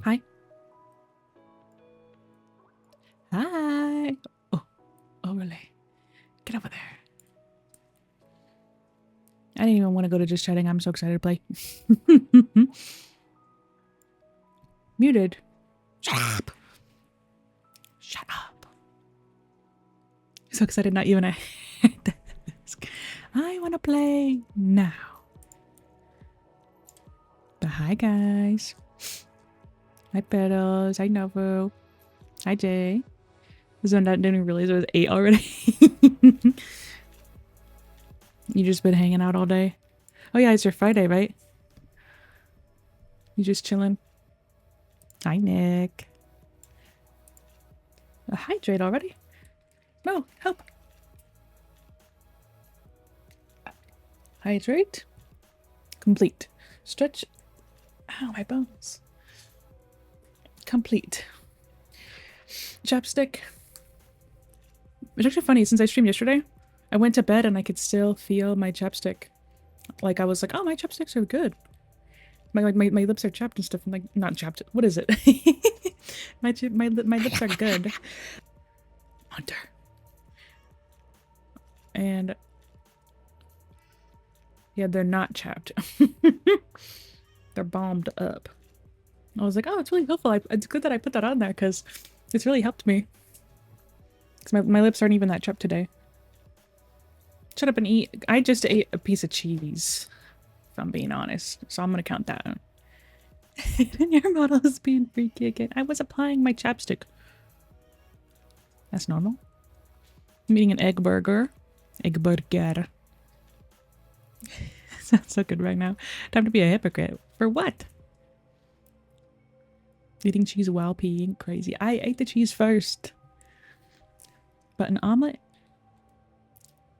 Hi. Hi. Oh, overlay. Get over there. I didn't even want to go to just chatting. I'm so excited to play. Muted. Shut up. Shut up. So excited, not you and I. I want to play now. But hi, guys. Hi, Pedals. Hi, Novo. Hi, Jay. This one didn't realize it was 8 already. You just been hanging out all day? Oh, yeah, it's your Friday, right? You just chilling? Hi, Nick. Hydrate already? No, help. Hydrate. Complete. Stretch. Ow, my bones. Complete. Chapstick. It's actually funny, since I streamed yesterday, I went to bed and I could still feel my chapstick. Like, I was like, oh, my chapsticks are good. My lips are chapped and stuff. I'm like, not chapped. What is it? my lips are good. Hunter. And yeah, they're not chapped. They're bombed up. I was like, oh, it's really helpful. It's good that I put that on there because it's really helped me. Because my lips aren't even that chapped today. Shut up and eat. I just ate a piece of cheese, if I'm being honest. So I'm going to count that. And your model is being freaky again. I was applying my chapstick. That's normal. I'm eating an egg burger. Egg burger. Sounds so good right now. Time to be a hypocrite. For what? Eating cheese while peeing. Crazy. I ate the cheese first. But an omelet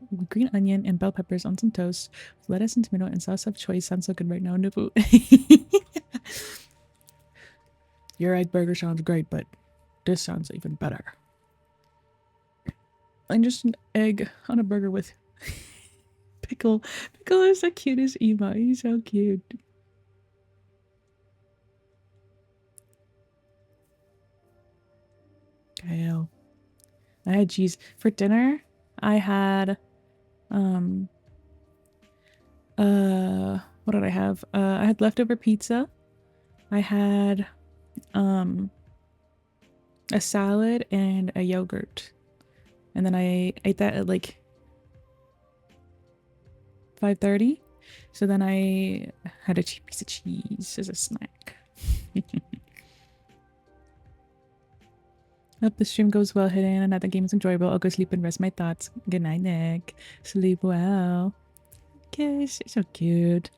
with green onion and bell peppers on some toast with lettuce and tomato and sauce of choice sounds so good right now. Nubu. Your egg burger sounds great, but this sounds even better. And just an egg on a burger with pickle. Pickle is the cutest emo. He's so cute. Kyle. I had cheese for dinner. I had what did I have? I had leftover pizza. I had a salad and a yogurt. And then I ate that at like 5:30. So then I had a piece of cheese as a snack. Hope the stream goes well, Hidden, and that the game is enjoyable. I'll go sleep and rest my thoughts. Good night, Nick. Sleep well. Kiss. You're so cute.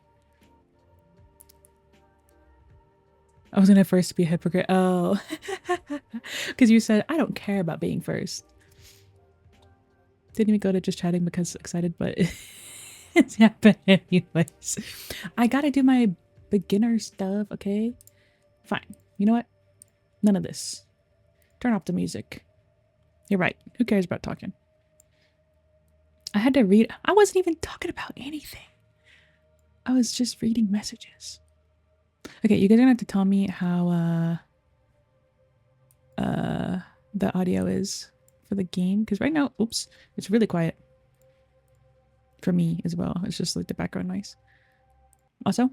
I was gonna first be a hypocrite. Oh. Because you said, I don't care about being first. Didn't even go to just chatting because excited, but it's happened anyways. I gotta do my beginner stuff, okay? Fine. You know what? None of this. Turn off the music. You're right. Who cares about talking? I had to read. I wasn't even talking about anything. I was just reading messages. Okay, you guys are gonna have to tell me how the audio is for the game, because right now, oops, it's really quiet for me as well. It's just like the background noise. Also,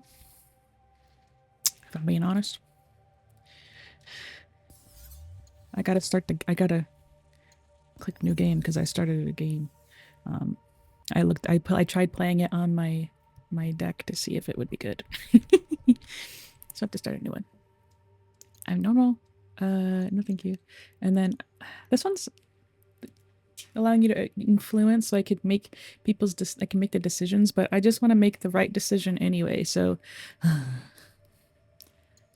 if I'm being honest, I gotta click new game because I started a game. I tried playing it on my deck to see if it would be good. So I have to start a new one. I'm normal. No thank you. And then this one's allowing you to influence, so I could make I can make the decisions, but I just want to make the right decision anyway. So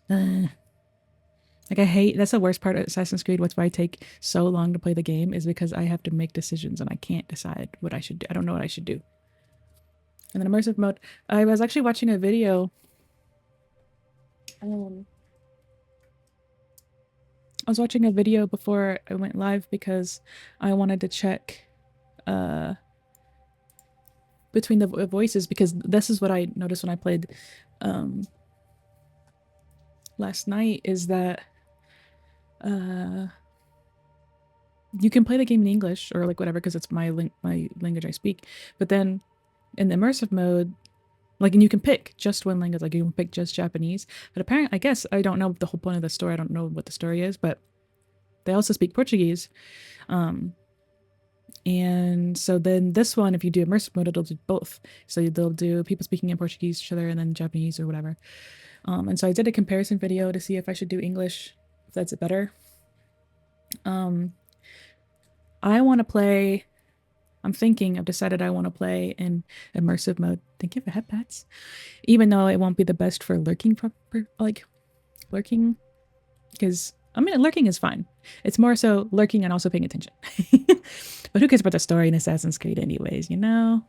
like, I hate, that's the worst part of Assassin's Creed. What's why I take so long to play the game is because I have to make decisions and I can't decide what I should do. I don't know what I should do. And then immersive mode, I was actually watching a video. I was watching a video before I went live because I wanted to check between the voices, because this is what I noticed when I played last night, is that you can play the game in English or like whatever because it's my language I speak, but then in the immersive mode, like, and you can pick just one language, like you can pick just Japanese, but apparently, I guess, I don't know the whole point of the story, I don't know what the story is, but they also speak Portuguese. And so then this one, if you do immersive mode, it'll do both. So they'll do people speaking in Portuguese to each other and then Japanese or whatever. And so I did a comparison video to see if I should do English, if that's better. I want to play, I've decided I want to play in immersive mode. Thank you for headpats. Even though it won't be the best for lurking, lurking, because, I mean, lurking is fine. It's more so lurking and also paying attention. But who cares about the story in Assassin's Creed anyways, you know?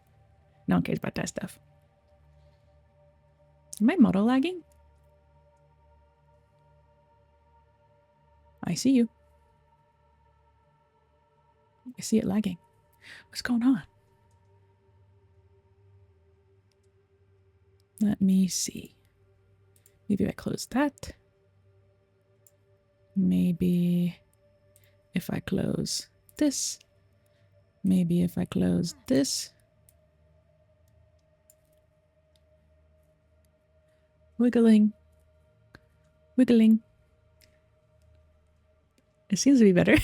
No one cares about that stuff. Am I model lagging? I see you. I see it lagging. What's going on? Let me see. Maybe I close that. Maybe if I close this. Maybe if I close this. Wiggling. Wiggling. It seems to be better.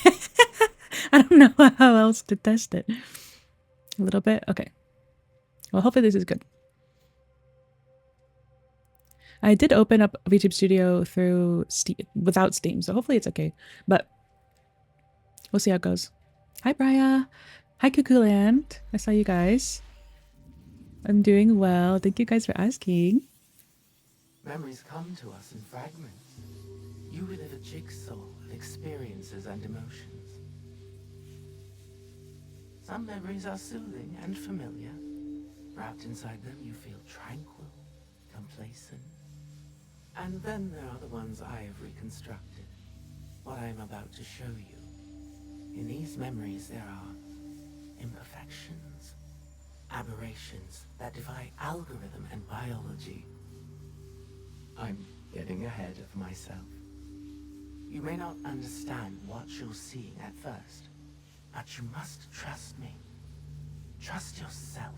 I don't know how else to test it. A little bit? Okay. Well, hopefully this is good. I did open up VTube Studio through Steam, without Steam, so hopefully it's okay. But we'll see how it goes. Hi, Brya. Hi, Cuckooland. I saw you guys. I'm doing well. Thank you guys for asking. Memories come to us in fragments. You live a jigsaw of experiences and emotions. Some memories are soothing and familiar. Wrapped inside them, you feel tranquil, complacent. And then there are the ones I have reconstructed. What I am about to show you. In these memories, there are imperfections, aberrations that defy algorithm and biology. I'm getting ahead of myself. You may not understand what you're seeing at first, but you must trust me. Trust yourself.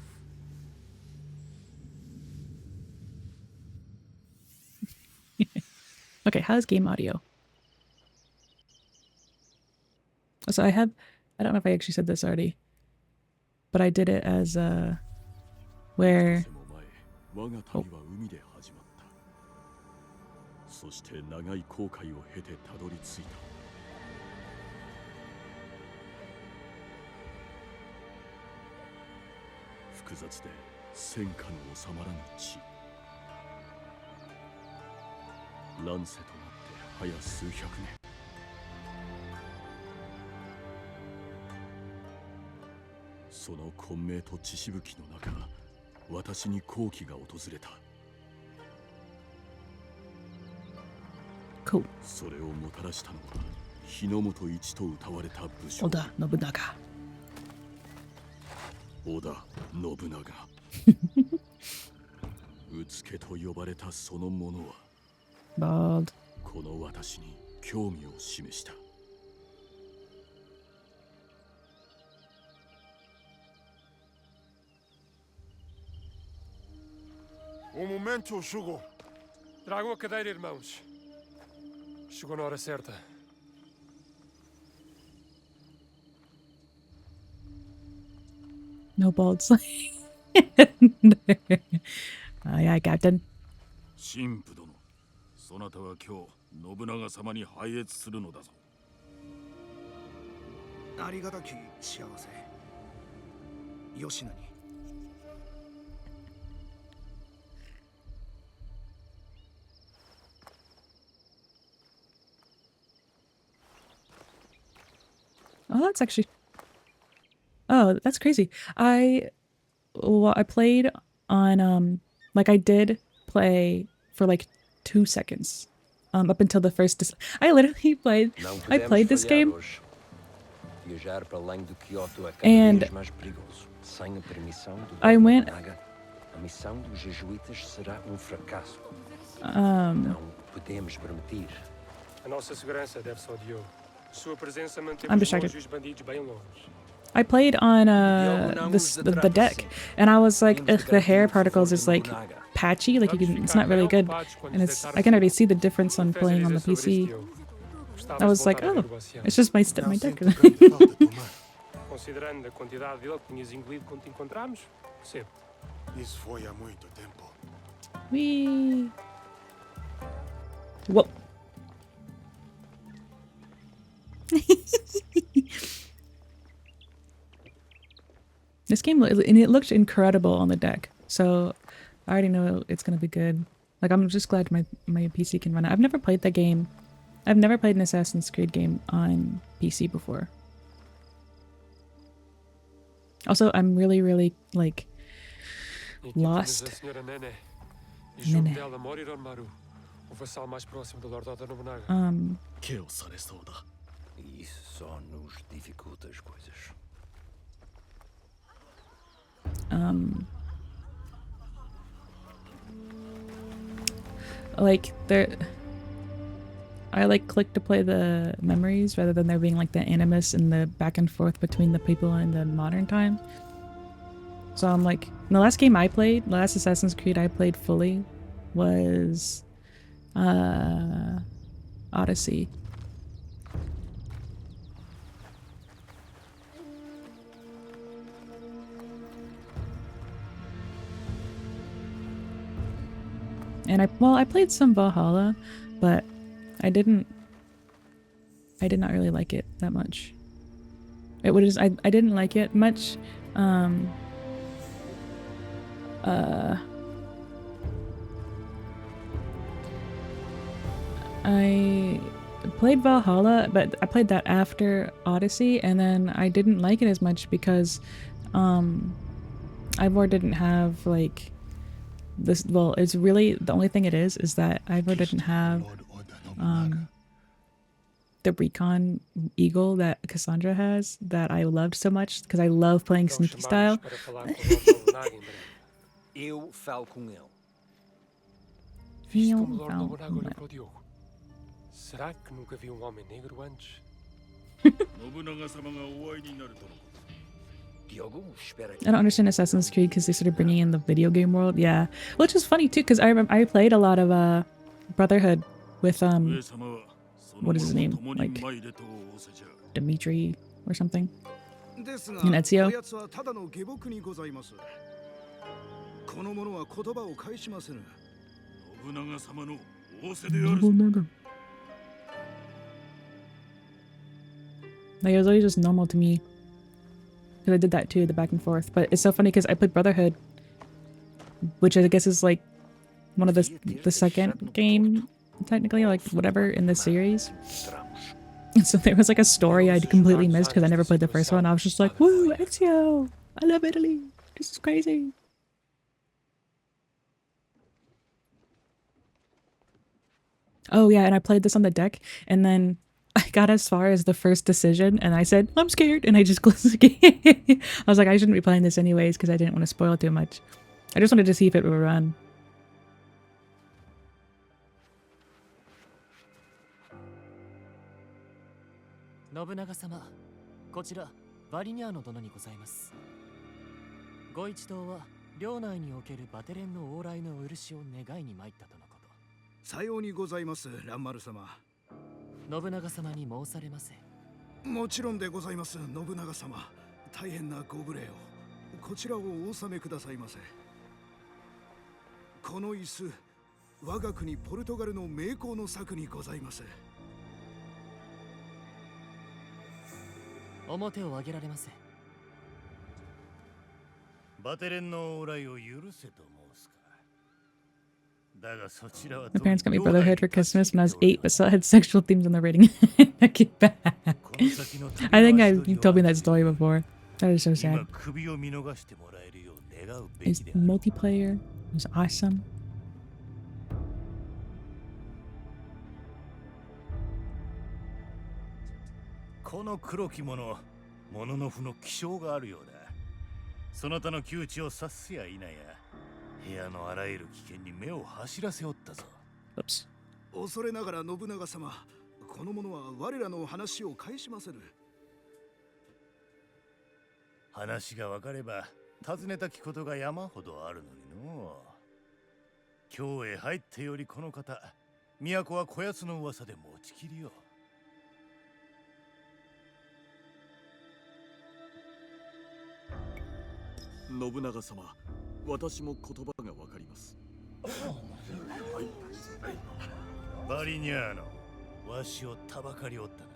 Okay, how's game audio? So I don't know if I actually said this already, but I did it as where... Oh. そして長い航海を経てたどり着いた。複雑で戦火の収まらぬ地。乱世となって早数百年。その混迷と血しぶきの中、私に好機が訪れた。 Cool. それをもたらしたのは日の本一と謳われた武将 Oda Nobunaga. 織田信長。うつけと呼ばれたその者は Bald. この私に興味を示した。 Um momento, Shugo. Tragam a cadeira, irmãos. Chegou na hora certa. No balds. Aye, aye, Captain. 神父殿、そなたは今日信長様に拝謁するのだぞ。ありがたき幸せ。吉野に。 Oh, that's actually. Oh, that's crazy. I played on like I did play for like 2 seconds. Up until the first I literally played I played this game and I went A missão dos jesuítas será fracasso. um Não podemos permitir. A nossa segurança deve-se ao Diogo. Sua presença manteve I'm os distracted. monges e os bandidos bem longe. I played on the deck and I was like, ugh, the hair particles is like patchy, like you can, it's not really good, and it's I can already see the difference on playing on the PC. I was like, oh, it's just my Não deck. sinto grande falta do mar. Considerando a quantidade dele que tinhas engolido quando te encontramos, percebo. Isso foi há muito tempo. Wee. Whoa. This game, and it looked incredible on the deck, so I already know it's gonna be good. Like, I'm just glad my PC can run it. I've never played the game. I've never played an Assassin's Creed game on PC before. Also, I'm really, like, lost. A senhora Nene. E Nene. junto dela mora Ironmaru, o vassal mais próximo do Lord Oda Nobunaga. ケをされそうだ。 Isso só nos dificulta as coisas. Like, I like click to play the memories rather than there being like the animus and the back and forth between the people in the modern time. So I'm like, the last game I played, the last Assassin's Creed I played fully was Odyssey. And I played some Valhalla, but I did not really like it that much. I didn't like it much. I played Valhalla, but I played that after Odyssey, and then I didn't like it as much because Ivor didn't have like this. Well, it's really the only thing it is that Ivor didn't have the recon eagle that Cassandra has that I loved so much because I love playing Vamos sneaky style. chamar-nos para falar com o Lord Nobunaga em breve. Eu falo com ele. Viste como o Lord Nobunaga olhou para o Diogo? Será que nunca viu um homem negro antes? 信長様がお会いになるとのこと。 Diogo, espera aí. I don't understand Assassin's Creed because they started bringing in the video game world. Yeah, which is funny too because I played a lot of Brotherhood with 上様はその what is his 者 name? を共に Like 参れと仰せじゃ。 Dimitri or something. ですが、 In Ezio? こやつはただの下僕にございます。この者は言葉を返しませぬ。信長様の仰せであるぞ。 Like, it was always just normal to me. Because I did that too, the back and forth. But it's so funny because I played Brotherhood, which I guess is like one of the second game, technically, like whatever in the series. And so there was like a story I'd completely missed because I never played the first one. I was just like, woo, Ezio! I love Italy. This is crazy. Oh yeah, and I played this on the deck, and then I got as far as the first decision, and I said, I'm scared, and I just closed the game. I was like, I shouldn't be playing this anyways, because I didn't want to spoil too much. I just wanted to see if it would run. 信長様、こちらバリニャーノ殿にございます。ご一同は領内におけるバテレンの往来の漆を願いに参ったとのこと。さようにございます、蘭丸様。信長様に申されませ。もちろんでございます、信長様。大変なご無礼を。こちらをお納めくださいませ。この椅子、我が国ポルトガルの名工の作にございます。表を上げられませ。バテレンの往来を許せと申すか。だがそちらは My parents got me Brotherhood for Christmas when I was 8, but still had sexual themes on the rating. I get back. I think you told me that story before. That is so sad. 首を見逃してもらえるよう願うべ It's きである。 multiplayer. It was awesome. この黒き者、モノノフの気性があるようだ。そなたの窮地を察すや否や、部屋のあらゆる危険に目を走らせおったぞ。Oops. 恐れながら信長様、この者は我らの話を返しませる。話がわかれば、尋ねたきことが山ほどあるのにの。京へ入ってよりこの方、都はこやつの噂で持ちきりよ。信長様、私も言葉がわかります。バリニャーノ、わしをたばかりおったな。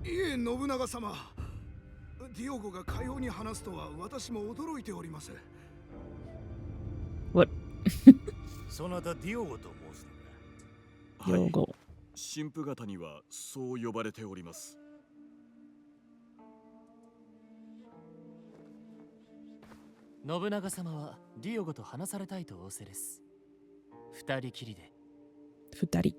いえ、信長様。ディオゴがかように話すとは私も驚いております。What? そなたディオゴと申すのか。 Diogo. 神父方にはそう呼ばれております。信長様はディオゴと話されたいと仰せです。二人きりで。二人.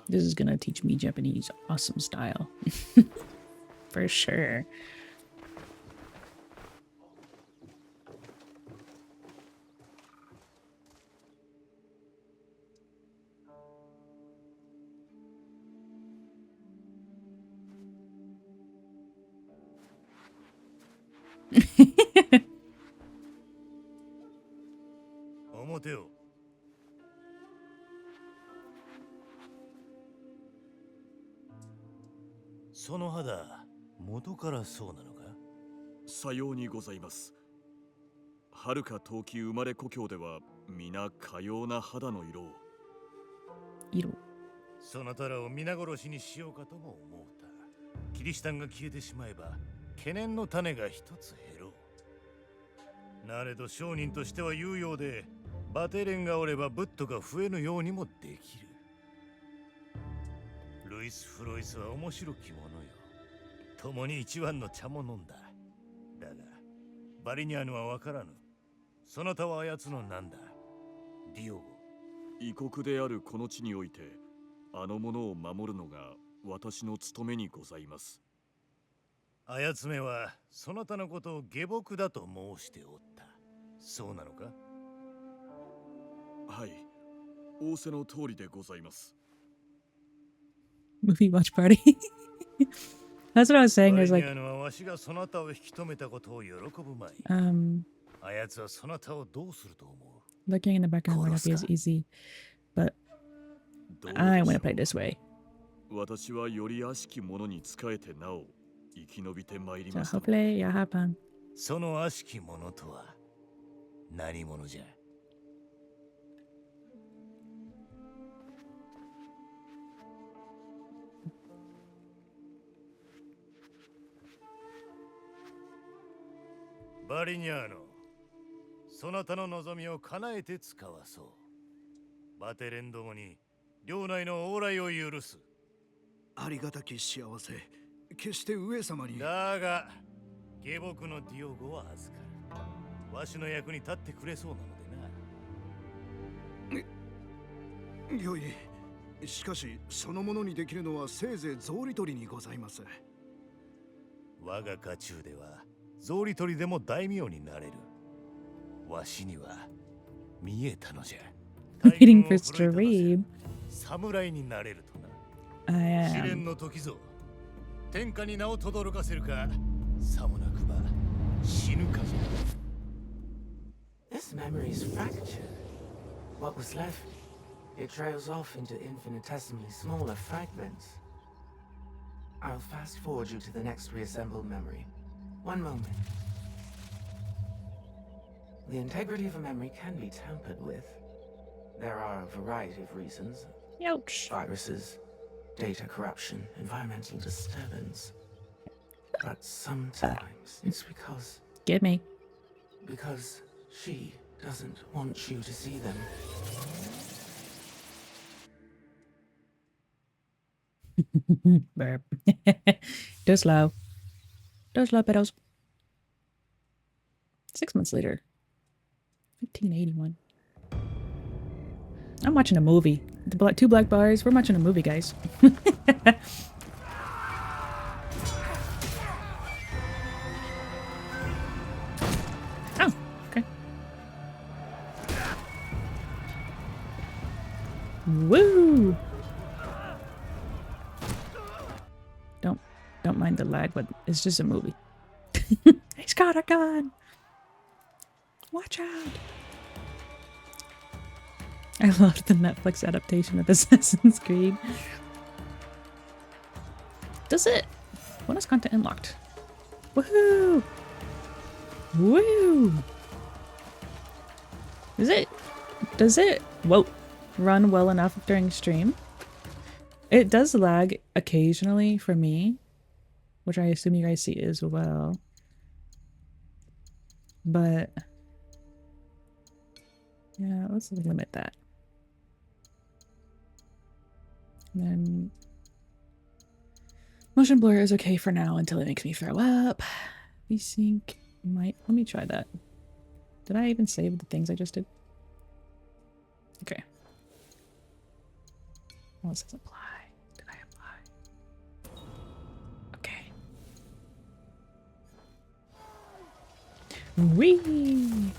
This is gonna teach me Japanese awesome style. For sure.表を。その肌、元からそうなのか？さようにございます。遥か遠き生まれ故郷では皆かような肌の色を。色。そなたらを皆殺しにしようかとも思うた。キリシタンが消えてしまえば懸念の種が一つ減ろう。なれど商人としては有用で、バテレンがおればブットが増えぬようにもできる。ルイス・フロイスは面白きものよ。共に一碗の茶も飲んだ。だがバリニャーヌはわからぬ。そなたはあやつのなんだ？ディオゴ。異国であるこの地において、あの者を守るのが私の務めにございます。あやつめはそなたのことを下僕だと申しておった。そうなのか？はい、仰せの通りでございます。Movie watch party. That's what I was saying. Is like, わしがそなたを引き止めたことを喜ぶまい。あやつはそなたをどうすると思う？ looking in the background might not be as easy, but I want to play this way. 私はより悪しき者に仕えてなお生き延びてまいり So ました。 hopefully you have fun. その悪しき者とは何者じゃ？バリニャーノ、そなたの望みを叶えて使わそう。バテレンどもに領内の往来を許す。ありがたき幸せ。決して上様に。だが、下僕のディオゴは預かる。わしの役に立ってくれそうなのでな。よい。しかし、そのものにできるのはせいぜい草履取りにございます。我が家中では、草履取りでも大名になれる。わしには見えたのじゃ。 Waiting for Stream. 侍になれるとな。 I 試 am. 練の時ぞ。天下に名を轟かせるか、さもなくば死ぬかぞ。 This memory is fractured. What was left? It trails off into infinitesimally smaller fragments. I'll fast forward you to the next reassembled memory. One moment. The integrity of a memory can be tampered with. There are a variety of reasons. Ouch. Viruses, data corruption, environmental disturbance. But sometimes it's Get me. because she doesn't want you to see them. Burp. Too slow. Too slow, pedals. 6 months later. 1581. I'm watching a movie. The two black bars. We're watching a movie, guys. Oh, okay. Woo! Don't mind the lag, but it's just a movie. He's got a gun! Watch out! I love the Netflix adaptation of Assassin's Creed. Does it? Bonus content unlocked. Woohoo! Woo! Does it run well enough during stream? It does lag occasionally for me, which I assume you guys see as well. But yeah, let's limit that. And then motion blur is okay for now until it makes me throw up. VSync might. Let me try that. Did I even save the things I just did? Okay. Oh, it says apply. Did I apply? Okay. Whee!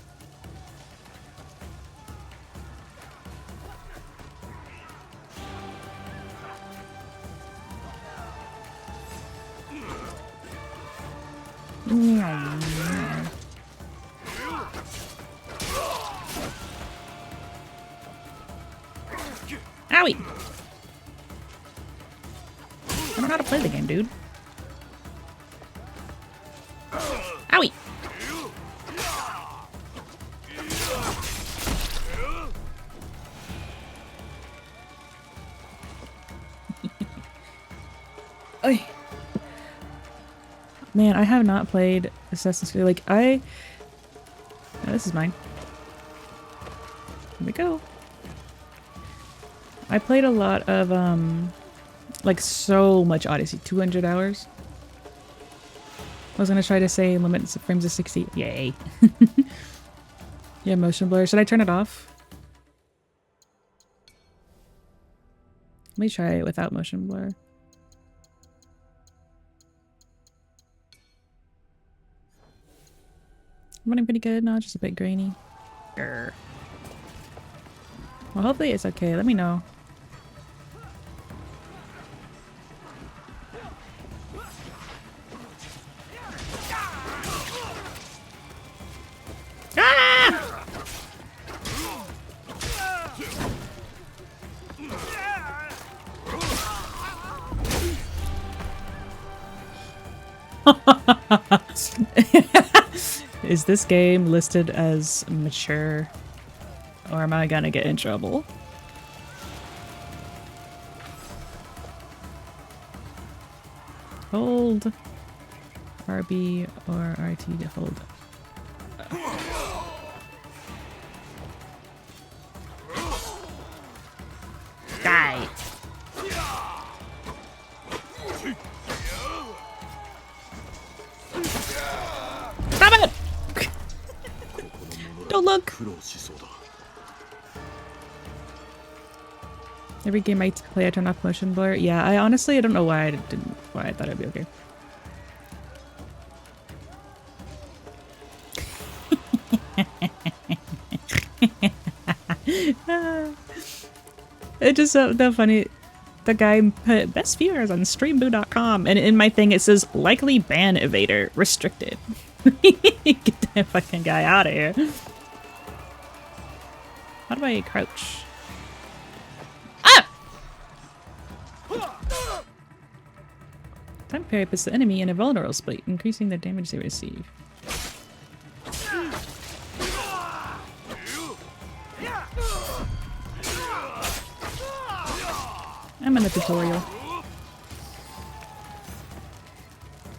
Owie! I don't know how to play the game, dude. Owie! Oy. Man, I have not played Assassin's Creed. Like, oh, this is mine. Here we go. I played a lot of, like, so much Odyssey. 200 hours. I was gonna try to say limit frames to 60. Yay. Yeah, motion blur. Should I turn it off? Let me try it without motion blur. Running pretty good now, just a bit grainy. Grr. Well, hopefully it's okay. Let me know. Is this game listed as mature? Or am I gonna get in trouble? Hold RB or RT to hold. Die. Don't look. 苦労しそうだ。 Every game I play, I turn off motion blur. Yeah, I honestly, I don't know why I thought it'd be okay. It's just so funny. The guy put best viewers on streamboo.com, and in my thing it says likely ban evader restricted. Get that fucking guy out of here. How do I crouch? Ah! Time parry puts the enemy in a vulnerable spot, increasing the damage they receive. I'm in a tutorial.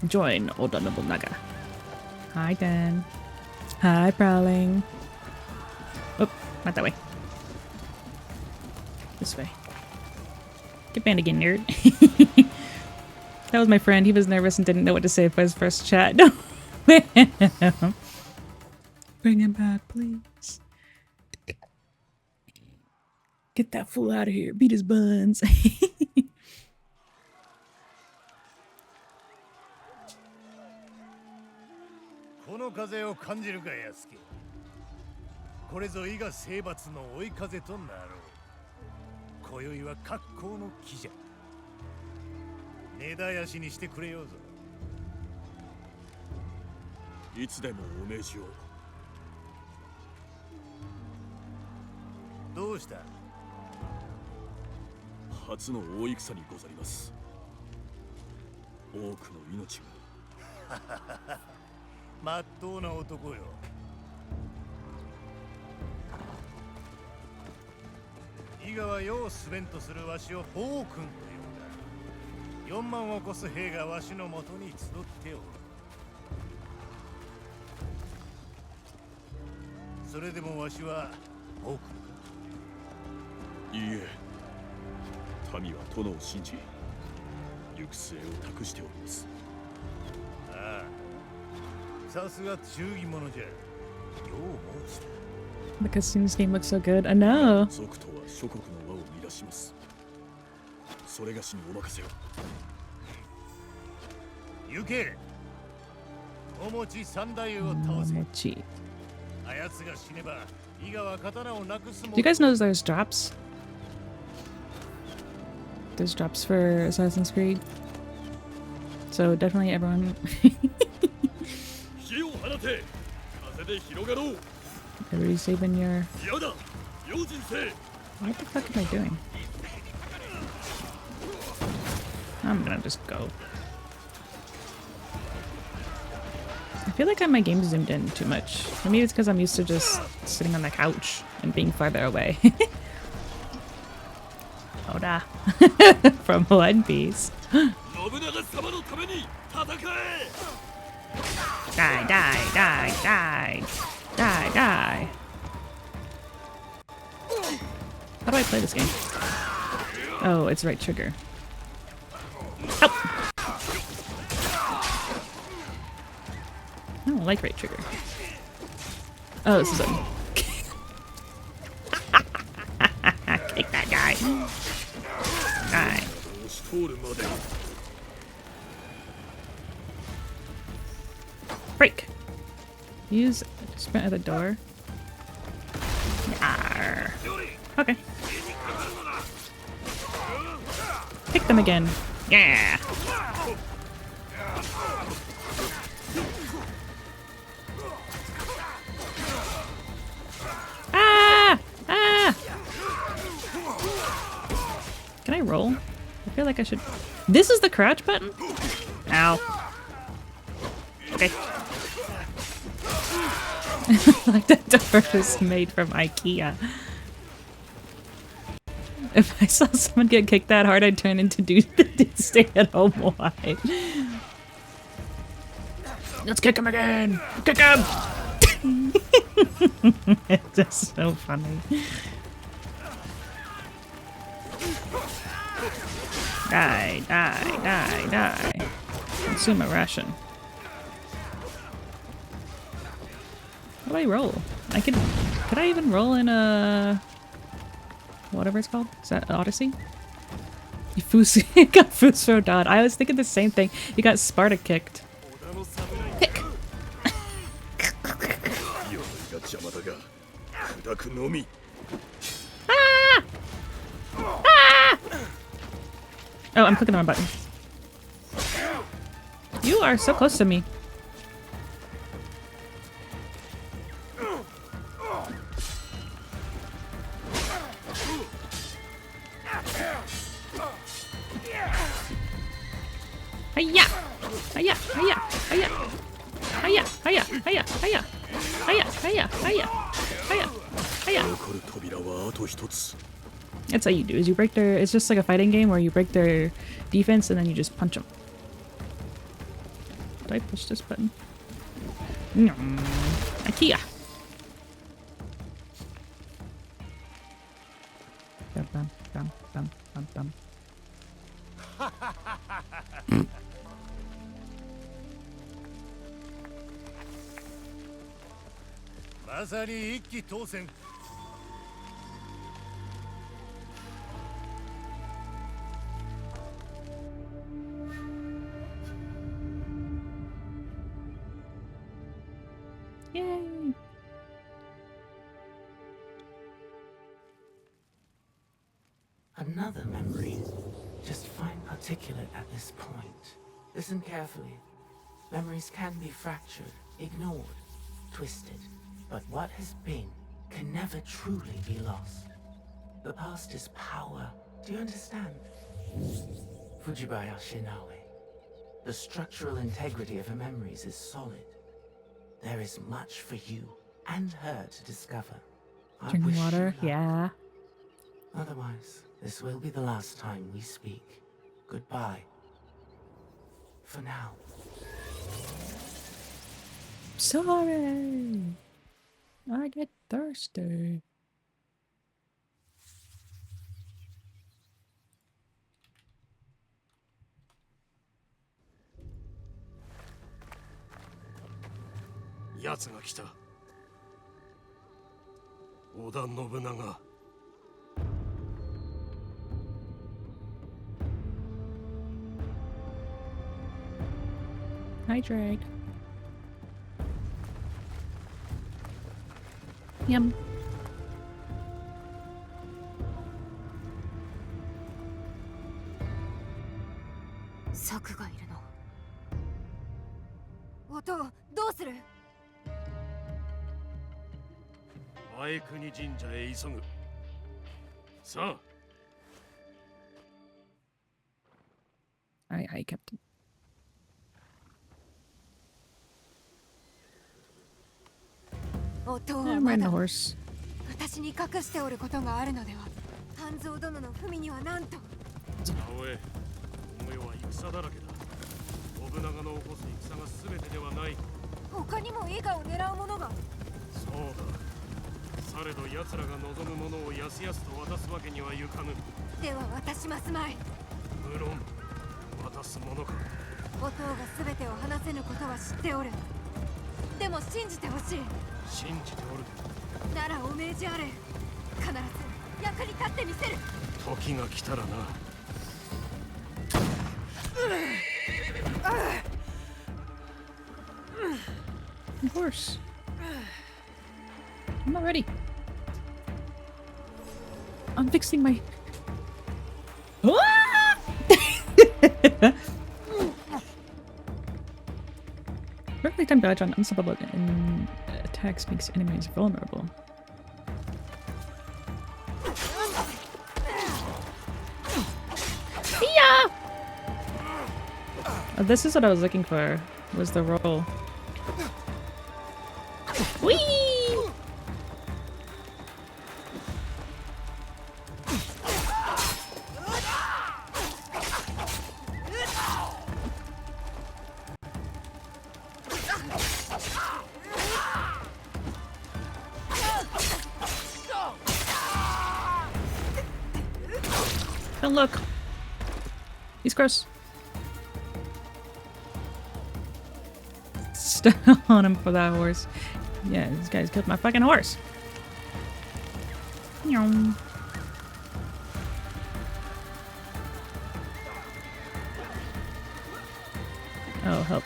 Join Oda Nobunaga. Hi, Dan. Hi, Prowling. Oh, not that way. This way. Get banned again, nerd. That was my friend. He was nervous and didn't know what to say for his first chat. No. Bring him back, please. Get that fool out of here. Beat his buns. この風を感じるか、ヤスケ。これぞ伊賀征伐の追い風となろう。今宵は格好の木じゃ。根絶やしにしてくれようぞ。いつでもお命じを。どうした？初の大戦にござります。多くの命が。まっとうな男よ。伊賀は世をすべんとするわしを暴君と呼んだ。4万を超す兵がわしのもとに集っておる。それでもわしは暴君か？いいえ。民は殿を信じ、行く末を託しております。ああ、さすが忠義者じゃ。よう申した。 Because this game looks so good. I know. 族とは諸国の輪を乱します。それがしにお任せを。行け。お餅三太夫を倒せ。Mochi. あやつが死ねば、伊賀は刀をなくすも。 Do you guys know there's drops? There's drops for Assassin's Creed. So definitely everyone. Everybody's saving your. What the fuck am I doing? I'm gonna just go. I feel like my game's zoomed in too much. Maybe it's because I'm used to just sitting on the couch and being farther away. Oda. From One Piece. Die, die, die, die. Die, die. How do I play this game? Oh, it's right trigger. Oh! I don't like right trigger. Oh, this is a... Kick that guy. Die. Break. Use sprint at the door. Yarr. Okay. Pick them again. Yeah. Ah! Ah! Can I roll? I feel like I should. This is the crouch button? Ow. Okay. Like that door was made from IKEA. If I saw someone get kicked that hard, I'd turn into dude stay at home wide. Let's kick him again! Kick him! It's just so funny. Die, die, die, die. Consume a ration. How do I roll? Could I even roll in a whatever it's called? Is that Odyssey? You got Fusro done. I was thinking the same thing. You got Sparta kicked. Kick. Ah! Ah! Oh, I'm clicking the wrong button. You are so close to me. Hiya! Hiya! Hiya! Hiya! Hiya! Hiya! Hiya! Hiya! Hiya! Hiya! Hiya! Hiya! Hiya! That's how you do is you break their, it's just like a fighting game where you break their defense and then you just punch them. Did I push this button? No. IKEA! Bum, bum, bum, bum, bum, bum. Yay! Another memory. Just fine particulate at this point. Listen carefully. Memories can be fractured, ignored, twisted. But what has been can never truly be lost. The past is power. Do you understand? Fujibaya Shinawe. The structural integrity of her memories is solid. There is much for you and her to discover. I Drink wish you water? luck. Yeah. Otherwise, this will be the last time we speak. Goodbye. For now. Sorry. I get thirsty. Hydrate. Yum. I kept it. I'm riding a horse. 私に隠しておることがあるのでは。半蔵殿の文には何と。青江、この世は戦だらけだ。信長の起こす戦が全てではない。他にも伊賀を狙う者が。そうだ。されど奴らが望むものをやすやすと渡すわけにはいかぬ。では渡しますまい。無論、渡すものか。お父が全てを話せぬことは知っておる。でも信じてほしい。信じておる。ならお命じあれ。必ず役に立ってみせる。時が来たらな。Of course. I'm not ready. I'm fixing my. Perfect time dodge on unstoppable and attacks makes enemies vulnerable. Yeah. Oh, this is what I was looking for. Was the roll? Whee! Don't look. He's gross. Step on him for that horse. Yeah, these guys killed my fucking horse. Meow. Oh, help.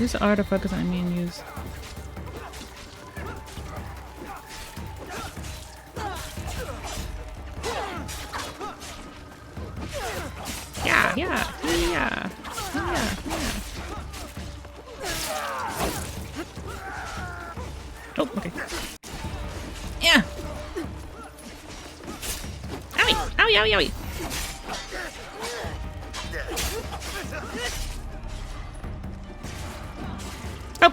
Use R to focus on me and use. Yeah, yeah, yeah, yeah, yeah. Oh, okay. Yeah. Owie, owie, owie, owie. Oh.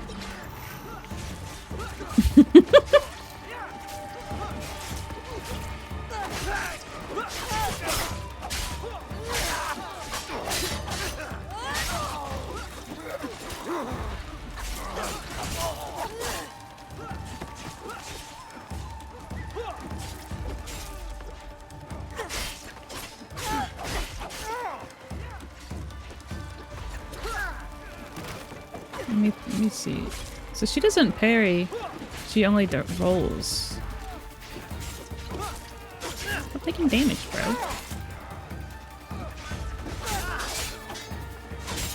Let me see. So she doesn't parry. She only rolls. Stop taking damage, bro.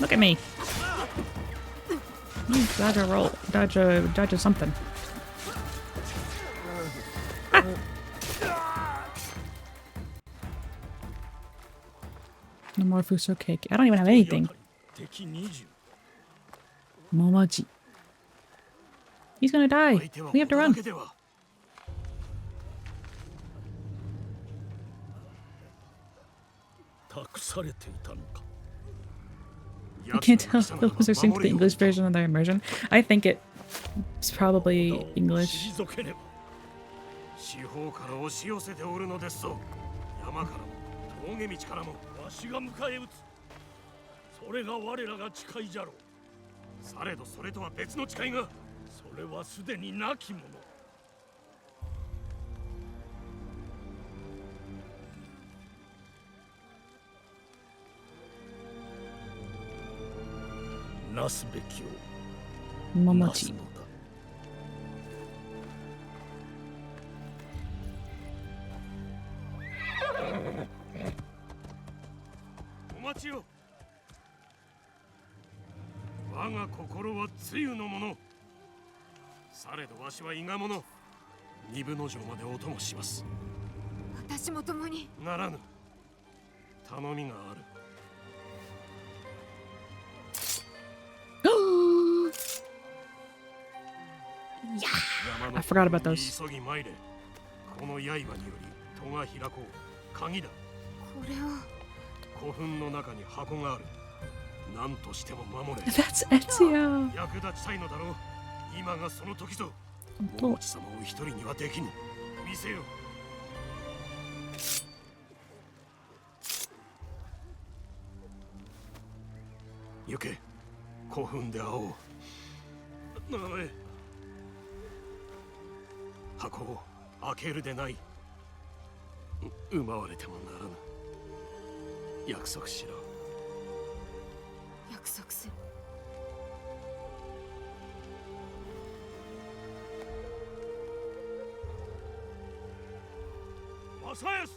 Look at me. Dodge a roll. Dodge a something. Ah. No more fuso cake. I don't even have anything. Momochi. He's gonna die. We have to run. 託されていたのか。 I can't tell if those are synced to the English version of their immersion. I think it's probably English. 四方から押し寄せておるのですぞ。山からも峠道からもわしが迎え撃つ。それが我らが誓いじゃろう。されどそれとは別の誓いが。それはすでになきもの。 なすべきをなすのだ。お待ちよ。我が心は露のもの。されどわしは伊賀者。二分の城までお供します。私も共に。ならぬ。頼みがある。 I forgot about those. 急ぎ参れ。この刃により戸が開こう。鍵だ。これは古墳の中に箱がある。何としても守れ。That's Ezio. 役立ちたいのだろう。今がその時ぞ。桃地様を一人にはできぬ。見せよ。行け。古墳で会おう。名前。 箱を開けるでない。奪われてもならぬ。約束しろ。約束する。正康。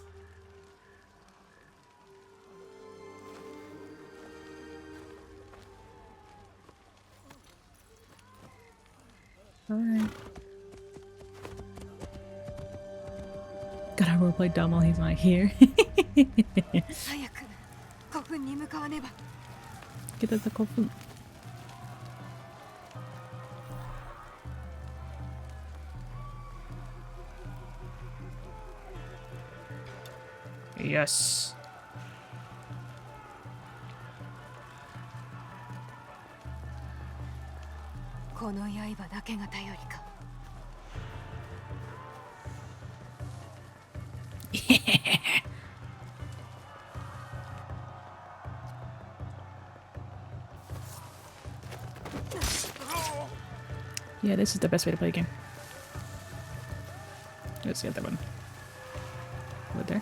Alright. Gotta roleplay dumb while he's not here. 早く古墳に向かわねば。 Get to the coffin. Yes. この刃だけが頼りか。 Yeah, this is the best way to play a game. Let's get that one. Over there.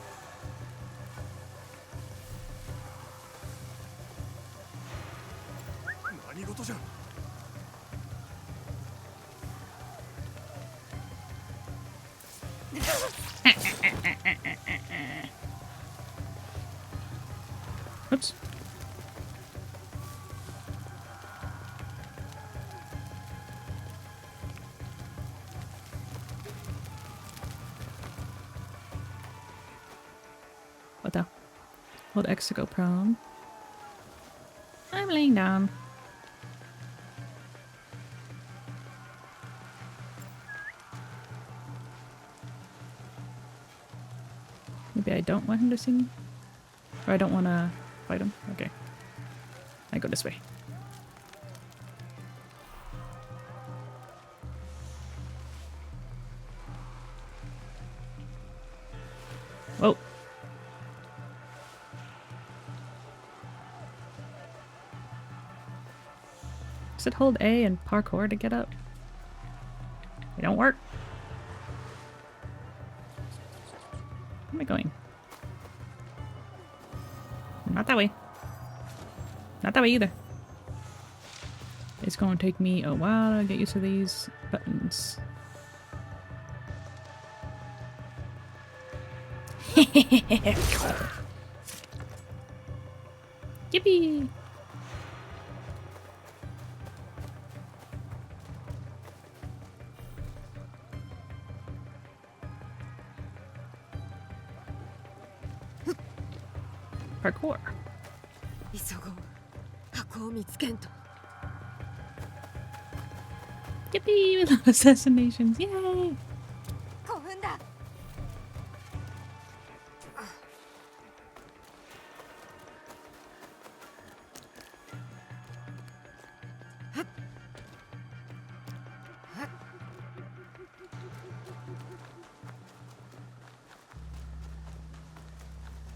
Oops. What the? Hold X to go prone. I'm laying down. Maybe I don't want him to see me? Or I don't want to fight him? Okay. I go this way. Whoa. Does it hold A and parkour to get up? It don't work. Where am I going? Not that way. Not that way either. It's going to take me a while to get used to these buttons. Yippee! Parkour. 急ごう。箱を見つけんと。 Yippee! We love assassinations. Yay! 興奮だ。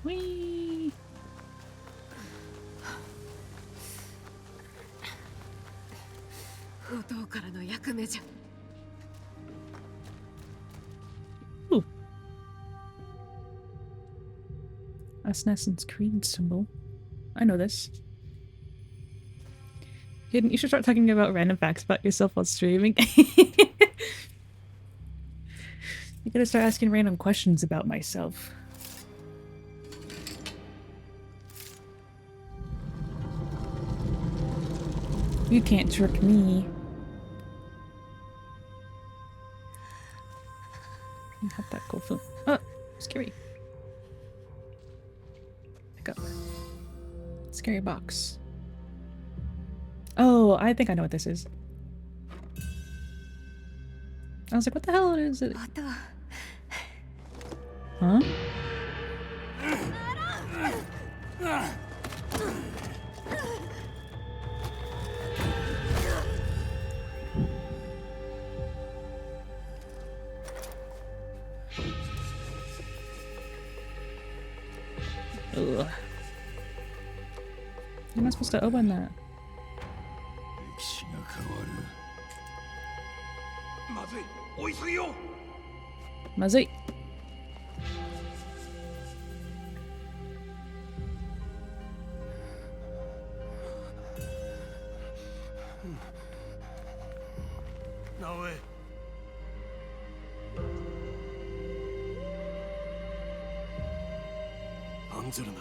Whee! 後藤からの役目じゃ。 Ooh. Assassins Creed symbol. I know this. Hayden, you should start talking about random facts about yourself while streaming. You gotta start asking random questions about myself. You can't trick me. You have that cool film. Oh, scary. Pick up. Scary box. Oh, I think I know what this is. I was like, what the hell is it? 音。 Huh? Ugh. How am I supposed to open that? 歴史が変わる。まずい、追いすぎよ。まずい。直江。案ずるな。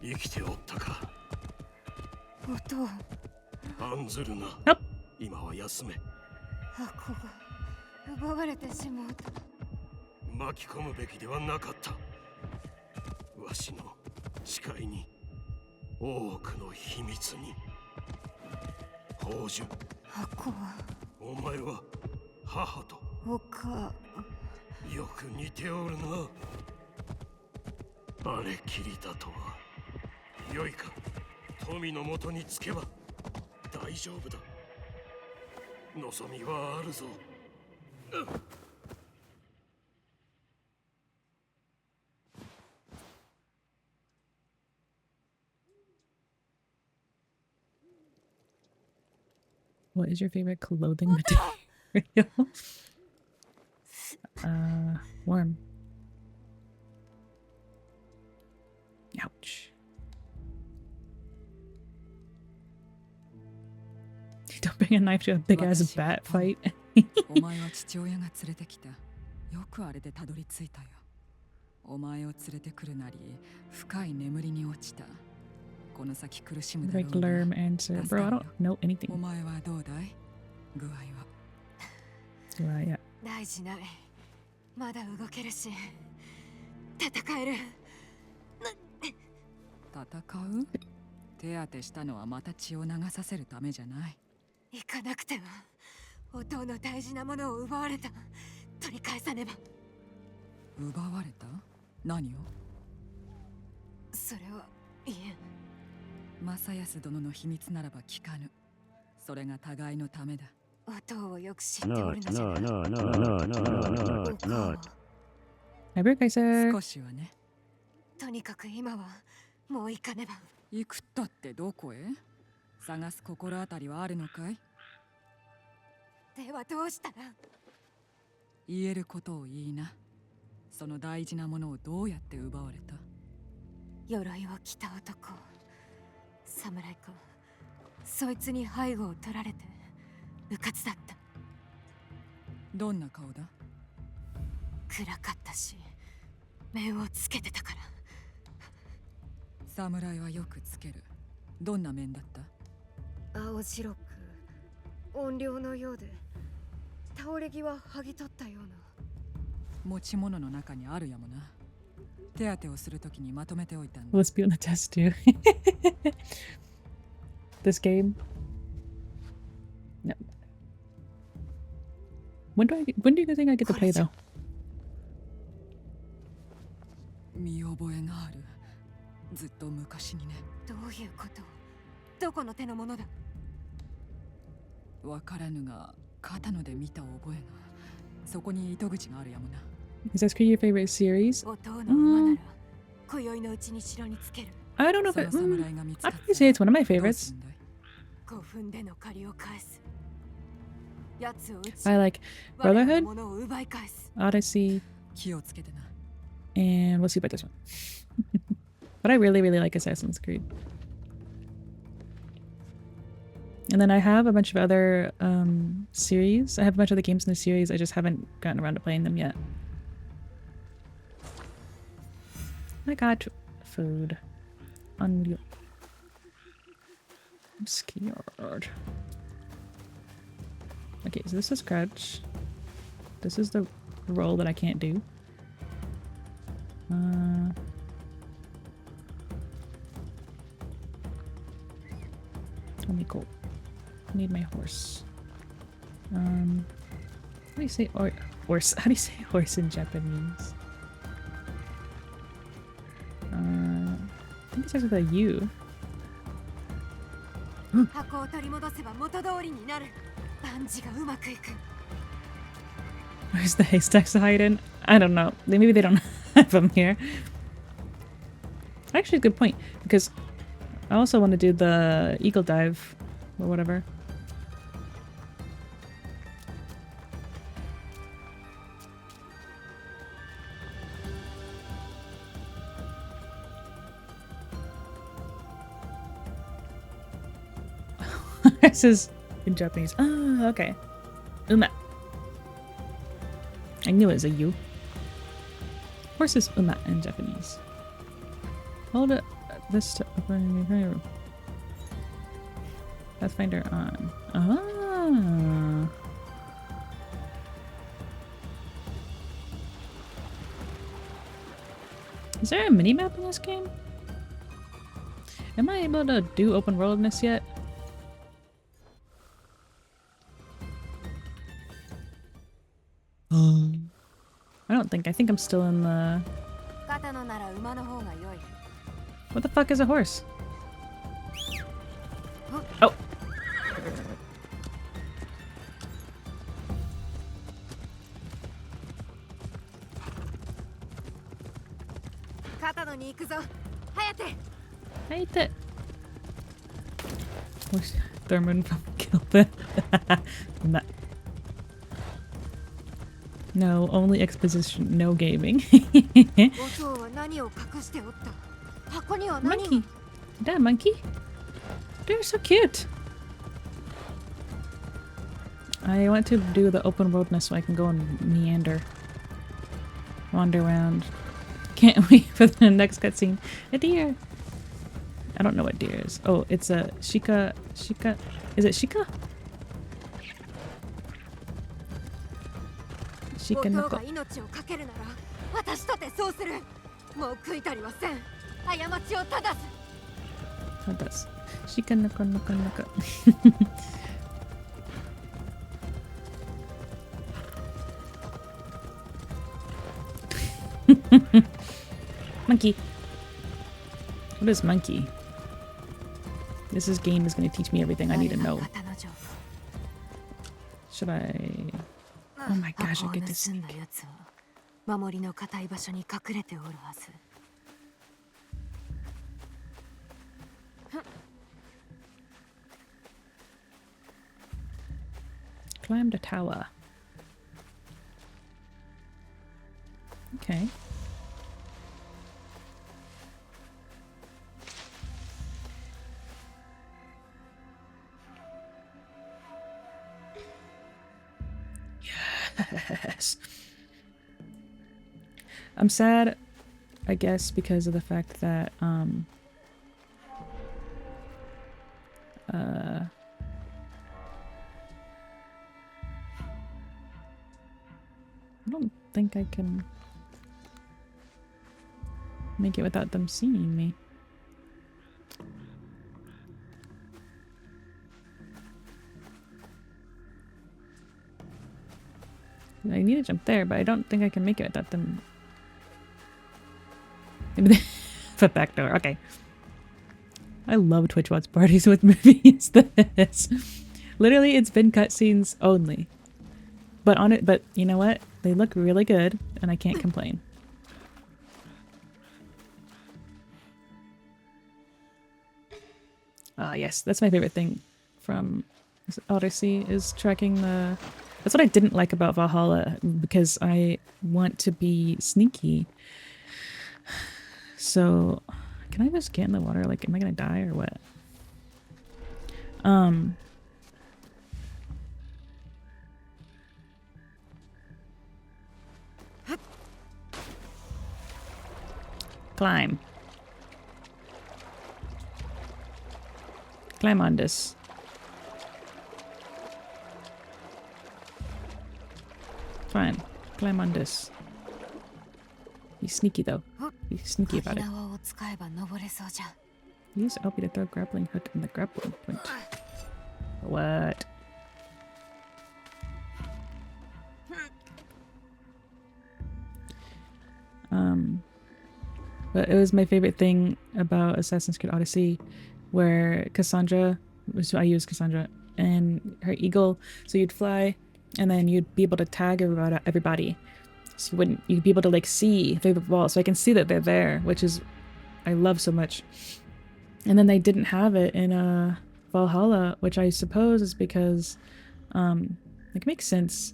生きておったか。音。案ずるな。今は休め。箱が奪われてしまうと。巻き込むべきではなかった。わしの誓いに、多くの秘密に。宝珠。箱は。お前は母と。おか。よく似ておるな。あれきりだとは。よいか、富のもとにつけば大丈夫だ。望みはあるぞ。What is your favorite clothing material? Warm. Don't bring a knife to a big ass bat fight. お前は父親が連れてきた。よくあれでたどり着いたよ。お前を連れてくるなり、深い眠りに落ちた。この先苦しむだろう Regular な。 answer. Bro, I don't know anything. お前はどうだい？具合は。Yeah. 大事ない。まだ動けるし、戦える。戦う？手当てしたのはまた血を流させるためじゃない。行かなくては、お父の大事なものを奪われた。取り返さねば。奪われた？何を？それはいえ。正康殿の秘密ならば聞かぬ。それが互いのためだ。お父をよく知っておるのじゃな。Hi, Brooke, I said. 少しはね。とにかく今はもう行かねば。行くったってどこへ？探す心当たりはあるのかい？ではどうしたら？言えることを言いな。その大事なものをどうやって奪われた？鎧を着た男、侍か。そいつに背後を取られてうかつだった。どんな顔だ？暗かったし、面をつけてたから。侍はよくつける。どんな面だった？青白く怨霊のようで、倒れ際剥ぎ取ったような。持ち物の中にあるやもな。手当てをするときにまとめておいたんだ。 Let's be on the test too. This game. No. When do you think I get to play though? 見覚えがある。ずっと昔にね。どういうこと？どこの手のものだ？わからぬが、片野で見た覚えが。そこに糸口があるやもな。Is that your favorite series? お父の馬なら、今宵のうちに城につける。I don't know if I'd probably say it's one of my favorites. 5分での借りを返す。奴を撃ち、 I like 我の Brotherhood, ものを奪い返す。 Odyssey, 気をつけてな。 and we'll see about this one. But I really, really like Assassin's Creed. And then I have a bunch of other series. I have a bunch of the games in the series. I just haven't gotten around to playing them yet. I got food. Unreal. I'm scared. Okay, so this is crouch. This is the roll that I can't do. Let me go. I need my horse. How do you say horse? How do you say horse in Japanese? I think it starts with a U. 箱を取り戻せば元通りになる。万事がうまくいく。 Where's the haystacks hiding? I don't know. Maybe they don't have them here. Actually, a good point, because I also want to do the eagle dive or whatever. This is in Japanese. Oh, okay. Uma. I knew it was a U. Horse is uma in Japanese. Hold it. This to open. Pathfinder on. Ah. Is there a mini-map in this game? Am I able to do open worldness yet? I don't think. I think I'm still in the... What the fuck is a horse? Oh! Hayate! Wish Thurman killed it. No, only exposition, no gaming. Monkey! That monkey? They're so cute! I want to do the open worldness so I can go and meander. Wander around. Can't wait for the next cutscene. A deer! I don't know what deer is. Oh, it's a Shika. Shika. Is it Shika? Shika 弟 Noko. が命を懸けるなら私だってそうする。もう悔いたりはせん。過ちを正す。What does? Shika Noko Noko Noko. Monkey. What is monkey? Game is going to teach me everything I need to know. Should I? Oh my gosh, I get to sneak. 守りの固い場所に隠れておるはず。Climb the tower. Okay. Yes. I'm sad, I guess, because of the fact that I don't think I can make it without them seeing me. I need to jump there, but I don't think I can make it without them. Maybe the back door. Okay. I love Twitch Watch parties with movies. This literally, it's been cutscenes only. But on it, but you know what? They look really good, and I can't complain. Yes, that's my favorite thing from Odyssey is tracking the. That's what I didn't like about Valhalla because I want to be sneaky. So, can I just get in the water? Like, am I gonna die or what? Climb. Climb on this. Fine. Climb on this. Be sneaky though. Be sneaky about it. Use LB to throw grappling hook in the grappling point. What? But it was my favorite thing about Assassin's Creed Odyssey, where Cassandra, so I use Cassandra, and her eagle, so you'd fly, and then you'd be able to tag everybody. So you'd be able to like see through the wall, so I can see that they're there, which is, I love so much. And then they didn't have it in Valhalla, which I suppose is because, like, it makes sense.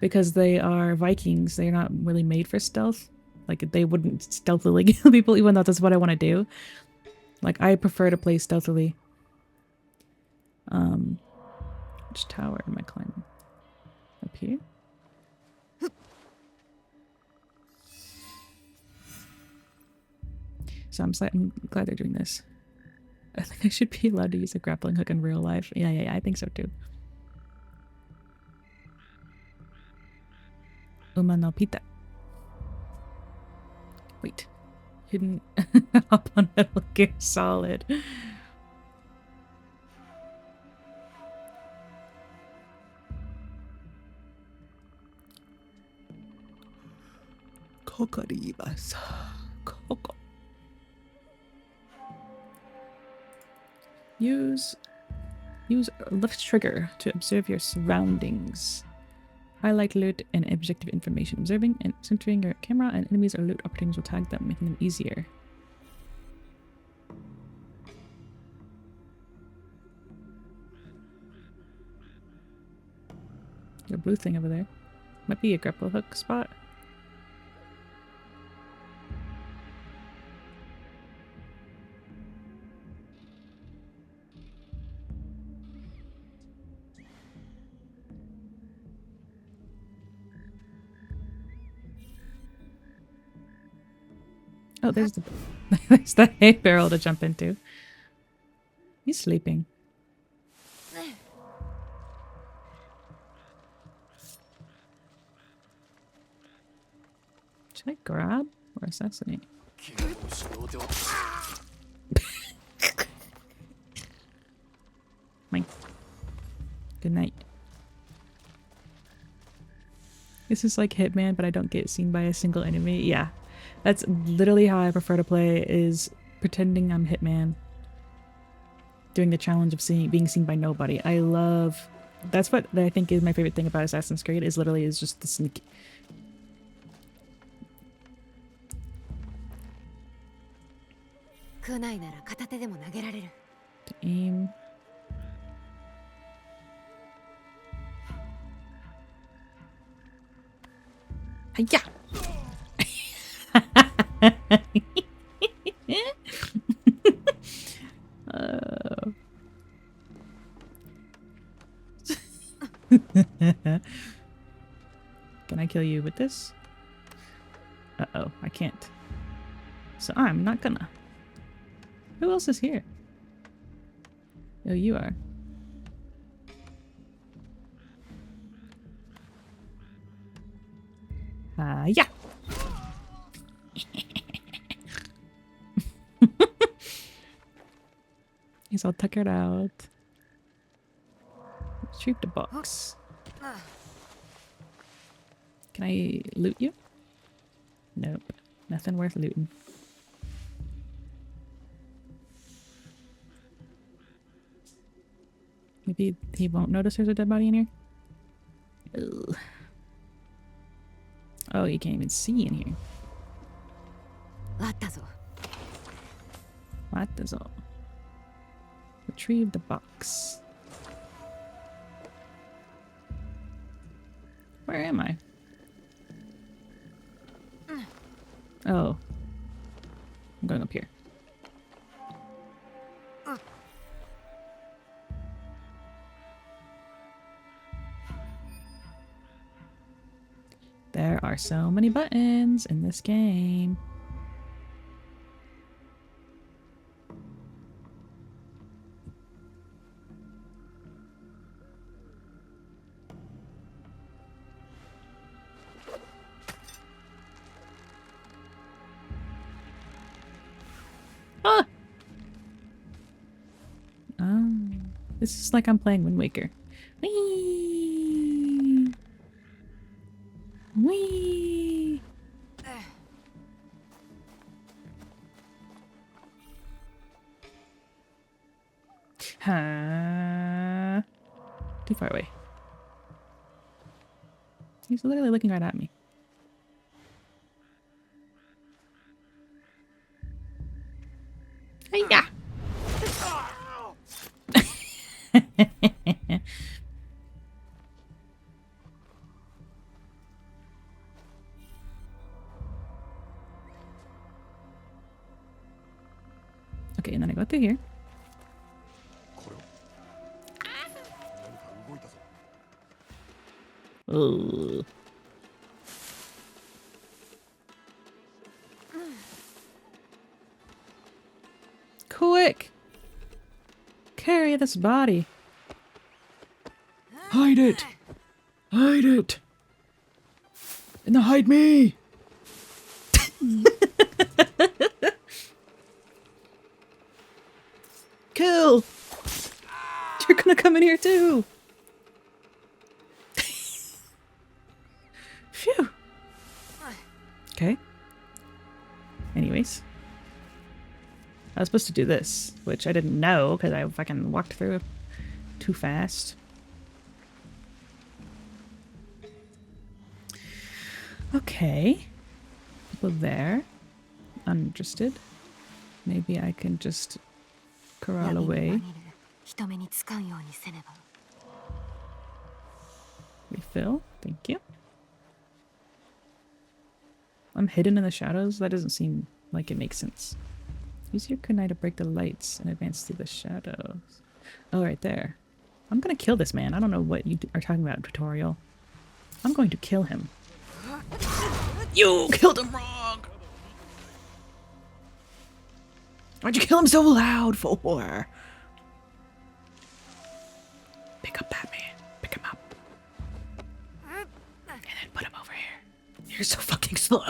Because they are Vikings, they're not really made for stealth. Like, they wouldn't stealthily kill people, even though that's what I want to do. Like, I prefer to play stealthily. Which tower am I climbing? Up here? So I'm glad they're doing this. I think I should be allowed to use a grappling hook in real life. Yeah, I think so too. Uma no Pita. Wait. Hidden up on Metal Gear Solid. Kokoribas. Koko. Use left trigger to observe your surroundings. Highlight loot and objective information. Observing and centering your camera and enemies or loot opportunities will tag them, making them easier. The blue thing over there. Might be a grapple hook spot. Oh, there's the there's the hay barrel to jump into. He's sleeping. Should I grab or assassinate? Mine. Good night. This is like Hitman, but I don't get seen by a single enemy. Yeah, that's literally how I prefer to play, is pretending I'm Hitman. Doing the challenge of being seen by nobody. I love... That's what I think is my favorite thing about Assassin's Creed, is literally is just the sneak. 来ないなら片手でも投げられる。 To aim. Hiya! Can I kill you with this? Uh-oh, I can't. So I'm not gonna. Who else is here? Oh, you are. Yeah. He's all tuckered out. Retrieve the box. Can I loot you? Nope. Nothing worth looting. Maybe he won't notice there's a dead body in here? Ugh. Oh, you can't even see in here. What the zo? Retrieve the box. Where am I? Oh. I'm going up here. There are so many buttons in this game. Ah! This is like I'm playing Wind Waker. Whee! Whee! Huh? Too far away. He's literally looking right at me. Hiya! Okay, and then I go through here. Ugh. Quick! Carry this body. Hide it! Hide it! And now hide me! Kill! You're gonna come in here too! Phew! Okay. Anyways. I was supposed to do this, which I didn't know because I fucking walked through it too fast. Okay. Go there. Uninterested. Maybe I can just corral away. Refill. Thank you. I'm hidden in the shadows? That doesn't seem like it makes sense. Use your kunai to break the lights and advance through the shadows. Oh, right there. I'm gonna kill this man. I don't know what you are talking about, tutorial. I'm going to kill him. You killed him wrong! Why'd you kill him so loud for? Pick up Batman. Pick him up. And then put him over here. You're so fucking slow.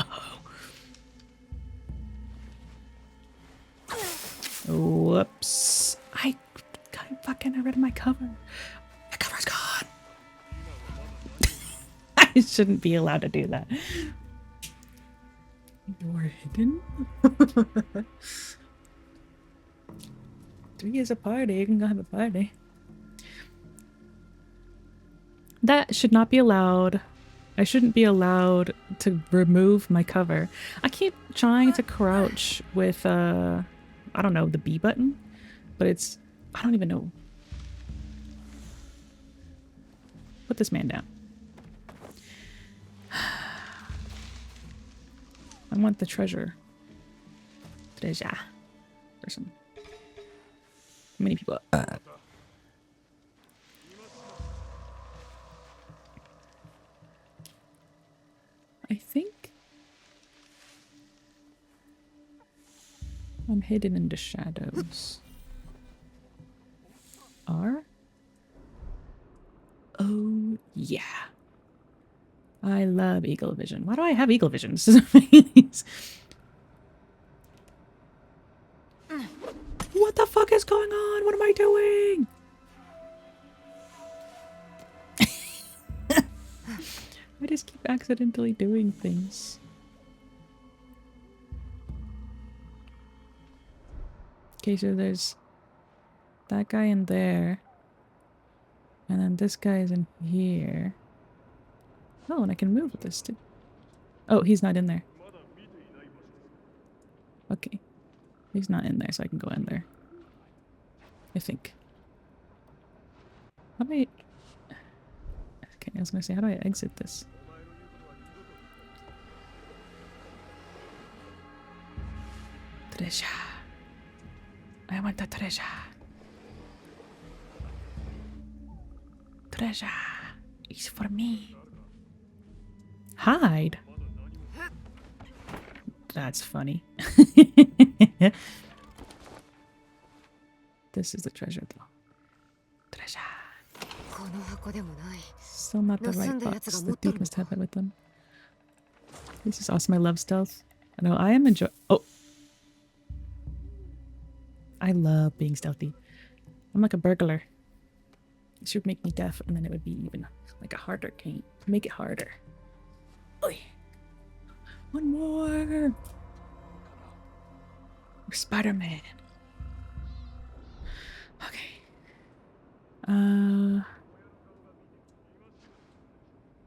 Whoops. I fucking read my cover. My cover's gone. I shouldn't be allowed to do that. You're hidden? 3 is a party. You can go have a party. That should not be allowed. I shouldn't be allowed to remove my cover. I keep trying to crouch with, I don't know, the B button. But it's... I don't even know. Put this man down. I want the treasure. Treasure. There's some... How many people? I think I'm hidden in the shadows. R? Oh, yeah. I love Eagle Vision. Why do I have Eagle Vision? What the fuck is going on? What am I doing? I just keep accidentally doing things. Okay, so there's that guy in there. And then this guy is in here. Oh, and I can move with this too. Oh, he's not in there. Okay. He's not in there, so I can go in there. I think. How do I... Okay, I was gonna say, how do I exit this? Treasure. I want the treasure. Treasure is for me. Hide? That's funny. This is the treasure though. Treasure. Still not the right box. The dude must have it with them. This is awesome. I love stealth. I know I am enjoy. Oh. I love being stealthy. I'm like a burglar. It should make me deaf and then it would be even like a harder game. Make it harder. Oy. One more. We're Spider-Man. Okay.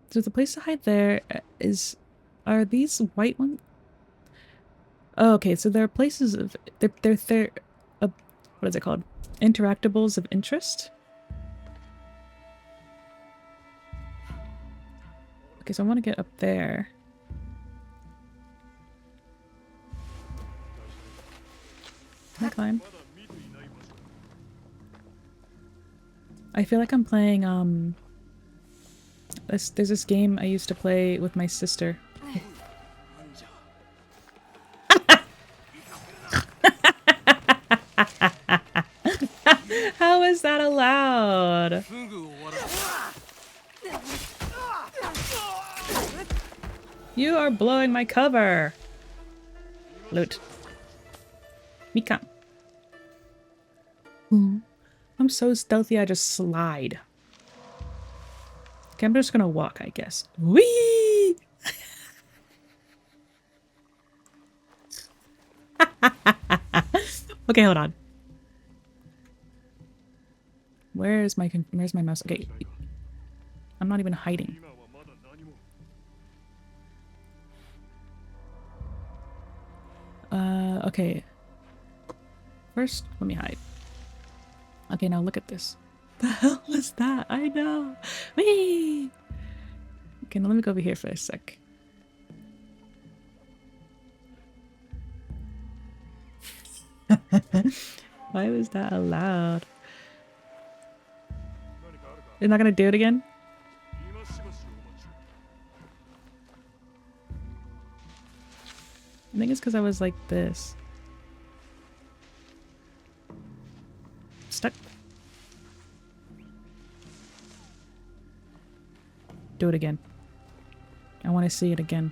So the place to hide there is... Are these white ones? Oh, okay, so there are places of... They're what is it called? Interactables of interest? Okay, so I want to get up there. Can I climb? I feel like I'm playing, there's this game I used to play with my sister. How is that allowed? You are blowing my cover. Loot. Mika. I'm so stealthy I just slide. Okay, I'm just gonna walk, I guess. Whee! Okay, hold on. Where's my mouse? Okay. I'm not even hiding. Okay. First, let me hide. Okay, now look at this. The hell was that? I know. Whee! Okay, now let me go over here for a sec. Why was that allowed? You're not gonna do it again? I think it's because I was like this. stuck. Do it again. I want to see it again.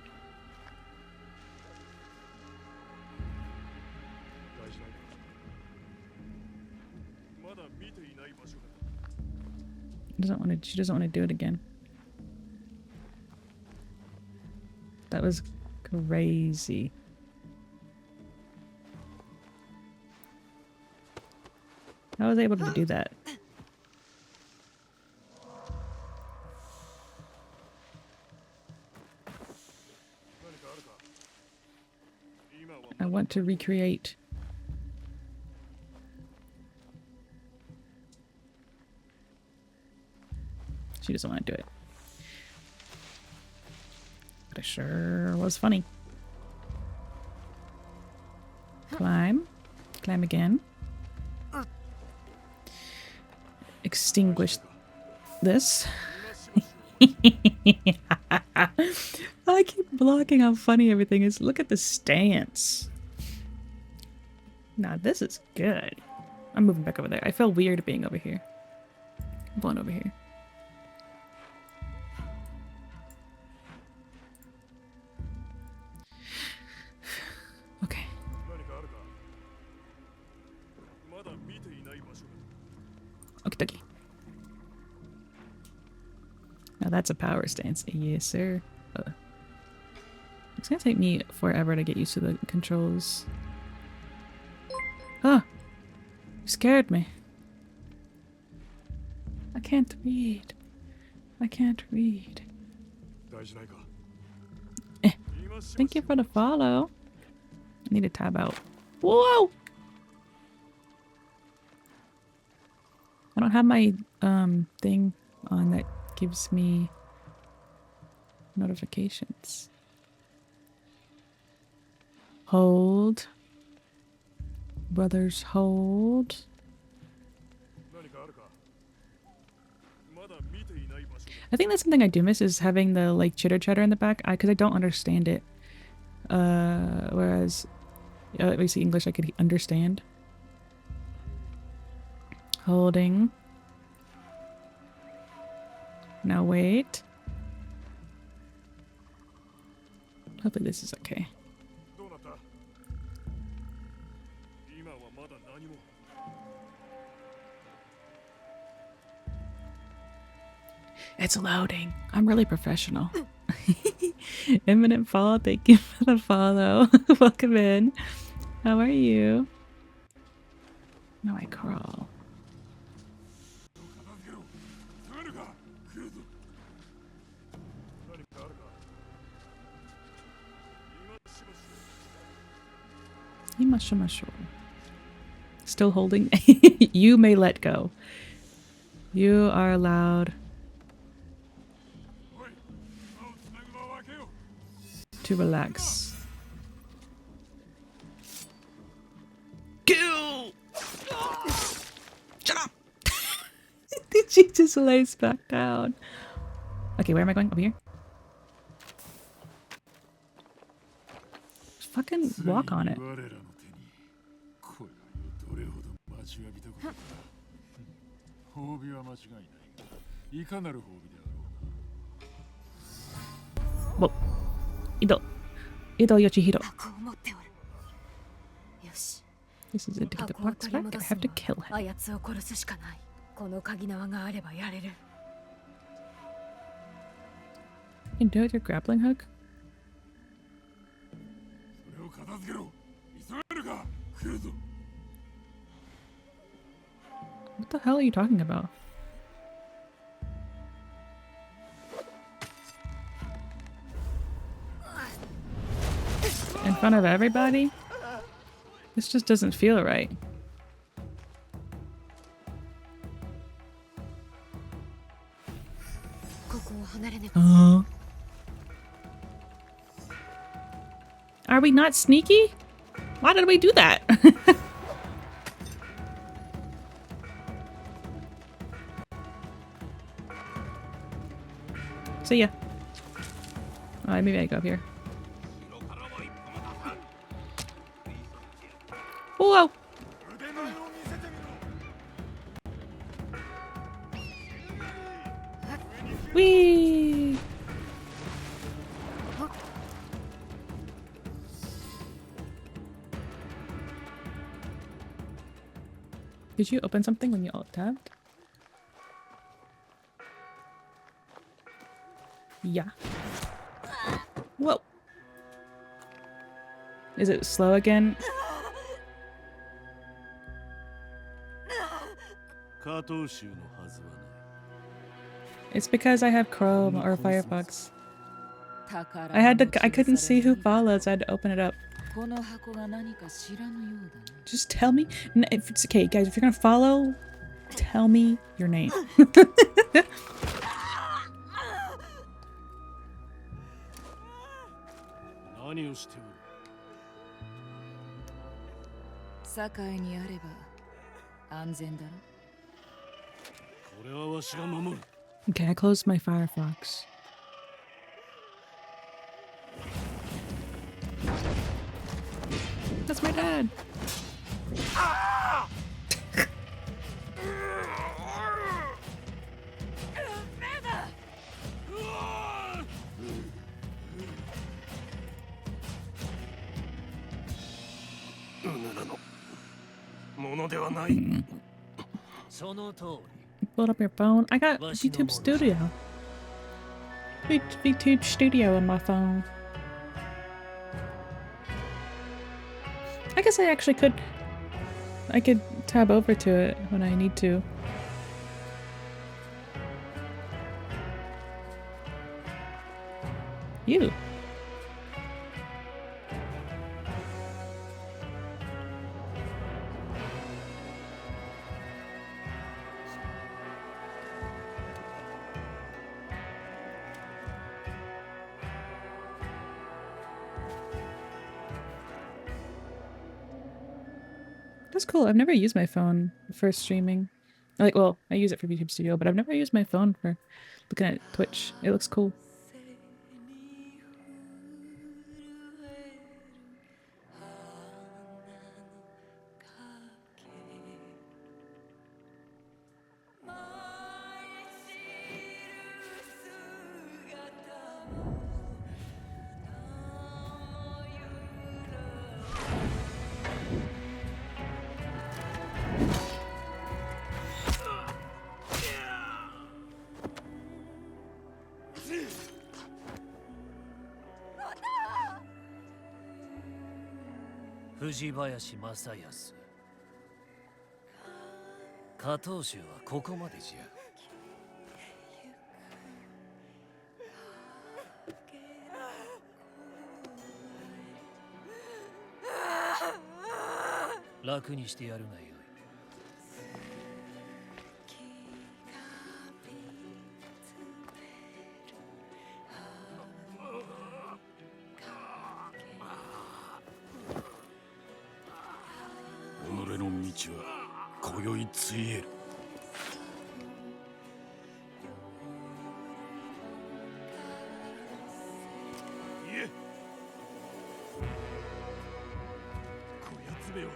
She doesn't want to do it again. That was crazy. I was able to do that. I want to recreate. She doesn't want to do it. But it sure was funny. Climb. Climb again. Extinguish this. I keep blocking how funny everything is. Look at the stance. Nah, this is good. I'm moving back over there. I feel weird being over here. I'm going over here. Okay. Okie dokie. Now that's a power stance. Yes, sir. It's gonna take me forever to get used to the controls. Oh! You scared me. I can't read. I can't read. Thank you for the follow. I need to tab out. Whoa! I don't have my thing on that gives me notifications. Hold. Brothers, hold. I think that's something I do miss is having the like chitter chatter in the back because I don't understand it. Whereas obviously English I could understand. Holding. Now wait. Hopefully this is okay. It's loading. I'm really professional. Imminent Fall, thank you for the follow. Welcome in. How are you? No, I crawl. Still holding? You may let go. You are allowed to relax. Go! Shut up! She just lays back down. Okay, where am I going? Over here? Just fucking walk on it. Whoa. Ido Yoshihiro. This is it to get the box back. I have to kill him. You can do it with your grappling hook? What the hell are you talking about? In front of everybody? This just doesn't feel right. Are we not sneaky? Why did we do that? See ya. Alright, maybe I go up here. Whoa! Did you open something when you alt tabbed? Yeah. Whoa. Is it slow again? It's because I have Chrome or Firefox. I couldn't see who follows, so I had to open it up. Just tell me. If it's okay, guys, if you're gonna follow, tell me your name. 何をしておる。堺にあれば安全だろ。これはわしが守る。Okay, I closed my Firefox. That's my dad. Pull up your phone. I got YouTube Studio. YouTube Studio on my phone. I guess I actually could. I could tab over to it when I need to. You. That's cool. I've never used my phone for streaming. Like, well, I use it for YouTube Studio, but I've never used my phone for looking at Twitch. It looks cool. Fujibayashi Masayasu。加藤州はここまでじゃ。楽にしてやるがよい。己の道は今宵ついえる。いえ、こやつめを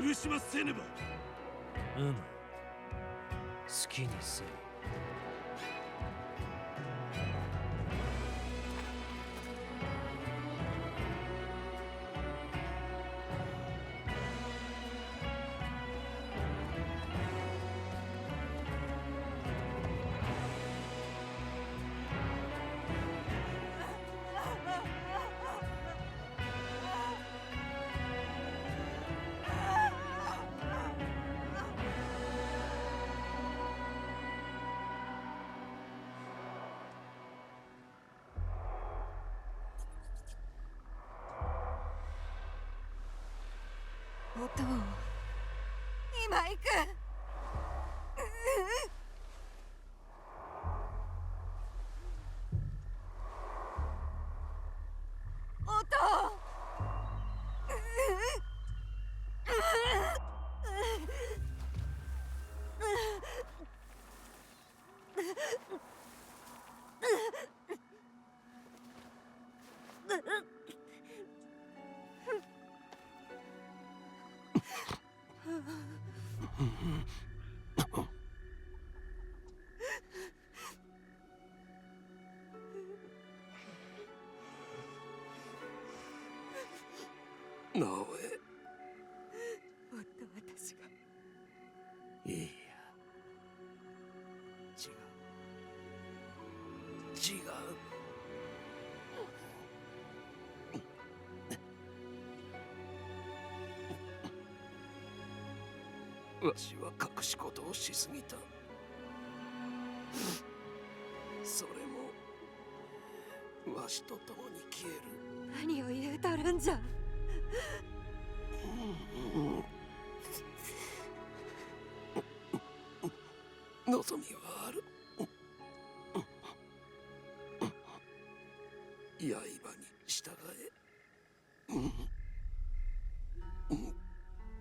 苦しませねば。好きにせよ。お父、今行く。お父。直江。もっと私がわしは隠し事をしすぎた。それもわしと共に消える。何を言うとるんじゃ。望みはある。刃に従え。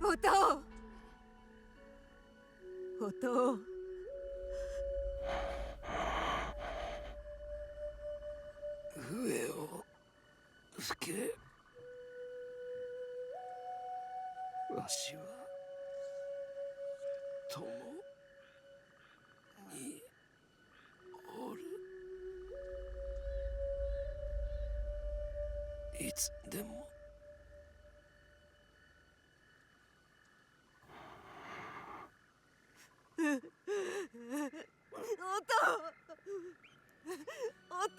おとう、おとう。笛を吹け。わしは共におる。いつでも。おとう、おと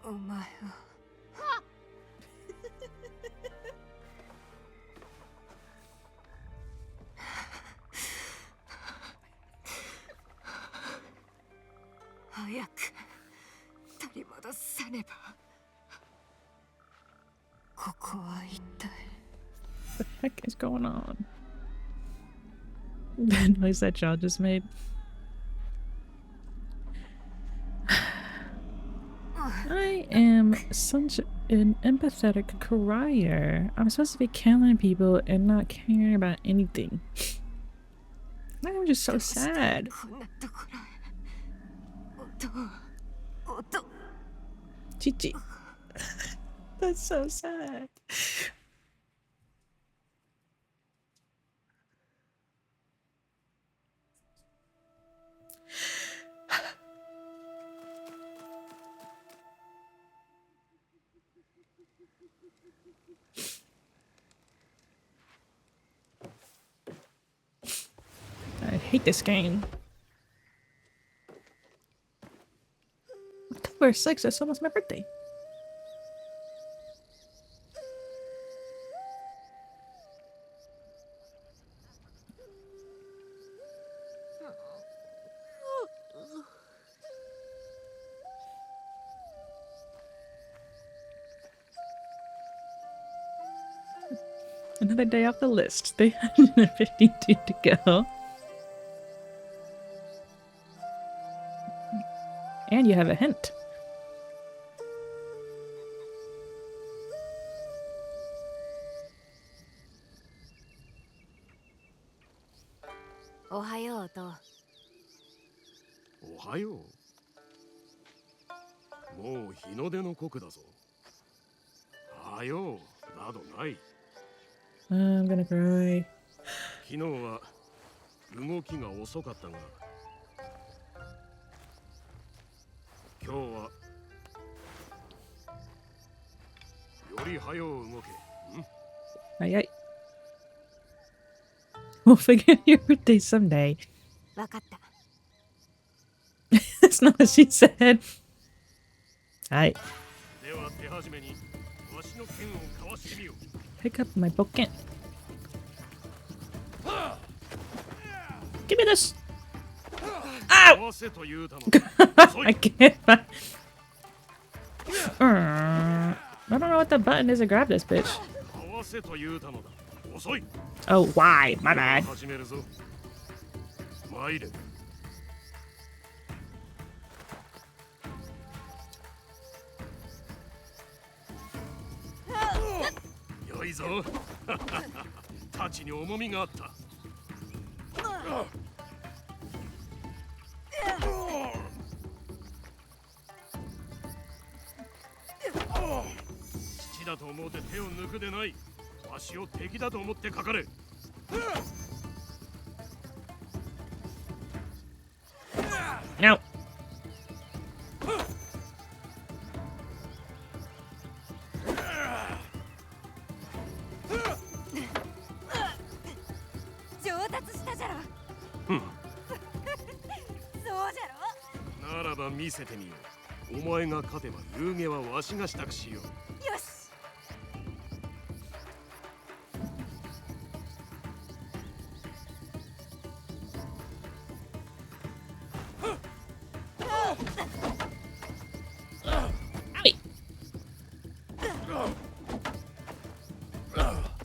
お前は早く取り戻さねば。ここは一体。 What the heck is going on? The noise that John just made. I am such an empathetic crier. I'm supposed to be killing people and not caring about anything. I'm just so sad. Chichi. That's so sad. I hate this game. October 6th, that's almost my birthday. Another day off the list. 352 to go. And you have a hint. Ohayo. おはよう。もう日の出の刻だぞ。はようなどない。I'm gonna cry. 昨日は動きが遅かったが、今日はより早う動け。Aye, aye. We'll forget your birthday someday. わかった。 That's not what she said. Hi. では手始めにわしの剣をかわしてみよう。 Pick up my bokken. Give me this. かわせと言うたのだ。 I can't find. I don't know what the button is to grab this bitch. かわせと言うたのだ。遅い。 Oh, why? My bad. 始めるぞ。参れ。よいぞ。太刀に重みがあった。父だと思うて手を抜くでない。わしを敵だと思ってかかれ。No. 上達したじゃろ。うんそうじゃろ。ならば見せてみよう。お前が勝てば遊戯はわしが支度しよう。よし。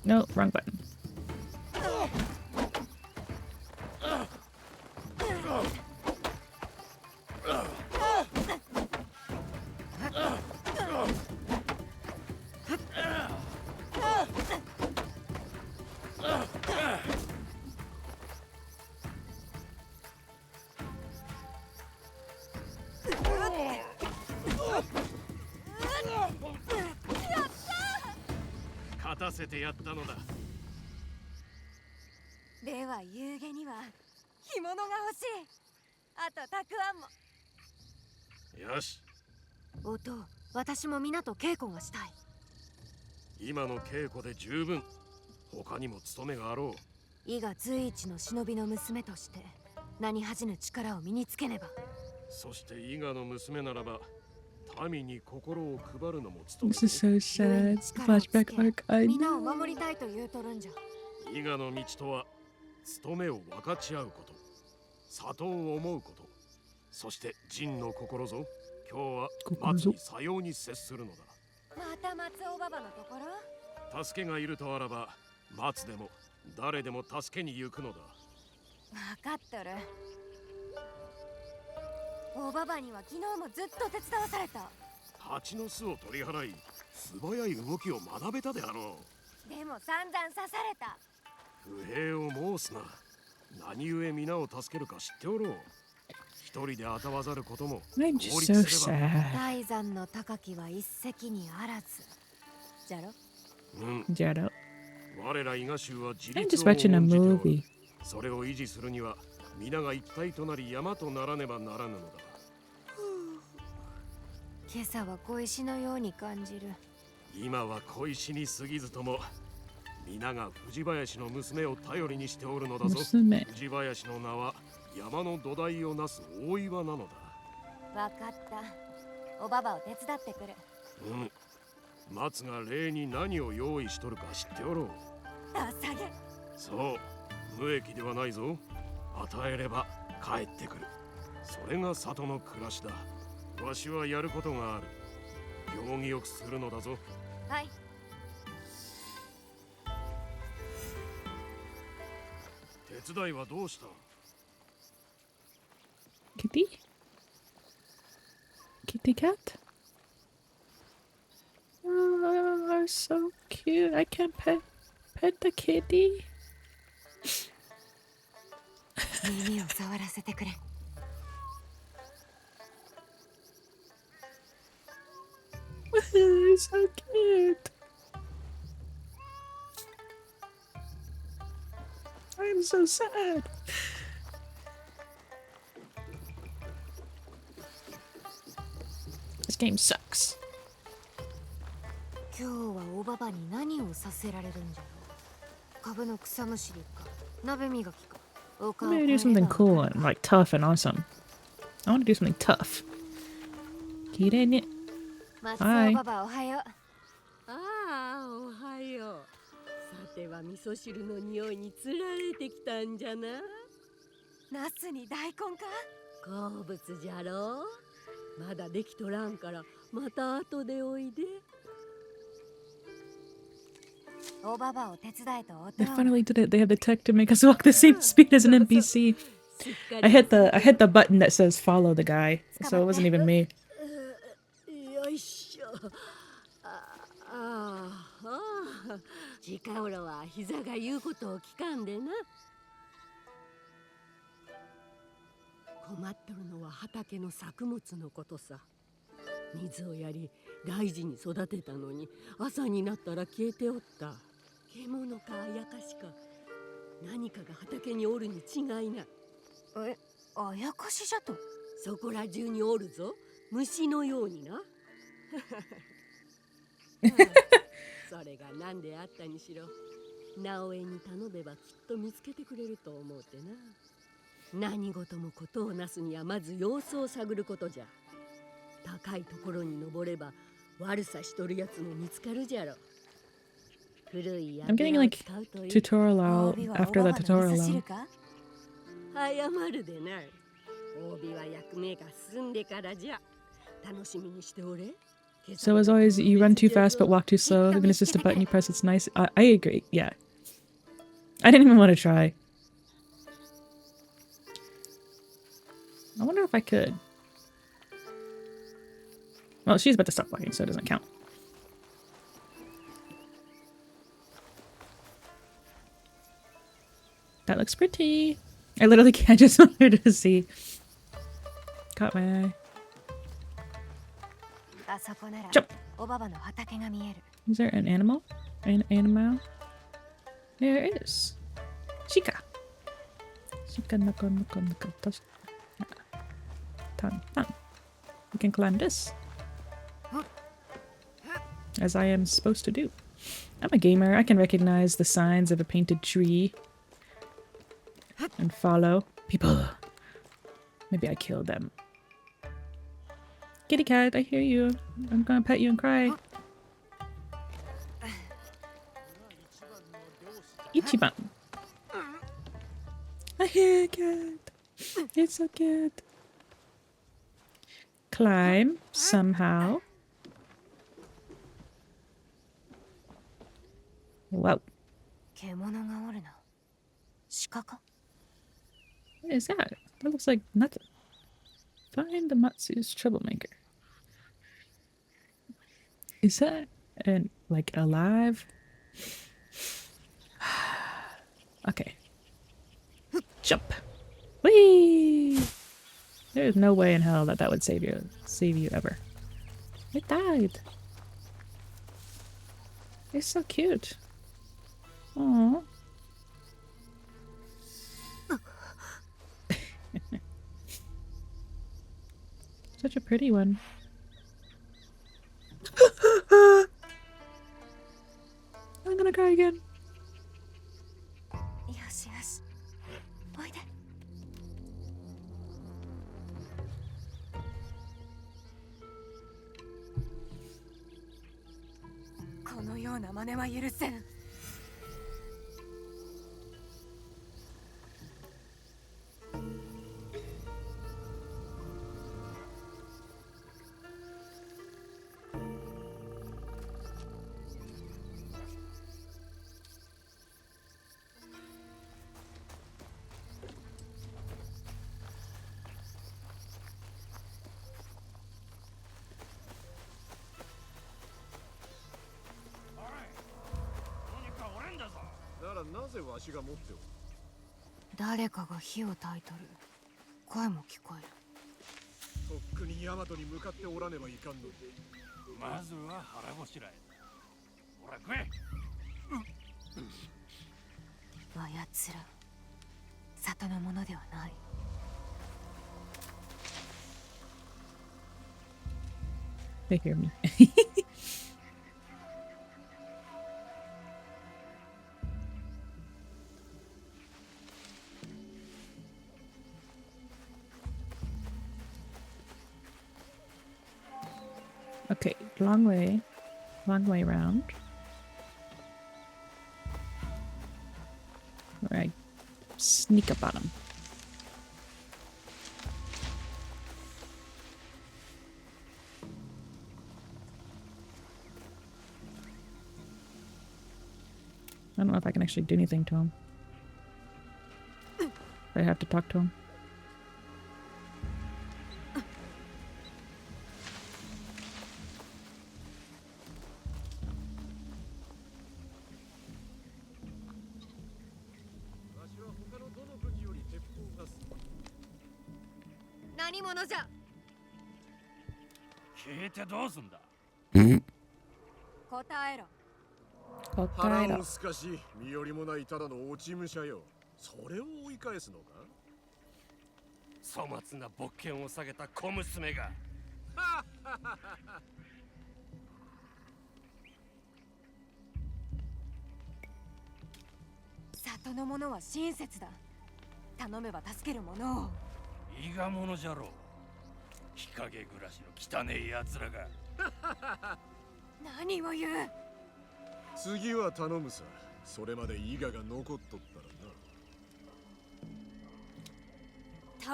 No, wrong button. Yep. 勝たせてやったのだ。では遊戯には干物が欲しい。あとたくあんも。よし。おと、私も皆と稽古がしたい。今の稽古で十分。他にも務めがあろう。伊賀随一の忍びの娘として何恥じぬ力を身につけねば。そして伊賀の娘ならば民に心を配るのも務め。 This is so sad. Flashback arc. I 皆を know. 守りたいと言うとるんじゃ。伊賀の道とは務めを分かち合うこと、里を思うこと、そして仁の心ぞ。今日は松にさように接するのだ。また松尾ババのところ。助けがいるとあらば松でも誰でも助けに行くのだ。分かっとる。おばばには昨日もずっと手伝わされた。蜂の巣を取り払い素早い動きを学べたであろう。でも散々刺された。不平を申すな。何故皆を助けるか知っておろう。一人で当たわざることも I'm just so sad. 大山の高きは一石にあらず。じゃろ。Jado. 我ら伊賀州は自 I'm 立 just を watching a 重んじておる。 movie. それを維持するには皆が一体となり山とならねばならぬのだ。今朝は小石のように感じる。今は小石に過ぎずとも皆が藤林の娘を頼りにしておるのだぞ。娘。藤林の名は山の土台をなす大岩なのだ。わかった。おばばを手伝ってくる。松が礼に何を用意しとるか知っておろう。ダサゲ。そう、無益ではないぞ。与えれば帰ってくる。それが里の暮らしだ。わしはやることがある。行儀よくするのだぞ。はい。手伝いはどうした？ Kitty? Kitty cat? Oh, so cute. I can't pet the kitty. 耳を触らせてくれ。So cute. I'm so sad. This game sucks. 今日はおばばに何をさせられるんじゃろう。株の草むしりか、鍋磨きか、Maybe do something cool and like tough and awesome. I want to do something tough. Kirene. 松尾 Hi. ババおはよう。ああ、おはよう。さては味噌汁の匂いにつられてきたんじゃな。ナスに大根か？好物じゃろう。まだできとらんから、また後でおいで。おばばを手伝えとお They と。 finally did it. They have the tech to make us walk the same speed as an NPC. I hit the button that says follow the guy, so it wasn't even me. よいしょ。近頃は膝が言うことを聞かんでな。困っとるのは畑の作物のことさ。水をやり大事に育てたのに朝になったら消えておった。獣かあやかしか何かが畑におるに違いな。え、あやかしじゃと？そこら中におるぞ、虫のようにな。それが何であったにしろ、直江に頼めばきっと見つけてくれると思うてな。何事もことをなすにはまず様子を探ることじゃ。高いところに登れば悪さしとるやつも見つかるじゃろ。I'm getting like tutorial out after the tutorial out. 謝るでない。帯は役目が済んでからじゃ。楽しみにしておれ。 So as always, you run too fast but walk too slow. Even if it's just a button you press, it's nice. I agree. Yeah. I didn't even want to try. I wonder if I could. Well, she's about to stop walking, so it doesn't count. That looks pretty. I literally can't just want her to see. Caught my eye. あそこなら Jump. おばばの畑が見える。 Is there an animal? An animal? There is. Shika. Shika noko noko noko tosh. Tan tan. We can climb this. As I am supposed to do. I'm a gamer. I can recognize the signs of a painted tree. And follow people. Maybe I killed them. Kitty cat, I hear you. I'm gonna pet you and cry. Ichiban. I hear a cat. It's so cute. Climb somehow. Wow. 獣がおるな。鹿か？ What is that? That looks like nothing. Find the Matsu's troublemaker. Is that like alive? Okay. Jump. Whee! There's no way in hell that would save you ever. It died. It's so cute. Aww. Such a pretty one. I'm gonna cry again. よしよし。おいで。このような真似は許せん。なぜわしが持っておる。誰かが火を焚いとる。声も聞こえる。とっくにヤマトに向かっておらねばいかんの。まずは腹ごしらえ。ほら食え。あやつら里のものではない。They hear me. Okay, long way around. Where I sneak up on him. I don't know if I can actually do anything to him. I have to talk to him.答えろ。答えろ。すかし身寄りもないただの落ち武者よ。それを追い返すのか。粗末な勃剣を下げた小娘が。里の者は親切だ。頼めば助ける者を。伊賀者じゃろう。日陰暮らしの汚え奴らが。何を言う。次は頼むさ。それまで伊賀が残っとったら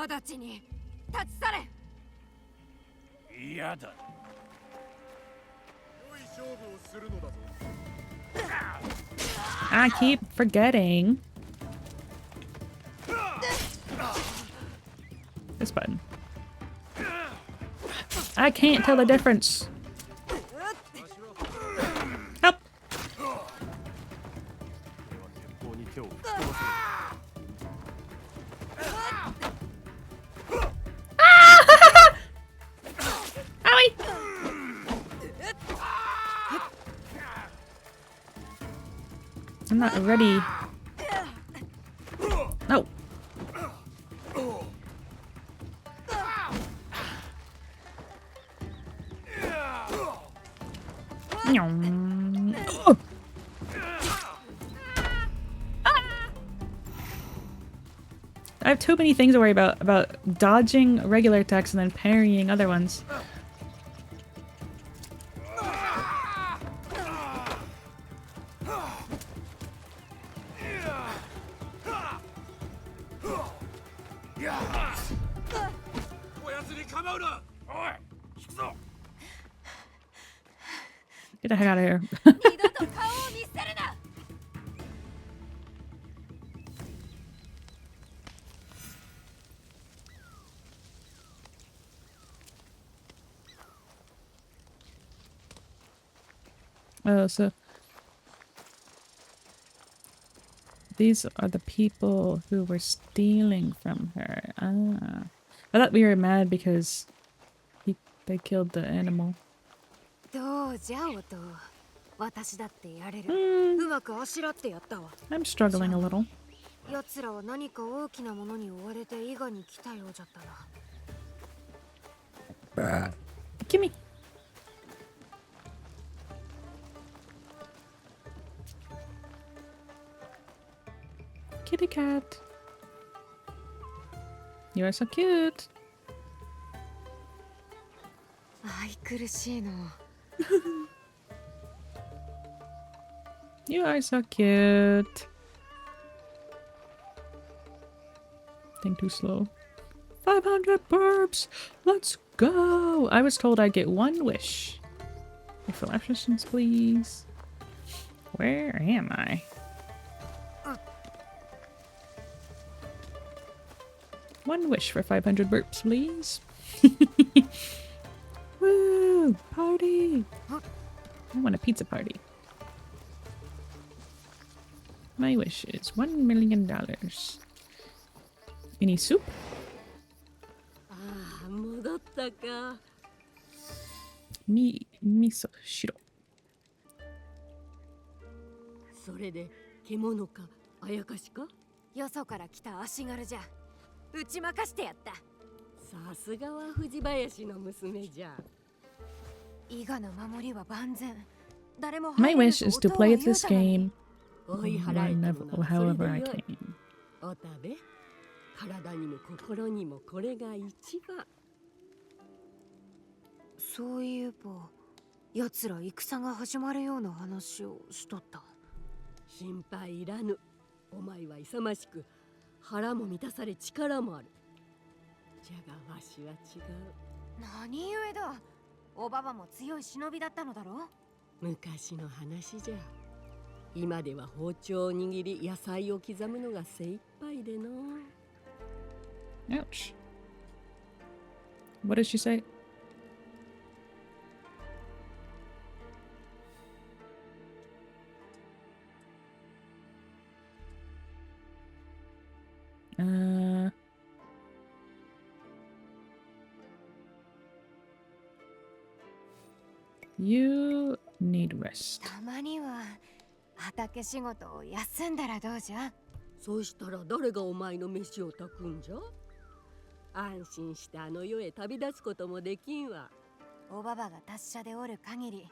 な。直ちに立ち去れ。嫌だ。良い勝負をするのだぞ。I keep forgetting this button. I can't tell the difference. Help! Owie! I'm not ready. No. Oh. I have too many things to worry about dodging regular attacks and then parrying other ones. Get the heck out of here. Oh, so these are the people who were stealing from her. Ah. I thought we were mad because they killed the animal. どうじゃおと。私だってやれる。うまくあしらってやったわ。I'm struggling a little. 奴らは何か大きなものに追われて伊賀に来たようじゃったな。Gimme. Kitty cat. You are so cute. 愛くるしいの。You are so cute. Think too slow. 500 burps! Let's go! I was told I'd get one wish. For electricians, please. Where am I? One wish for 500 burps, please. Woo! Party! I want a pizza party. My wish is $1 million. Any soup? ああ、戻ったか。味噌汁。それで獣かあやかしか。よそから来た足軽じゃ。打ち負かしてやった。さすがは藤林の娘じゃ。伊賀の守りは万全。誰も My wish is to play this game 追い払えたのならそれ however で I よい。 can. お食べ。体にも心にもこれが一番。そういえば奴ら戦が始まるような話をしとった。心配いらぬ。お前は勇ましく、腹も満たされ力もある。じゃがわしは違う。何故だ。おばばも強い忍びだったのだろう。昔の話じゃ。今では包丁を握り野菜を刻むのが精一杯での。Ouch. What did she say? You need rest. たまには畑仕事を休んだらどうじゃ。そうしたら誰がお前の飯を炊くんじゃ。安心してあの世へ旅立つこともできんわ。おばばが達者でおる限り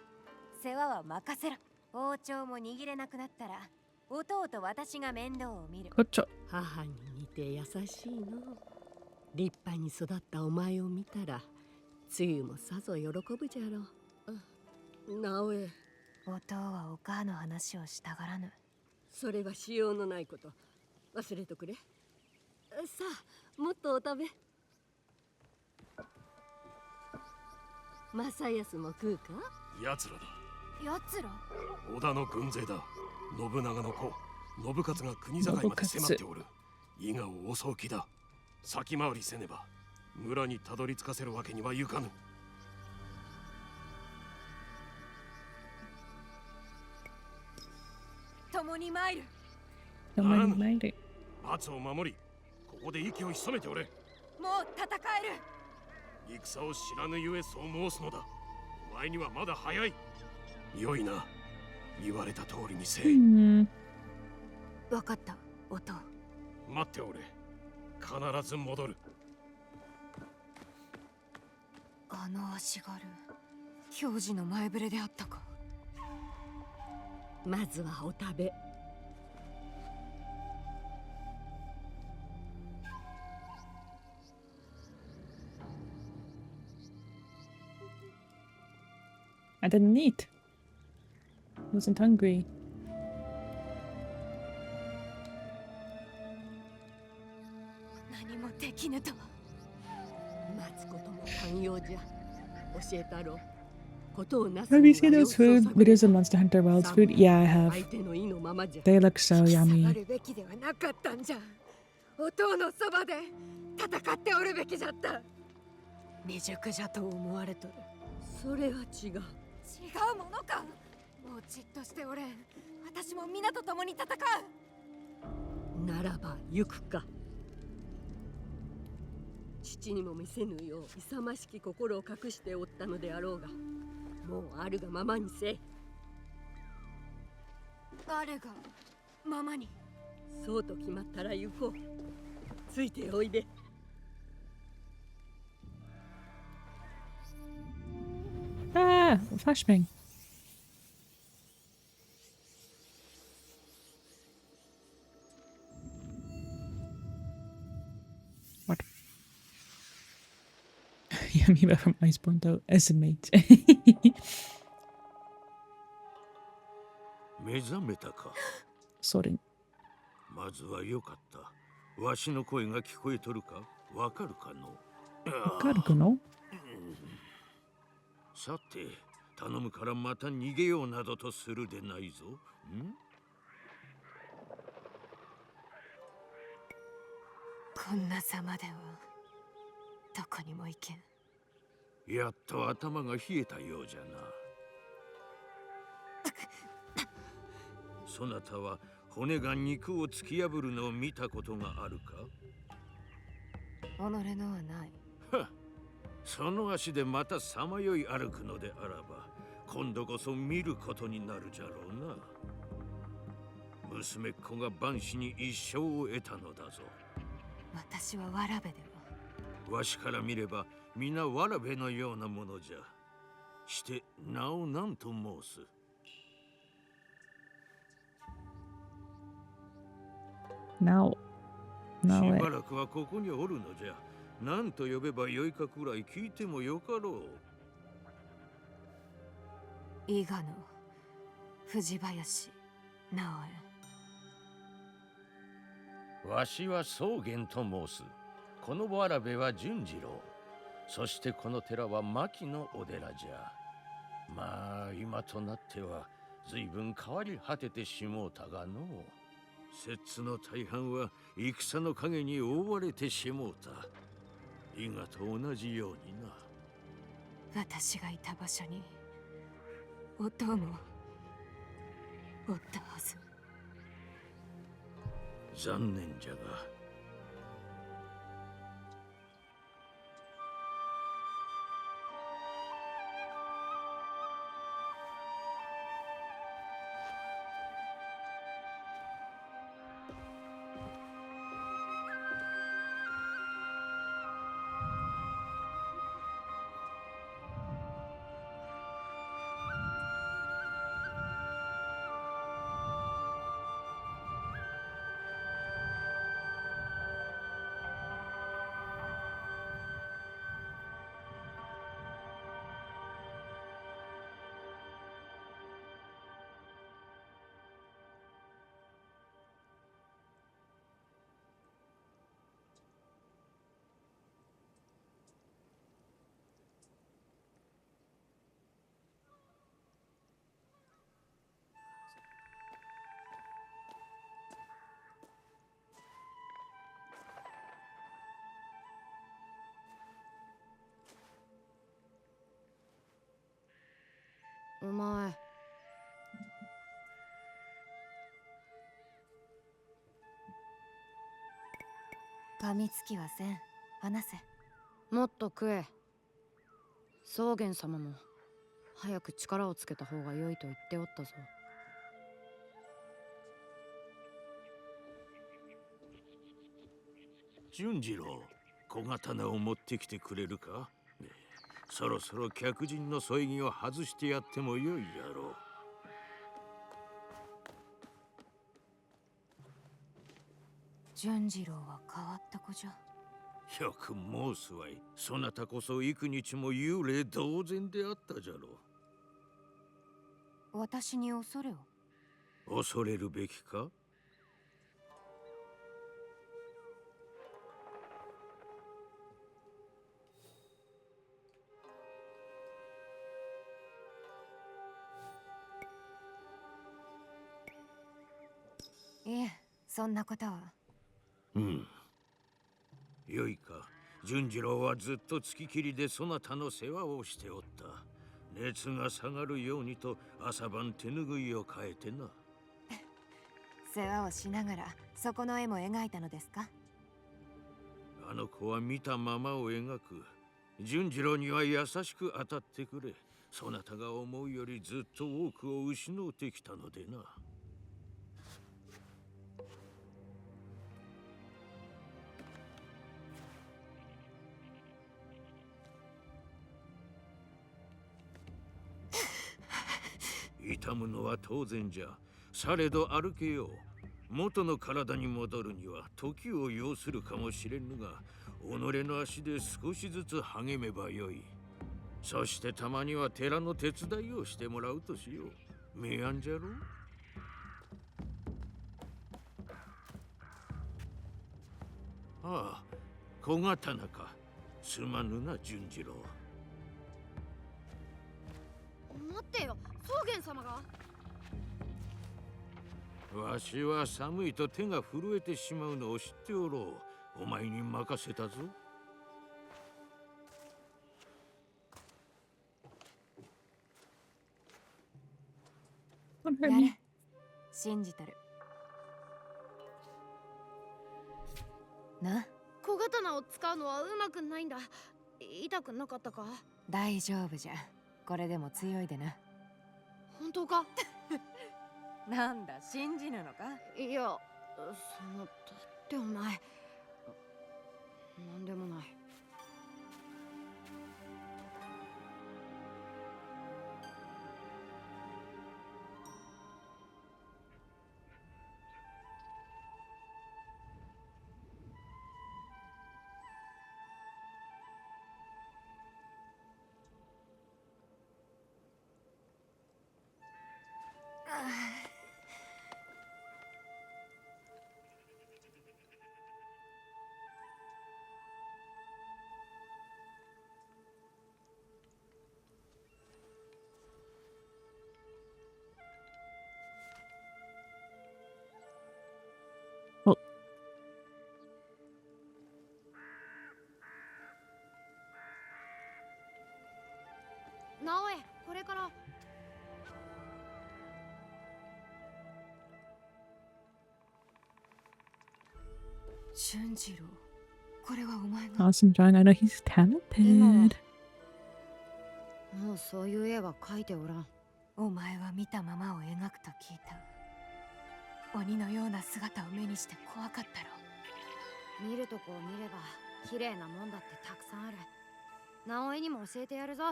世話は任せろ。包丁も握れなくなったら弟と私が面倒を見る。こっちょ。母に似て優しいの。立派に育ったお前を見たらつゆもさぞ喜ぶじゃろう。直江、弟はお母の話をしたがらぬ。それはしようのないこと。忘れとくれ。さあ、もっとお食べ。正康も食うか。奴らだ。奴ら？織田の軍勢だ。信長の子、信勝が国境まで迫っておる。伊賀を襲う気だ。先回りせねば村にたどり着かせるわけにはいかぬ。共に参る。ならぬ。松を守り、ここで息を潜めておれ。もう戦える。戦を知らぬゆえそう申すのだ。お前にはまだ早い。よいな。言われた通りにせい。わかった、弟。待っておれ。必ず戻る。あの足軽、表示の前触れであったか。まずはお食べ。I didn't eat. I wasn't hungry. 何もできぬとは。待つことも寛容じゃ。教えたろう。Have you seen those food videos of Monster Hunter Wilds food? Yeah, I have. They look so yummy. 弟のそばで戦っておるべきじゃった。未熟じゃと思われとる。それは違う。違うものか。もうじっとしておれん。私も皆と共に戦う。ならば行くか。父にも見せぬよう勇ましき心を隠しておったのであろうが、もうあるがままにせい。あるがままに。そうと決まったら行こう。ついておいで。Ah, flashbang. What? Yamiba from Iceborne though, as a mate. 目覚めたか。それ。まずはよかった。わしの声が聞こえとるか。わかるかの。わかるかの。さて、頼むからまた逃げようなどとするでないぞ。こんなざまではどこにも行けん。やっと頭が冷えたようじゃな。そなたは骨が肉を突き破るのを見たことがあるか。己のはない。は、その足でまたさまよい歩くのであらば、今度こそ見ることになるじゃろうな。娘っ子が万死に一生を得たのだぞ。私はわらべでは。わしから見れば皆わらべのようなものじゃ。して名を何と申す。Now. しばらくはここにおるのじゃ。何と呼べばよいかくらい聞いてもよかろう。伊賀の藤林直江。わしは宗玄と申す。このわらべは純次郎。そしてこの寺は牧のお寺じゃ。まあ今となっては随分変わり果ててしもうたがのう。摂津の大半は戦の陰に覆われてしもうた。伊賀と同じようにな。私がいた場所に音もおったはず。残念じゃが。お前噛みつきはせん。話せ。もっと食え。宗玄様も早く力をつけた方が良いと言っておったぞ。純次郎、小刀を持ってきてくれるか。ねえ、そろそろ客人の添い木を外してやってもよいじゃろう。純次郎は変わった子じゃ。よく申すわい。そなたこそ幾日も幽霊同然であったじゃろう。私に恐れを。恐れるべきか。いえ、そんなことは。うん。よいか。純次郎はずっと付ききりでそなたの世話をしておった。熱が下がるようにと朝晩手ぬぐいを変えてな。世話をしながらそこの絵も描いたのですか。あの子は見たままを描く。純次郎には優しく当たってくれ。そなたが思うよりずっと多くを失うてきたのでな。痛むのは当然じゃ。されど歩けよう。元の体に戻るには時を要するかもしれぬが、己の足で少しずつ励めばよい。そしてたまには寺の手伝いをしてもらうとしよう。明暗じゃろう。ああ、小刀か。すまぬな、純次郎。待ってよ、宗玄様が。わしは寒いと手が震えてしまうのを知っておろう。お前に任せたぞ。やれ。信じてる。な。小刀を使うのはうまくないんだ。痛くなかったか。大丈夫じゃ。これでも強いでな。本当か。なんだ、信じぬのか。いや、だってお前なんでもない。これから。俊次郎、これはお前が。 Awesome drawing. I know he's talented. もうそういう絵は描いておらん。お前は見たままを描くと聞いた。鬼のような姿を目にして怖かったろ。見るとこを見れば綺麗なもんだってたくさんある。直江にも教えてやるぞ。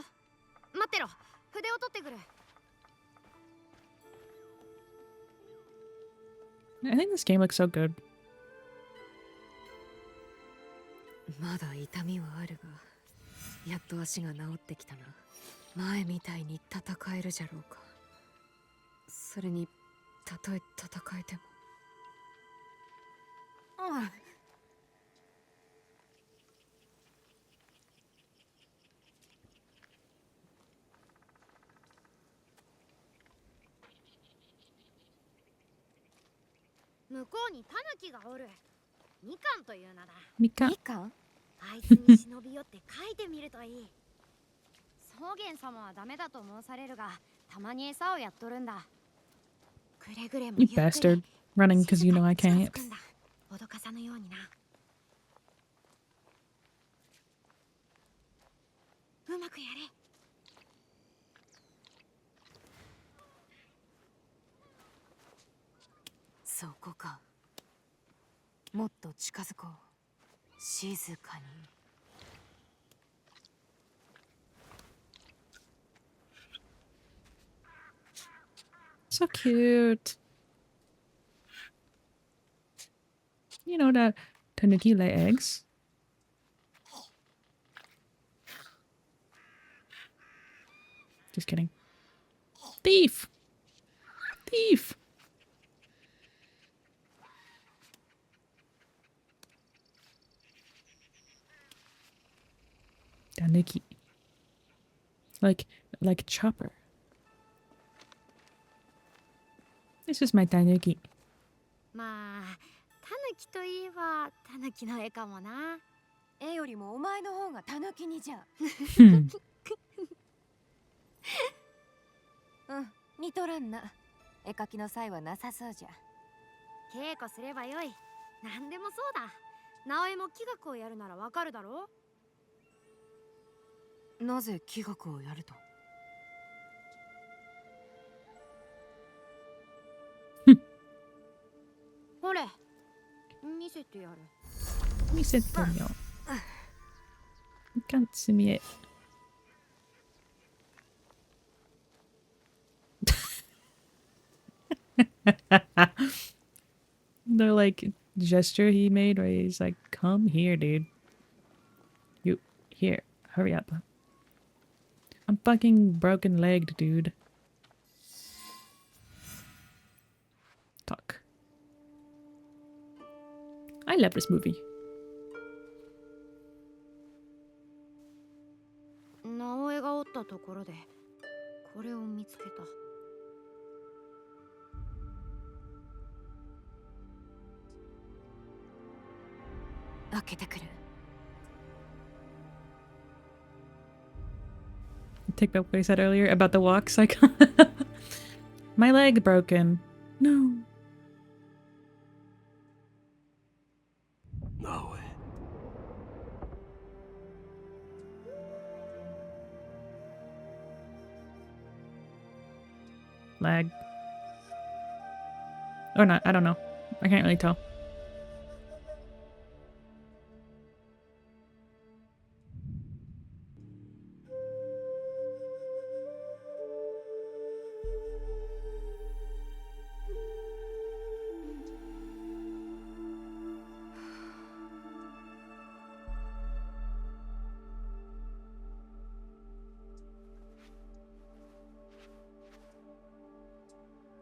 待ってろ、筆を取ってくる。 I think this game looks so good. まだ痛みはあるが、やっと足が治ってきたな。前みたいに戦えるじゃろうか。それに、たとえ戦えても。向こうにタヌキがおる。みかんという名だ。みかん。あいつに忍び寄って書いてみるといい。草原様はダメだと申されるが、たまに餌をやっとるんだ。くれぐれも You bastard. Running because you know I can't. 脅かさぬようにな。うまくやれ。そこか。もっと近づこう。静かに。So cute. You know that tanuki lay eggs? Just kidding. Thief! Thief! Tanuki. Like Chopper. This is my tanuki. まあ、タヌキといえばタヌキの絵かもな。絵よりもお前の方がタヌキにじゃ。うん、似とらんな。絵描きの際はなさそうじゃ。稽古すればよい。なんでもそうだ。直江も気学をやるならわかるだろう。なぜ気学をやると。ほれ、見せてやる。見せてよ。You can't see me. The like gesture he made where he's like, come here, dude. You here, hurry up. I'm fucking broken legged, dude. Talk. I love this movie. 直江がおったところでこれを見つけた。開けてくる。Take back what I said earlier about the walk cycle. My leg broken. No. Naoe. Lag. Or not, I don't know. I can't really tell.「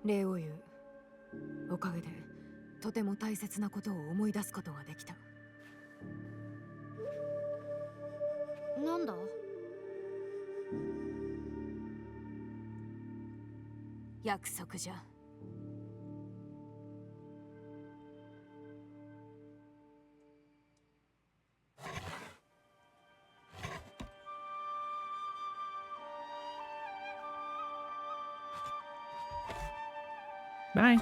礼を言う。おかげでとても大切なことを思い出すことができた。なんだ？約束じゃ。Bye.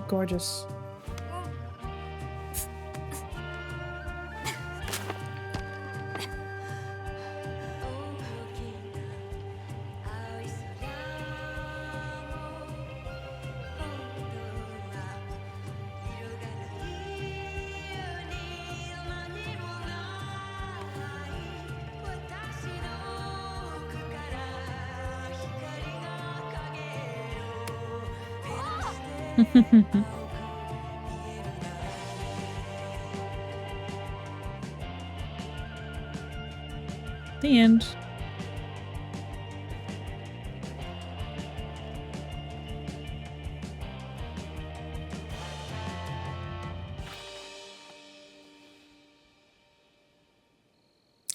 Gorgeous. The end.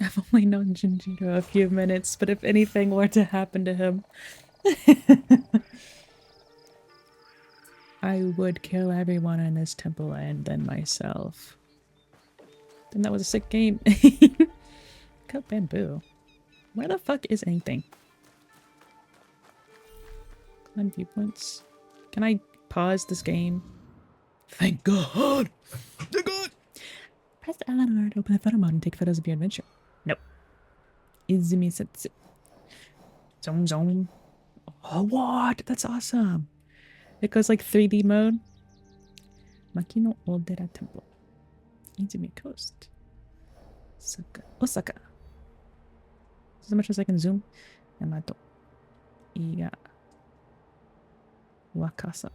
I've only known Jinjiro a few minutes, but if anything were to happen to him, I would kill everyone in this temple and then myself. Then that was a sick game. Cut bamboo. Where the fuck is anything? Climb viewpoints. Can I pause this game? Thank God! Thank God! Press the L on R to open the photo mode and take photos of your adventure. Nope. Izumi Setsu. Zone zone. Oh, what? That's awesome. It goes like 3D mode. Makino Odera Temple. Izumi Coast. Osaka. As much as I can zoom. Yamato. Iga. Wakasa.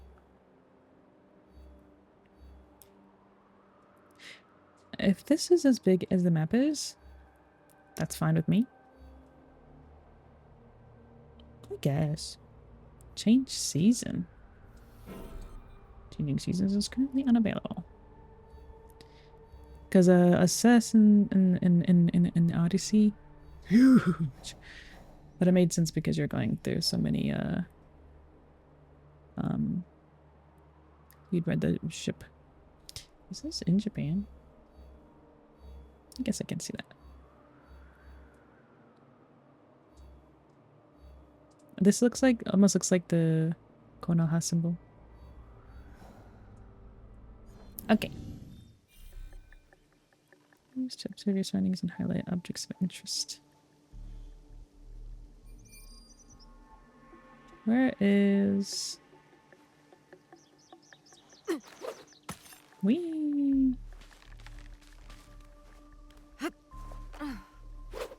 If this is as big as the map is, that's fine with me. I guess. Change season. Changing seasons is currently unavailable. Because Assassin in Odyssey, huge. But it made sense because you're going through so many you'd read the ship. Is this in Japan? I guess I can see that. This looks like, almost looks like the Konoha symbol. Okay. Use to observe your surroundings and highlight objects of interest. Where is... Whee!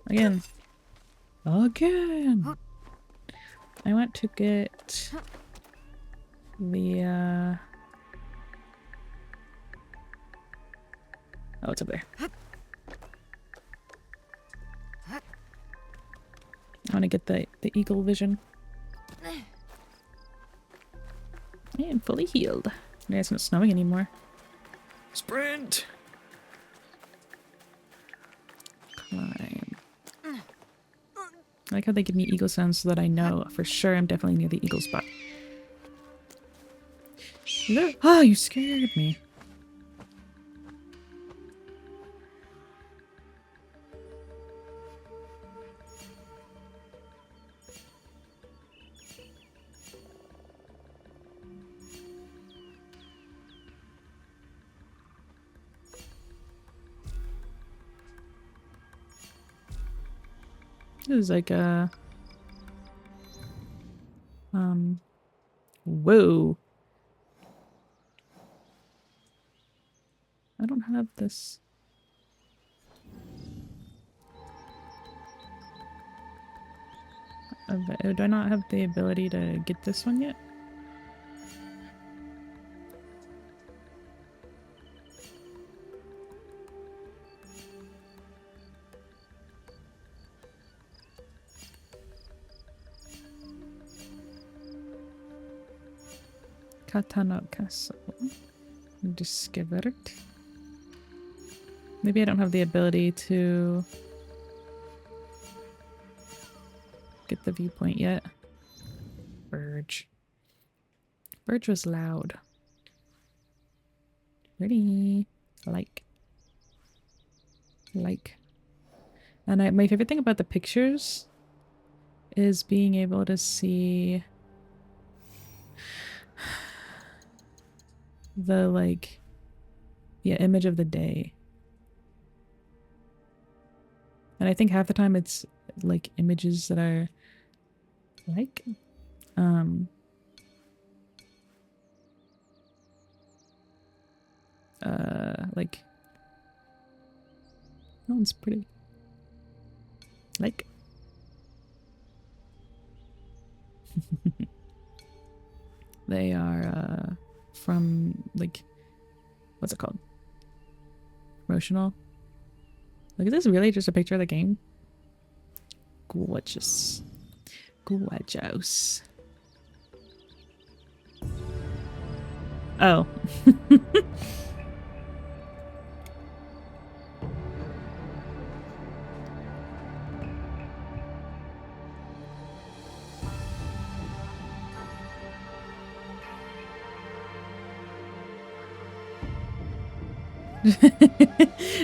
Again. Again! I want to get the oh, it's up there. I want to get the eagle vision. I am fully healed. Yeah, it's not snowing anymore. Sprint! Climb. I like how they give me eagle sounds so that I know for sure I'm definitely near the eagle spot. Oh, you scared me. This is like a... Whoa. I don't have this. Do I not have the ability to get this one yet? Katano Castle. Discovered. Maybe I don't have the ability to get the viewpoint yet. Verge. Verge was loud. Ready. Like. And my favorite thing about the pictures is being able to see the image of the day. And I think half the time it's like images that are like that one's pretty. They are from what's it called? Promotional. Is this really just a picture of the game? Gorgeous. Gorgeous. Oh.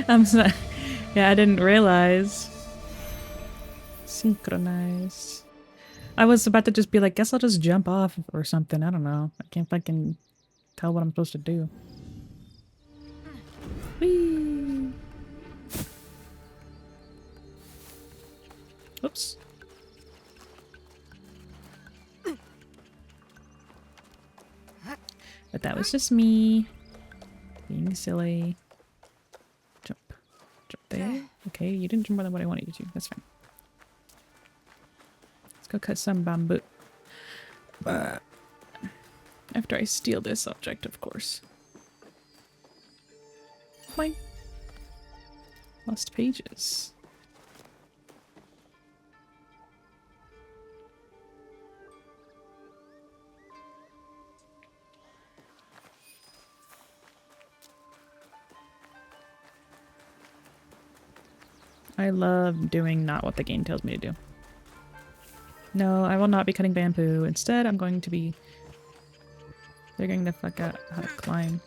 I'm sorry. Yeah, I didn't realize. Synchronize. I was about to just be like, guess I'll just jump off or something. I don't know. I can't fucking tell what I'm supposed to do. Whee! Oops. But that was just me being silly. Jump there. Okay, you didn't jump more than what I wanted you to. That's fine. Let's go cut some bamboo. After I steal this object, of course. Boing. Lost pages. I love doing not what the game tells me to do. No, I will not be cutting bamboo. Instead, I'm going to be figuring the fuck out how to climb.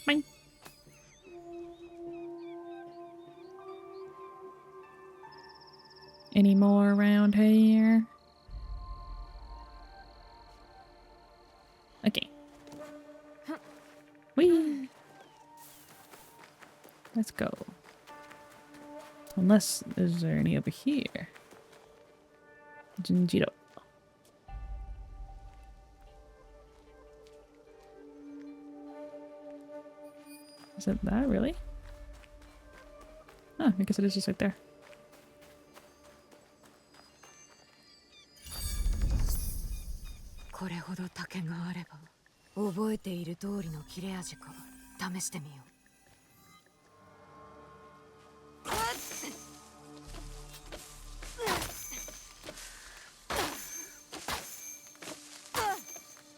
Mine. Any more around here? Okay. Whee! Let's go. Unless, is there any over here? Jinjiro. Is it that, really? Oh, I guess it is just right there.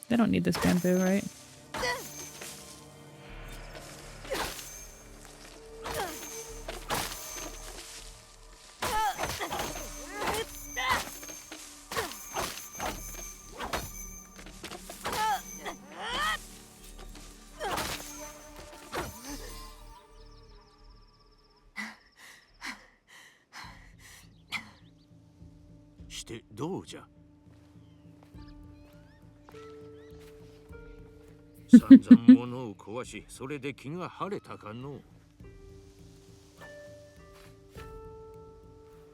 They don't need this bamboo, right?してどうじゃ。散々物を壊し、それで気が晴れたかの。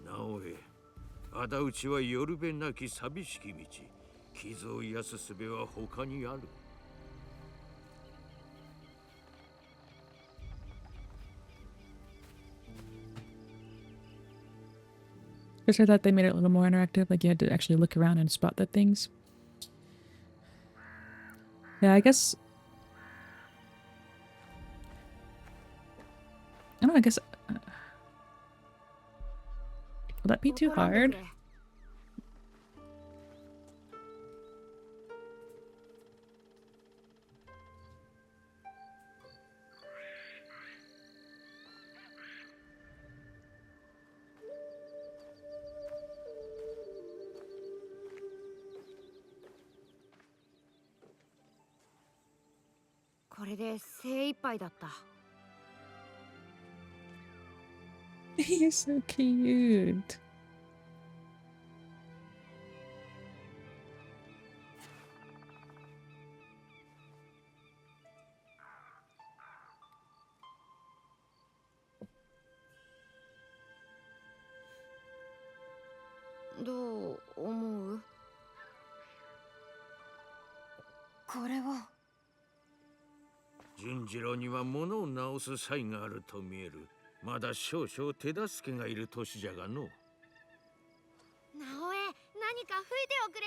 なおえ、仇討ちは夜べなき寂しき道。傷を癒す術は他にある。Just heard that they made it a little more interactive, like you had to actually look around and spot the things. Yeah, I guess I don't know, I guess... will that be too hard? He's so cute. What? 純次郎には物を直す才があると見える。まだ少々手助けがいる年じゃがの。直江、何か吹いておくれよ。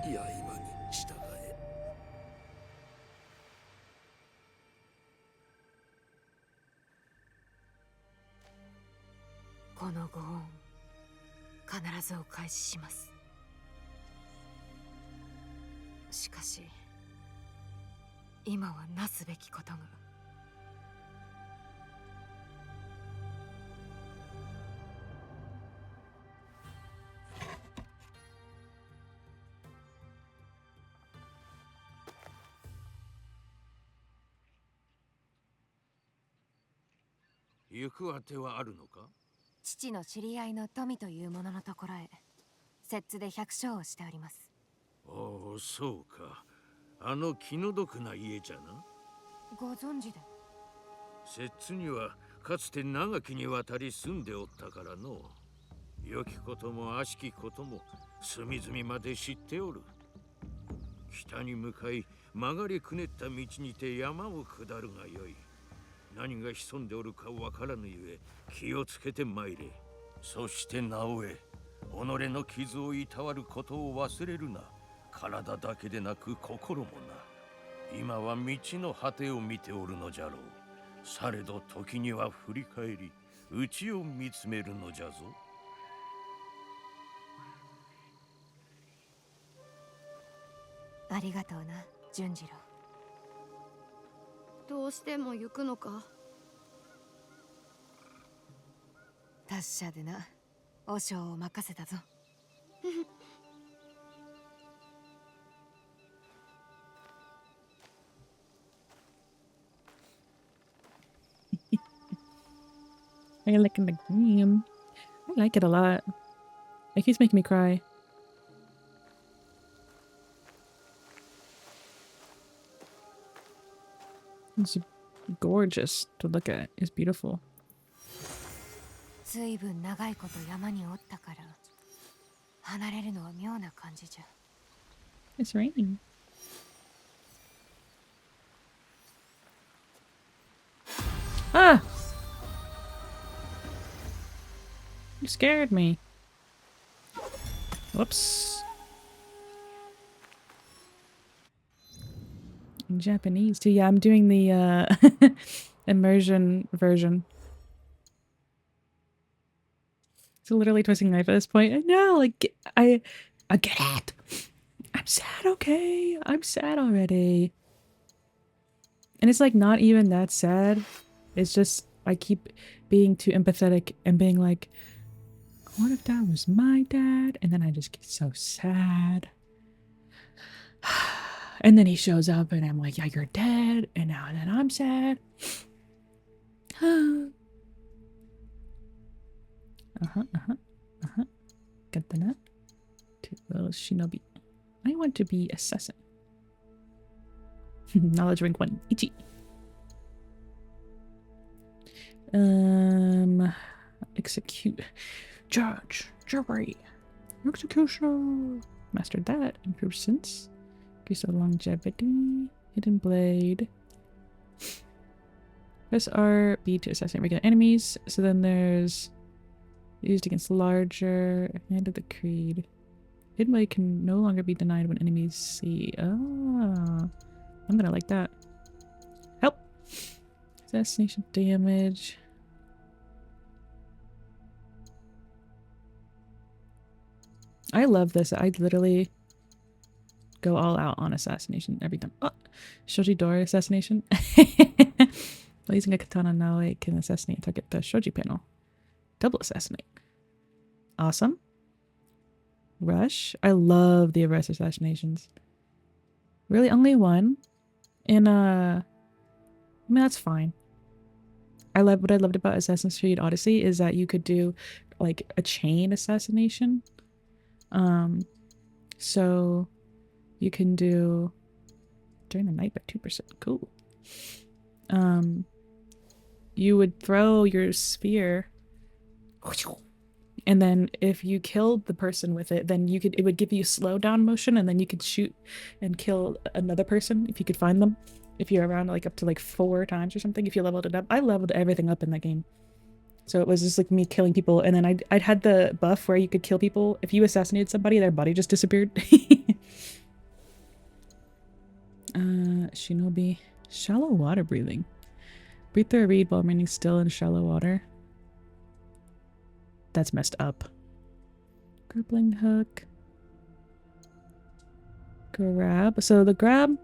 刃に従え。このご恩、必ずお返しします。しかし、今はなすべきことが。行くあてはあるのか？父の知り合いの富という者のところへ、摂津で百姓をしております。おお、そうか。あの気の毒な家じゃな。ご存知で？摂津にはかつて長きにわたり住んでおったからの。良きことも悪しきことも隅々まで知っておる。北に向かい曲がりくねった道にて山を下るがよい。何が潜んでおるかわからぬゆえ気をつけて参れ。そして直江、己の傷をいたわることを忘れるな。体だけでなく心もな。今は道の果てを見ておるのじゃろう。されど時には振り返り内を見つめるのじゃぞ。ありがとうな、純次郎。どうしても行くのか？達者でな、和尚を任せたぞ。I like in the game. I like it a lot. It keeps making me cry. It's gorgeous to look at. It's beautiful. ずいぶん長いこと山におったから離れるのは妙な感じじゃ。It's raining. Ah! You scared me. Whoops. In Japanese too. Yeah, I'm doing the immersion version. It's literally twisting knife at this point. I know, like I get it. I'm sad, okay? I'm sad already. And it's like not even that sad. It's just I keep being too empathetic and being like, what if that was my dad? And then I just get so sad. And then he shows up and I'm like, yeah, you're dead. And now then I'm sad. Got the nut. Well, shinobi. I want to be assassin. Knowledge rank 1. Ichi. Execute. Judge. Jury. Execution. Mastered that. Improved sense. Increase of longevity. Hidden blade. Press R, B to assassinate regular enemies. So then there's used against larger. Hand of the Creed. Hidden blade can no longer be denied when enemies see. Ah, I'm gonna like that. Help. Assassination damage. I love this. I literally go all out on assassination every time. Oh, Shoji Dora assassination. While using a katana now, it can assassinate and target the Shoji panel. Double assassinate. Awesome. Rush. I love the arrest assassinations. Really, only one. And I mean, that's fine. What I loved about Assassin's Creed Odyssey is that you could do like a chain assassination. So you can do during the night by 2%. Cool. You would throw your spear, and then if you killed the person with it, then it would give you slow down motion, and then you could shoot and kill another person if you could find them. If you're around like up to like 4 times or something, if you leveled it up. I leveled everything up in that game. So it was just like me killing people, and then I'd had the buff where you could kill people. If you assassinated somebody, their body just disappeared. Shinobi. Shallow water breathing. Breathe through a reed while remaining still in shallow water. That's messed up. Grappling hook. Grab. So the grab...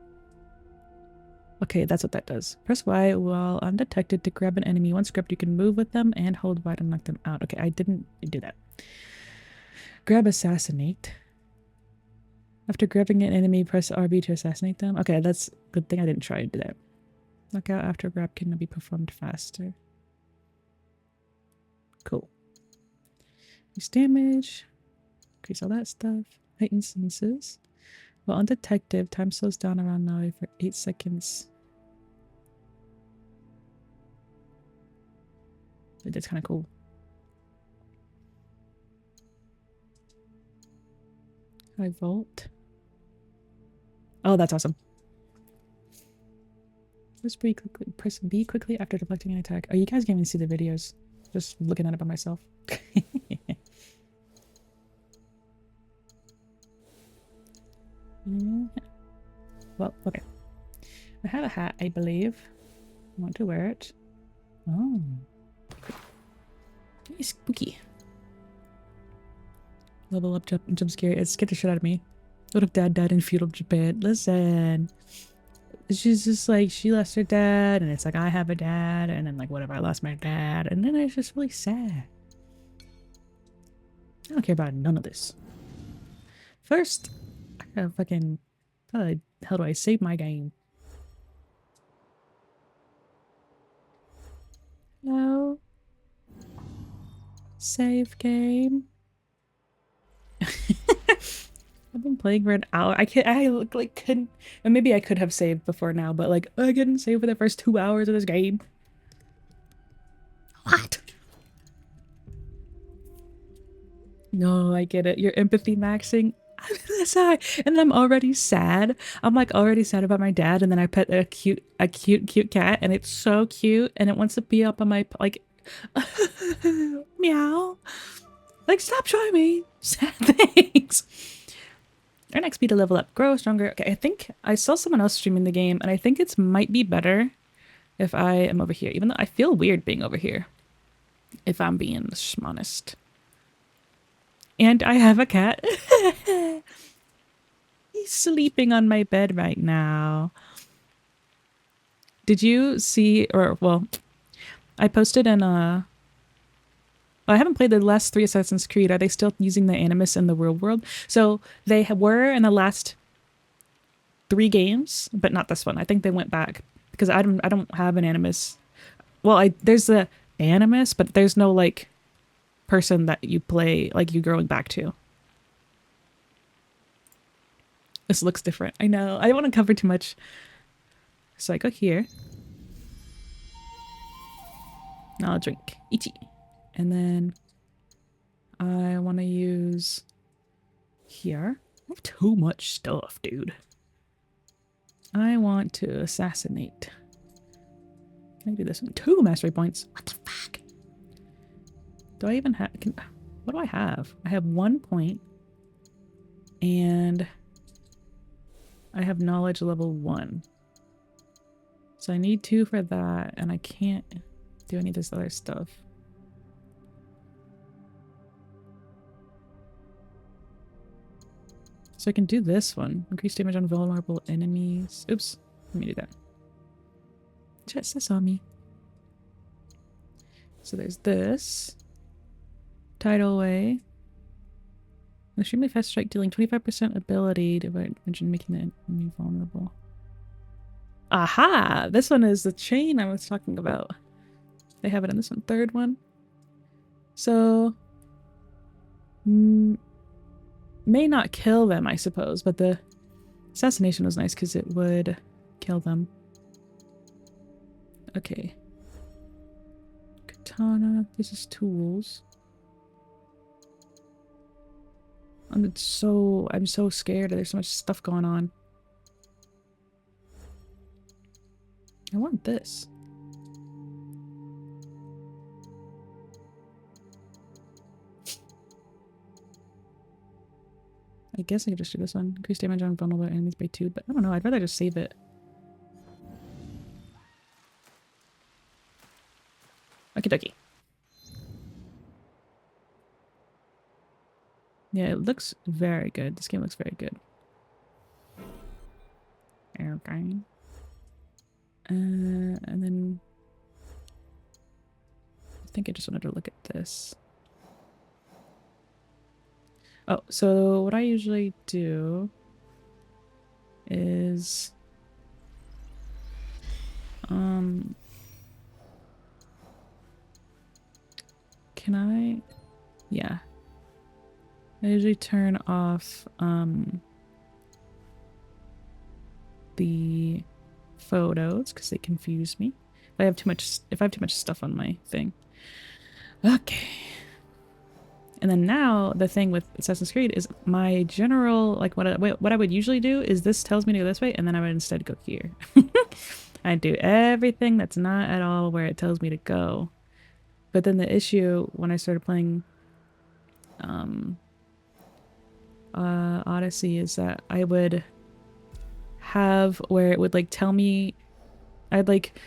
Okay, that's what that does. Press Y while undetected to grab an enemy. Once grabbed, you can move with them and hold Y to knock them out. Okay, I didn't do that. Grab assassinate. After grabbing an enemy, press RB to assassinate them. Okay, that's a good thing I didn't try to do that. Knockout after grab can be performed faster. Cool. Increase damage. Increase all that stuff. Height instances. While undetected, time slows down around now for 8 seconds. That's kind of cool. High vault. Oh, that's awesome. Press B quickly after deflecting an attack. Oh, you guys can't even see the videos. Just looking at it by myself. Yeah. Well, okay. I have a hat, I believe. I want to wear it. Oh. Very spooky. Level up jump scare. It scared the shit out of me. What if Dad died in feudal Japan? Listen. She's just like, she lost her dad, and it's like, I have a dad, and then like, whatever, I lost my dad, and then it's just really sad. I don't care about none of this. First, I gotta fucking, how the hell do I save my game? Hello? Save game? I've been playing for an hour. I like couldn't, and maybe I could have saved before now, but like I couldn't save for the first 2 hours of this game. What? No, I get it. You're empathy maxing. Sorry. And then I'm already sad. I'm like already sad about my dad, and then I pet a cute cat, and it's so cute, and it wants to be up on my like meow. Like, stop showing me sad things. Earn XP to level up, grow stronger. Okay, I think I saw someone else streaming the game, and I think it might be better if I am over here, even though I feel weird being over here, if I'm being honest. And I have a cat. He's sleeping on my bed right now. Did you see, or well, I posted in I haven't played the last 3 Assassin's Creed. Are they still using the Animus in the real world? So they were in the last 3 games, but not this one. I think they went back because I don't have an Animus. Well, there's the Animus, but there's no like person that you play like you going back to. This looks different. I know. I don't want to cover too much. So I go here. Now I'll drink. Ichi. And then I want to use here. I have too much stuff, dude. I want to assassinate. Can I do this one? 2 mastery points. What the fuck? Do I even have... what do I have? I have 1 point. And I have knowledge level 1. So I need 2 for that. And I can't do any of this other stuff. So I can do this one. Increase damage on vulnerable enemies. Oops. Let me do that. Just sesame. So there's this. Tidal Way. Extremely fast strike, dealing 25% ability to mention making the enemy vulnerable. Aha! This one is the chain I was talking about. They have it in this one. 3rd one. So may not kill them, I suppose, but the assassination was nice because it would kill them. Okay. Katana. This is tools. I'm so scared. There's so much stuff going on. I want this. I guess I could just do this one. Increase damage on vulnerable enemies by 2, but I don't know. I'd rather just save it. Okie dokie. Yeah, it looks very good. This game looks very good. Okay. And then I think I just wanted to look at this. Oh, so what I usually do is can I? Yeah. I usually turn off the photos because they confuse me. If I have too much stuff on my thing. Okay. And then now the thing with Assassin's Creed is my general, like what I would usually do is this tells me to go this way and then I would instead go here. I do everything that's not at all where it tells me to go. But then the issue when I started playing Odyssey is that I would have where it would like tell me I'd like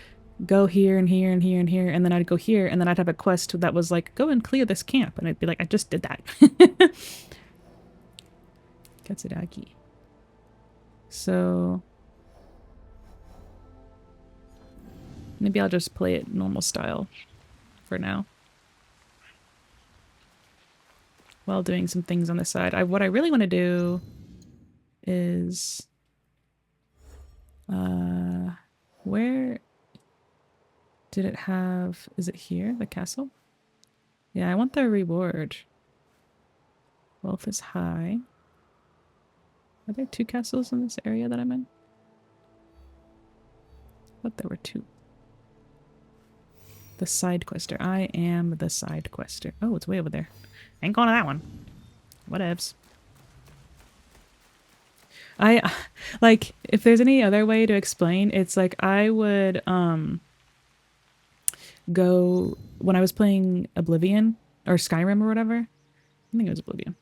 go here and here and here and here and then I'd go here and then I'd have a quest that was like go and clear this camp and I'd be like I just did that. Katsuragi. So maybe I'll just play it normal style for now while doing some things on the side. What I really want to do is where did it have, is it here, the castle? Yeah, I want the reward. Wealth is high. Are there 2 castles in this area that I'm in? I thought there were 2. The side quester. I am the side quester. Oh, it's way over there. Ain't going to that one. Whatevs. Like, if there's any other way to explain, it's like I would, go, when I was playing Oblivion, or Skyrim or whatever. I think it was Oblivion.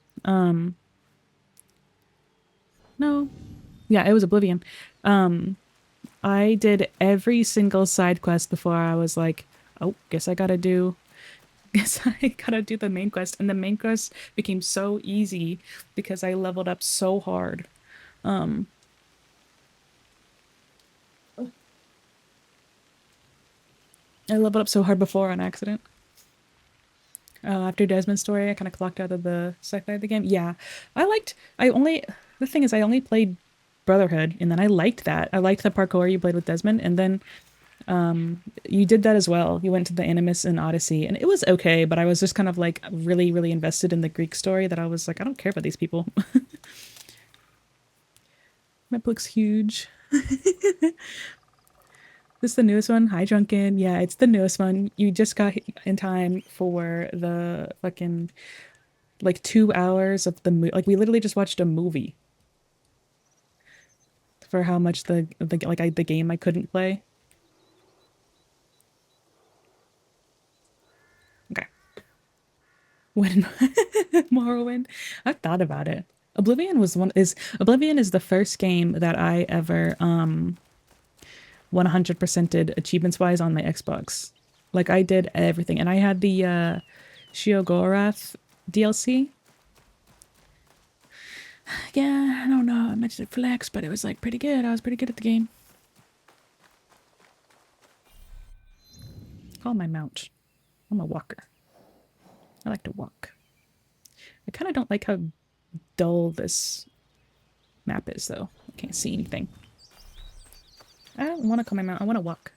No. Yeah, it was Oblivion. I did every single side quest before I was like, oh, guess I gotta do Because I gotta do the main quest, and the main quest became so easy because I leveled up so hard. I leveled up so hard before on accident. After Desmond's story, I kind of clocked out of the second side of the game. Yeah, the thing is, I only played Brotherhood, and then I liked that. I liked the parkour you played with Desmond, and then you did that as well. You went to the Animus and Odyssey, and it was okay, but I was just kind of like really, really invested in the Greek story that I was like, I don't care about these people. Map looks huge. This is the newest one? Hi, Drunken. Yeah, it's the newest one. You just got in time for the fucking, like, 2 hours of the movie. Like, we literally just watched a movie. For how much the game I couldn't play. Okay. When Morrowind? I've thought about it. Oblivion is the first game that I ever 100%ed achievements wise on my Xbox. Like, I did everything, and I had the Sheogorath DLC. Yeah, I don't know how much it flex, but it was like pretty good. I was pretty good at the game. Call my mount. I'm a walker. I like to walk. I kind of don't like how dull this map is, though. I can't see anything. I don't want to call my mount. I want to walk.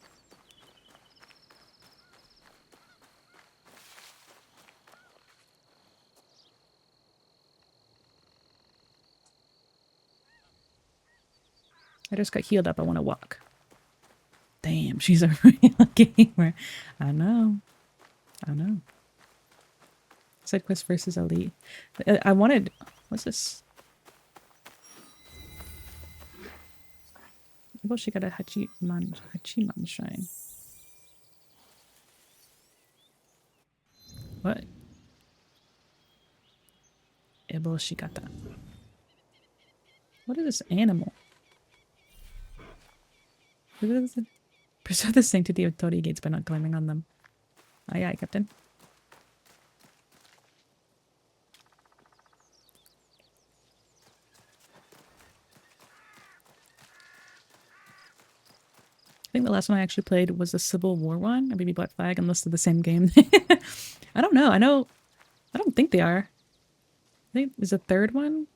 I just got healed up. I want to walk. Damn, she's a real gamer. I know. I know. Side quest versus elite. I wanted... What's this? Well, she got a Hachiman shrine. What? Ebo Shikata. What is this animal? Preserve the sanctity of Torii gates by not climbing on them. Aye, aye, Captain. I think the last one I actually played was the Civil War one, or maybe Black Flag, unless they're the same game. I don't know. I don't think they are. I think is the third one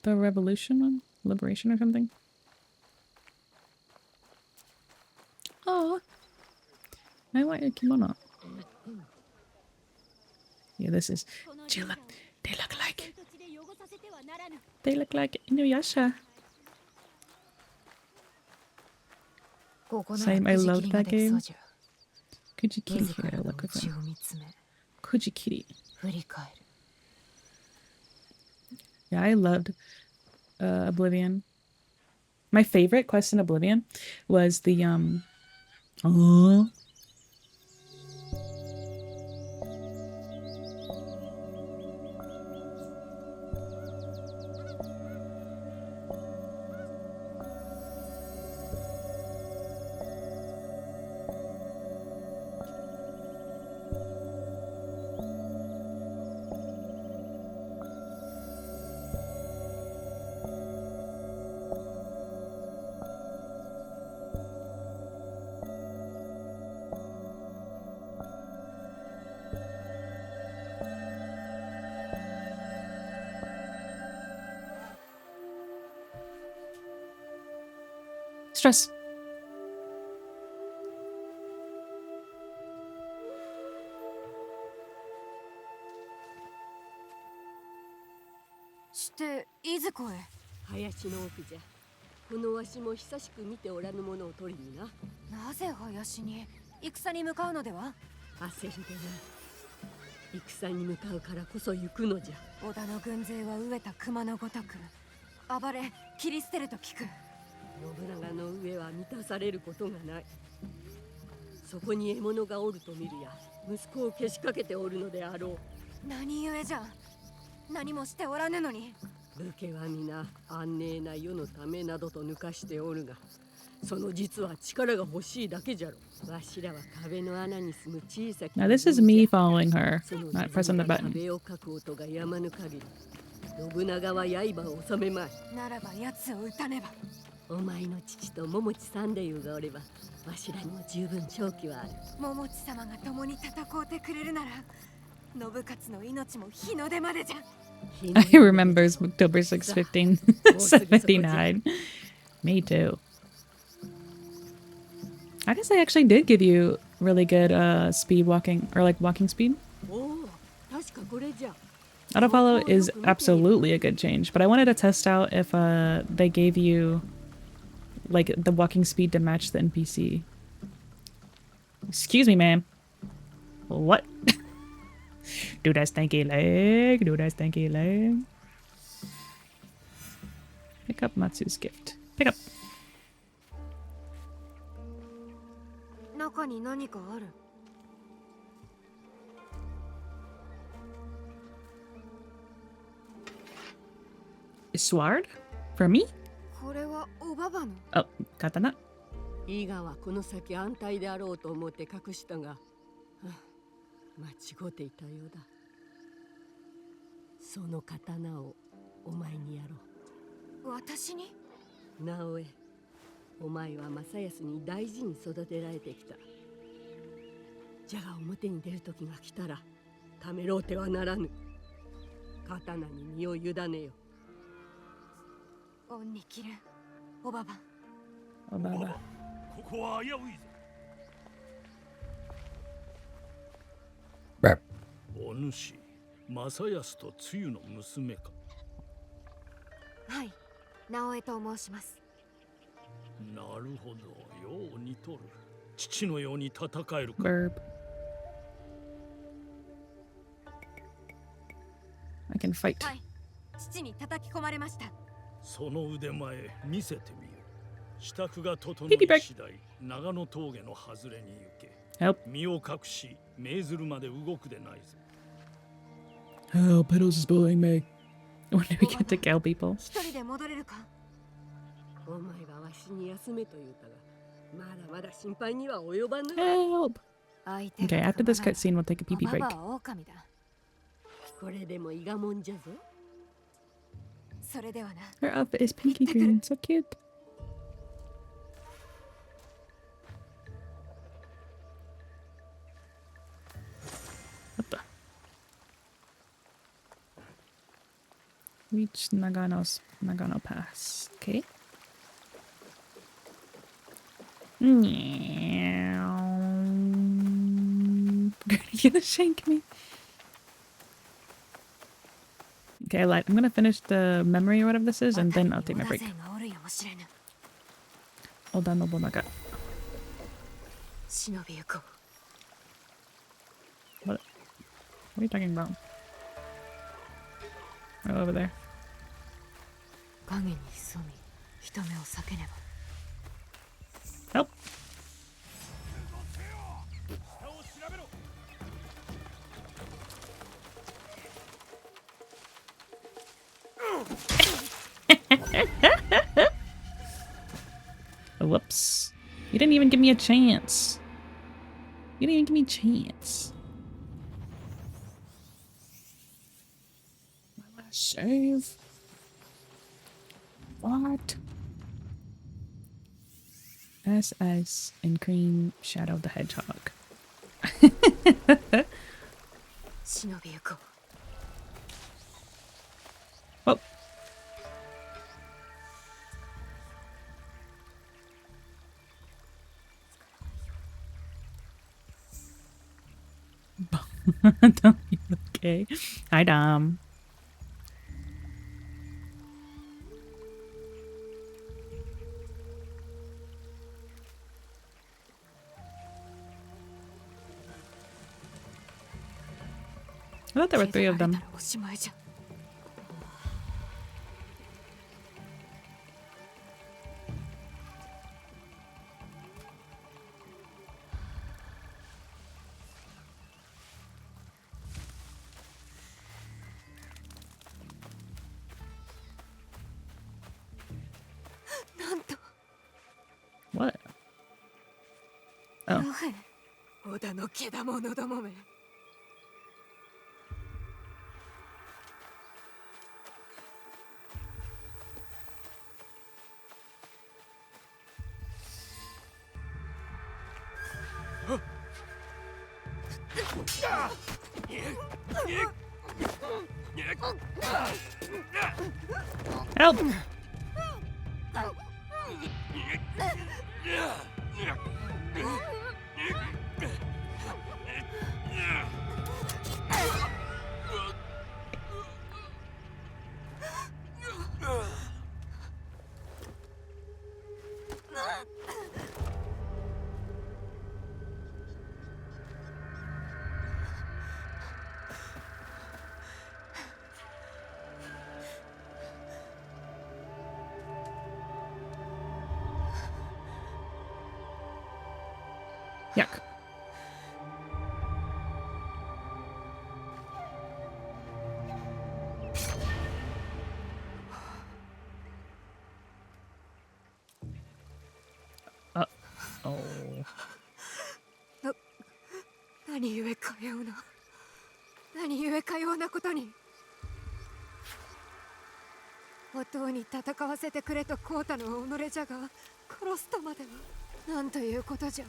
the Revolution one? Liberation or something? Oh, I want a kimono. Yeah, this is. They look like Inuyasha. Same, I love that game. Kujikiri here, I look at them. Kujikiri. Yeah, I loved Oblivion. My favorite quest in Oblivion was the stress. していずこへ林の奥じゃ。このわしも久しく見ておらぬものを取りにな。なぜ林に戦に向かうのでは？焦りでな。戦に向かうからこそ行くのじゃ。織田の軍勢は飢えた熊のごとく暴れ切り捨てると聞く。信長の上は満たされることがない。そこに獲物がおると見るや、息子をけしかけておるのであろう。何故じゃ。何もしておらぬのに。武家は皆安寧な世のためなどと抜かしておるが、その実は力が欲しいだけじゃろ。わしらは壁の穴に住む小さき Now this is me following her, その not pressing the 自分が button. 壁をかく音がやまぬ限り、信長は刃を収めまい。ならば奴を撃たねば。お前の父と桃地三太夫がおれば、わしらにも十分長期はある。桃地様が共に戦うてくれるなら、信勝の命も日の出までじゃ。I remember October 6th, 1579. Me too. I guess they actually did give you really good speed walking, or like walking speed. おお、確かこれじゃ。 Autofollow is absolutely a good change, but I wanted to test out if they gave you like the walking speed to match the NPC. Excuse me, ma'am. What? Do that stanky leg. Do that stanky leg. Pick up Matsu's gift. Pick up. 中に何かある。 Sword? For me? これはおばばの。 Oh, katana. 伊賀はこの先安泰であろうと思って隠したが、間違っていたようだ。その刀をお前にやろう。私に？直江、お前は正康に大事に育てられてきた。じゃが表に出る時が来たら、ためろうてはならぬ。刀に身を委ねよ。恩に着る、おばば。おばば。ここは危ういぞ。お主、正康とつゆの娘か。はい、直江と申します。なるほど、よう似とる。父のように戦えるか。Verb. I can fight. はい、父に叩き込まれました。その腕前見せてみよ。支度が整い次第、長野峠の外れに行け。Help. 身を隠し、命ずるまで動くでないぞ。Help, Pedals is bullying me. When do we get to kill people? 一人で戻れるか？お前はわしに休めと言うたが、まだまだ心配には及ばぬ。Help! Okay, after this cutscene, we'll take a pee-pee break. これでも伊賀もんじゃぞ。それではな。 Her outfit is pinky green, so cute. What the? Reach Nagano Pass. Okay. You're gonna shank me. Okay, I'm gonna finish the memory or whatever this is, and then I'll take my break. Oda Nobunaga. What are you talking about? Right over there. Help! Whoops. You didn't even give me a chance. You didn't even give me a chance. My last save. What? SS and Cream Shadow the Hedgehog. Oh. Dom, you okay? Hi, Dom. I thought there were 3 of them. What? Oh. 織田のけだものどもめ。Help! Yuck. Oh. 何故かような。何故かようなことに。おとうに戦わせてくれとこうたの己じゃが、殺すとまでは。なんということじゃ。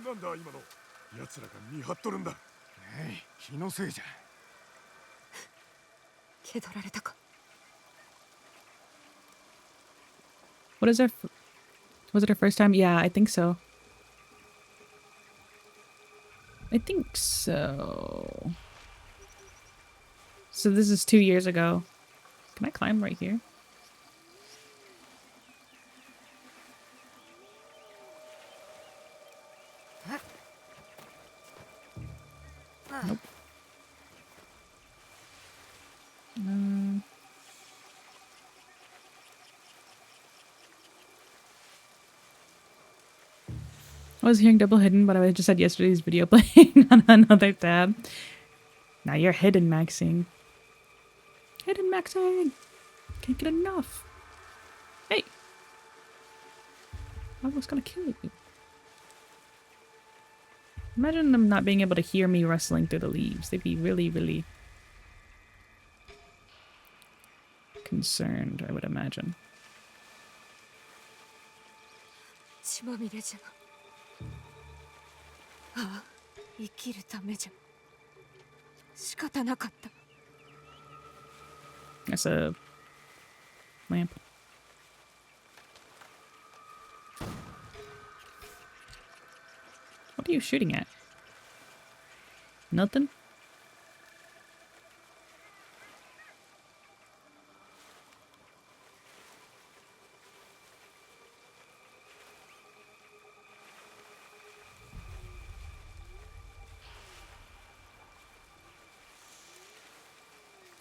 なんだ今の。奴らが見張っとるんだ。気のせいじゃ。気取られたか。What is was it her first time? Yeah, I think so. I think so. So this is 2 years ago. Can I climb right here? Nope. I was hearing double hidden, but I just had yesterday's video playing on another tab. Now you're hidden maxing. Hidden maxing! Can't get enough. Hey! I was gonna kill you. Imagine them not being able to hear me rustling through the leaves. They'd be really, really concerned, I would imagine. 血まみれじゃ。ああ、生きるためじゃ。仕方なかった。That's a lamp. What are you shooting at? Nothing?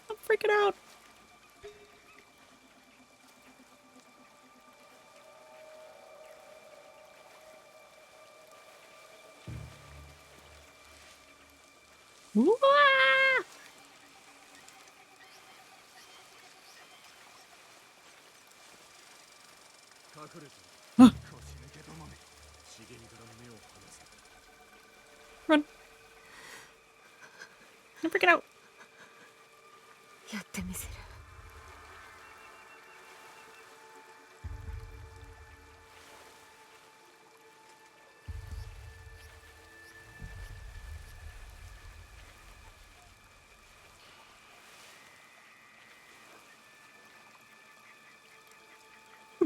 I'm freaking out. Wah! Huh. Run. I'm freaking out. やってみせる。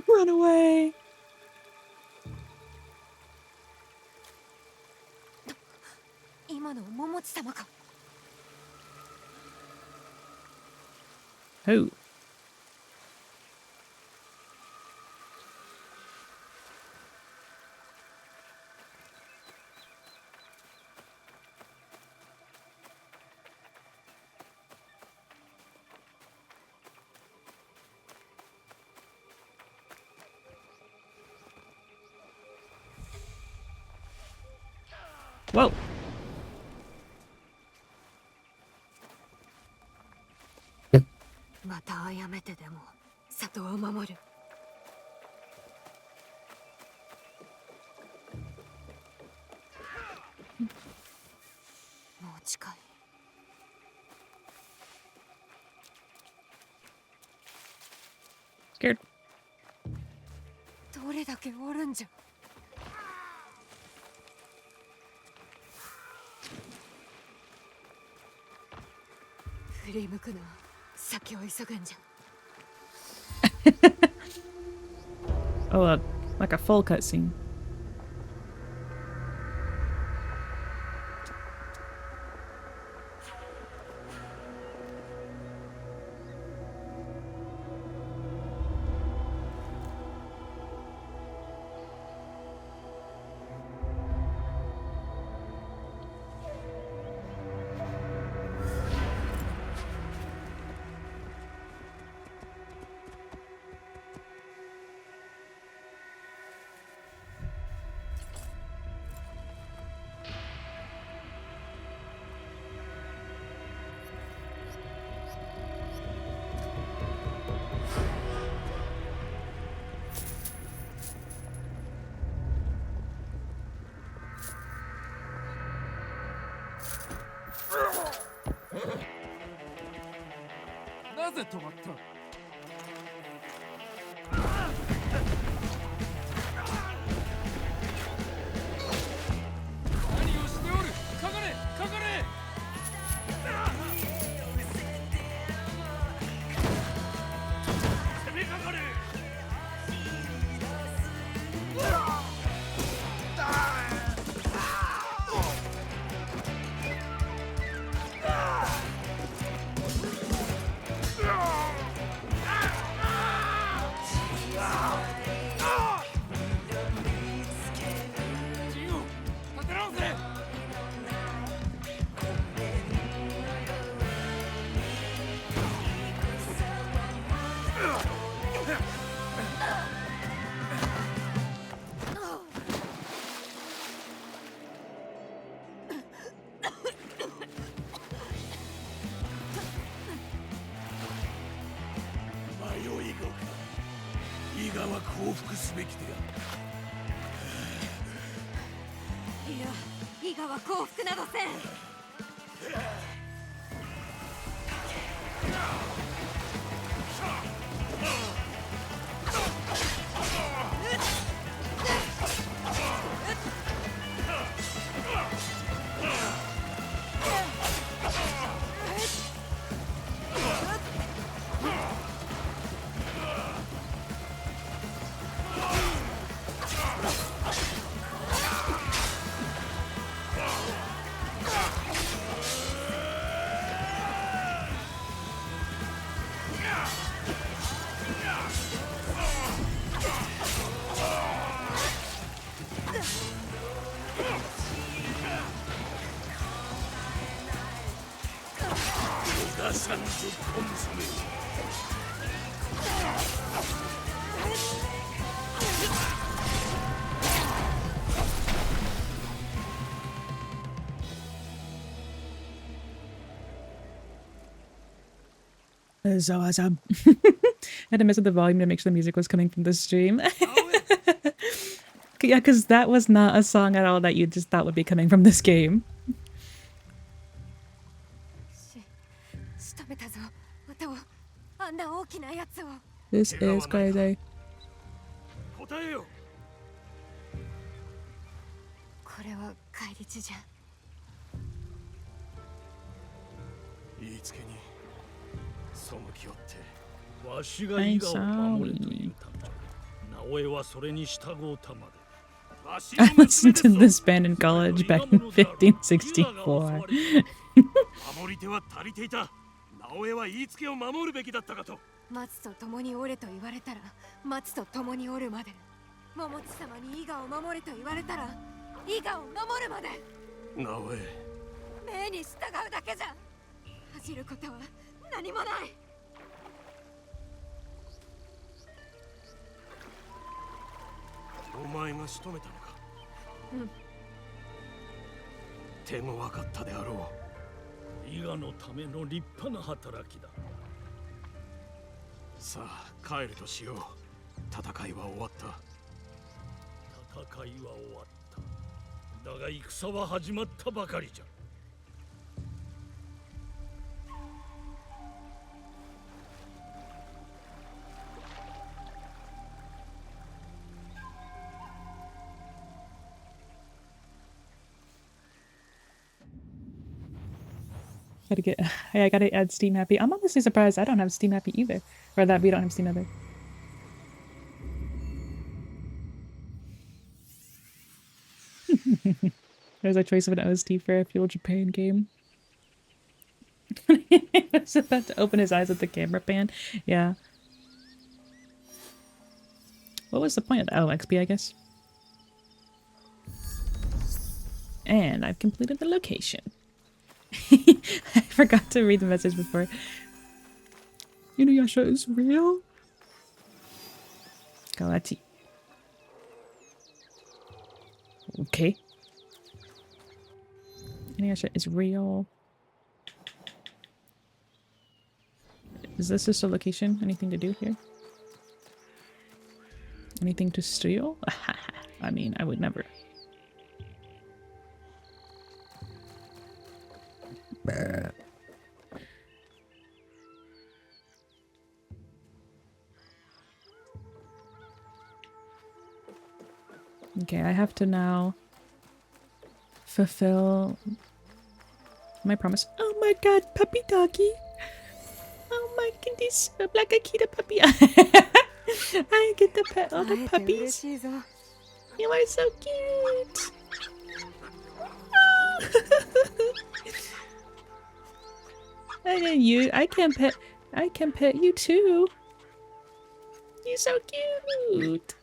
Run away. 今の桃地様か。Who? Whoa. Scared. どれだけおるんじゃ。振り向くな。先を急ぐんじゃ。Oh, like a full cutscene. That is so awesome. I had to mess with the volume to make sure the music was coming from the stream. Yeah, because that was not a song at all that you just thought would be coming from this game. This is crazy. これは返り血じゃ。言いつけに背きよってわしが伊賀を守れと言うたんじゃ。直江はそれに従うたまで。I listened to this band in college back in 1564. 守り手は足りていた。直江は言いつけを守るべきだったかと。松と共におれと言われたら松と共におるまで。桃地様に伊賀を守れと言われたら伊賀を守るまで。直江。命に従うだけじゃ。恥じることは何もない。お前が仕留めたのか。うん。ても分かったであろう。伊賀のための立派な働きだ。さあ帰るとしよう。戦いは終わった。戦いは終わった。だが戦は始まったばかりじゃ。Gotta get. Hey, I gotta add Steam Happy. I'm honestly surprised I don't have Steam Happy either, or that we don't have Steam either. There's a choice of an OST for a Fuel Japan game. He was about to open his eyes at the camera pan. Yeah. What was the point of that? Oh, XP, I guess. And I've completed the location. I forgot to read the message before. Inuyasha is real? Kawachi. Okay. Inuyasha is real. Is this just a location? Anything to do here? Anything to steal? I mean, I would never. Okay, I have to now fulfill my promise. Oh my god, puppy doggy! Oh my goodness, a black Akita puppy! I get to pet all the puppies. You are so cute! Oh. And then you, I can pet you too. You're so cute.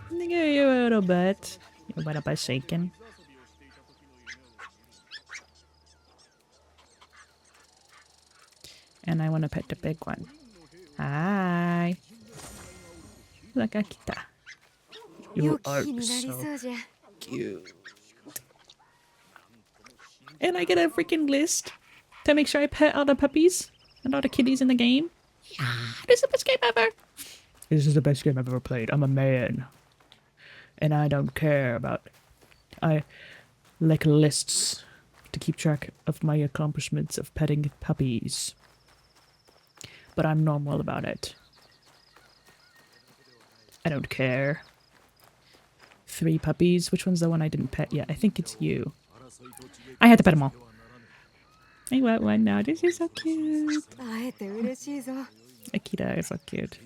Look at your little butt. Your butt shaking. And I want to pet the big one. Hi. Look at Kita. You are so cute. And I get a freaking list to make sure I pet all the puppies and all the kitties in the game. Yeah, this is the best game ever. This is the best game I've ever played. I'm a man. And I don't care about... I like lists to keep track of my accomplishments of petting puppies. But I'm normal about it. I don't care. 3 puppies. Which one's the one I didn't pet yet? I think it's you. I had to pet them all. I want one now. This is so cute. Akita is so cute.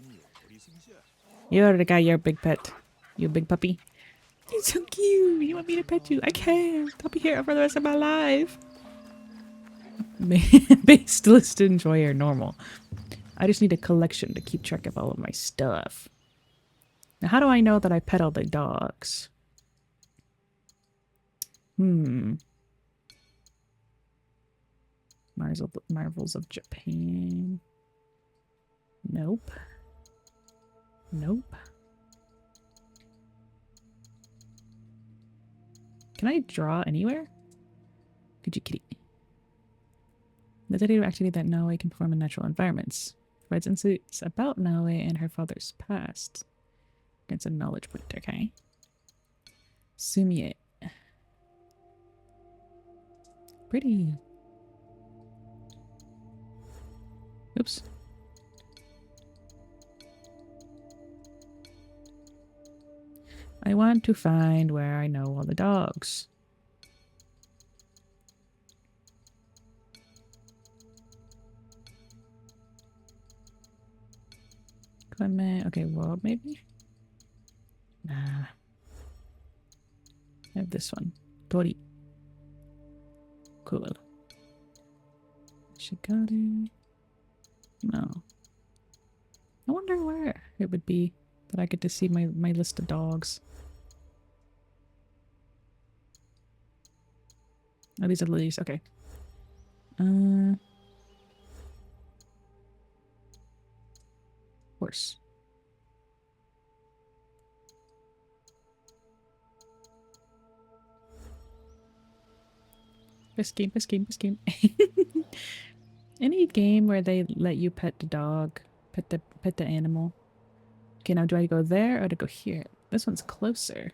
You're the guy, you're a big pet. You a big puppy? You're so cute. You want me to pet you? I can't. I'll be here for the rest of my life. Based list enjoyer normal. I just need a collection to keep track of all of my stuff. Now, how do I know that I pet all the dogs? Marvels of Japan. Nope. Nope. Can I draw anywhere? Could you kitty? The data activity that Naoe can perform in natural environments. Provides insights about Naoe and her father's past. It's a knowledge point, okay. Sumie. Pretty. Oops. I want to find where I know all the dogs. Clement. Okay, world maybe? Nah. I have this one. Tori. Cool. Shigari. No. I wonder where it would be that I get to see my list of dogs. Oh, these are the lilies. Okay. Horse. This game. Any game where they let you pet the dog, pet the animal. Okay, now do I go there or to go here? This one's closer.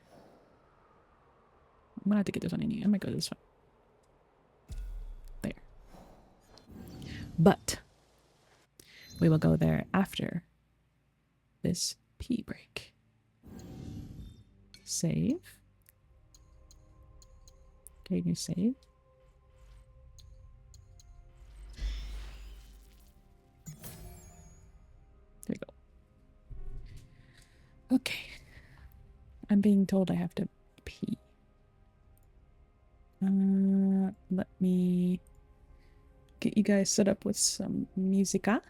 I'm gonna have to get this one in here. I might go this one. There. But we will go there after this pee break. Save. Okay, you save. There you go. Okay. I'm being told I have to pee. Let me get you guys set up with some musica.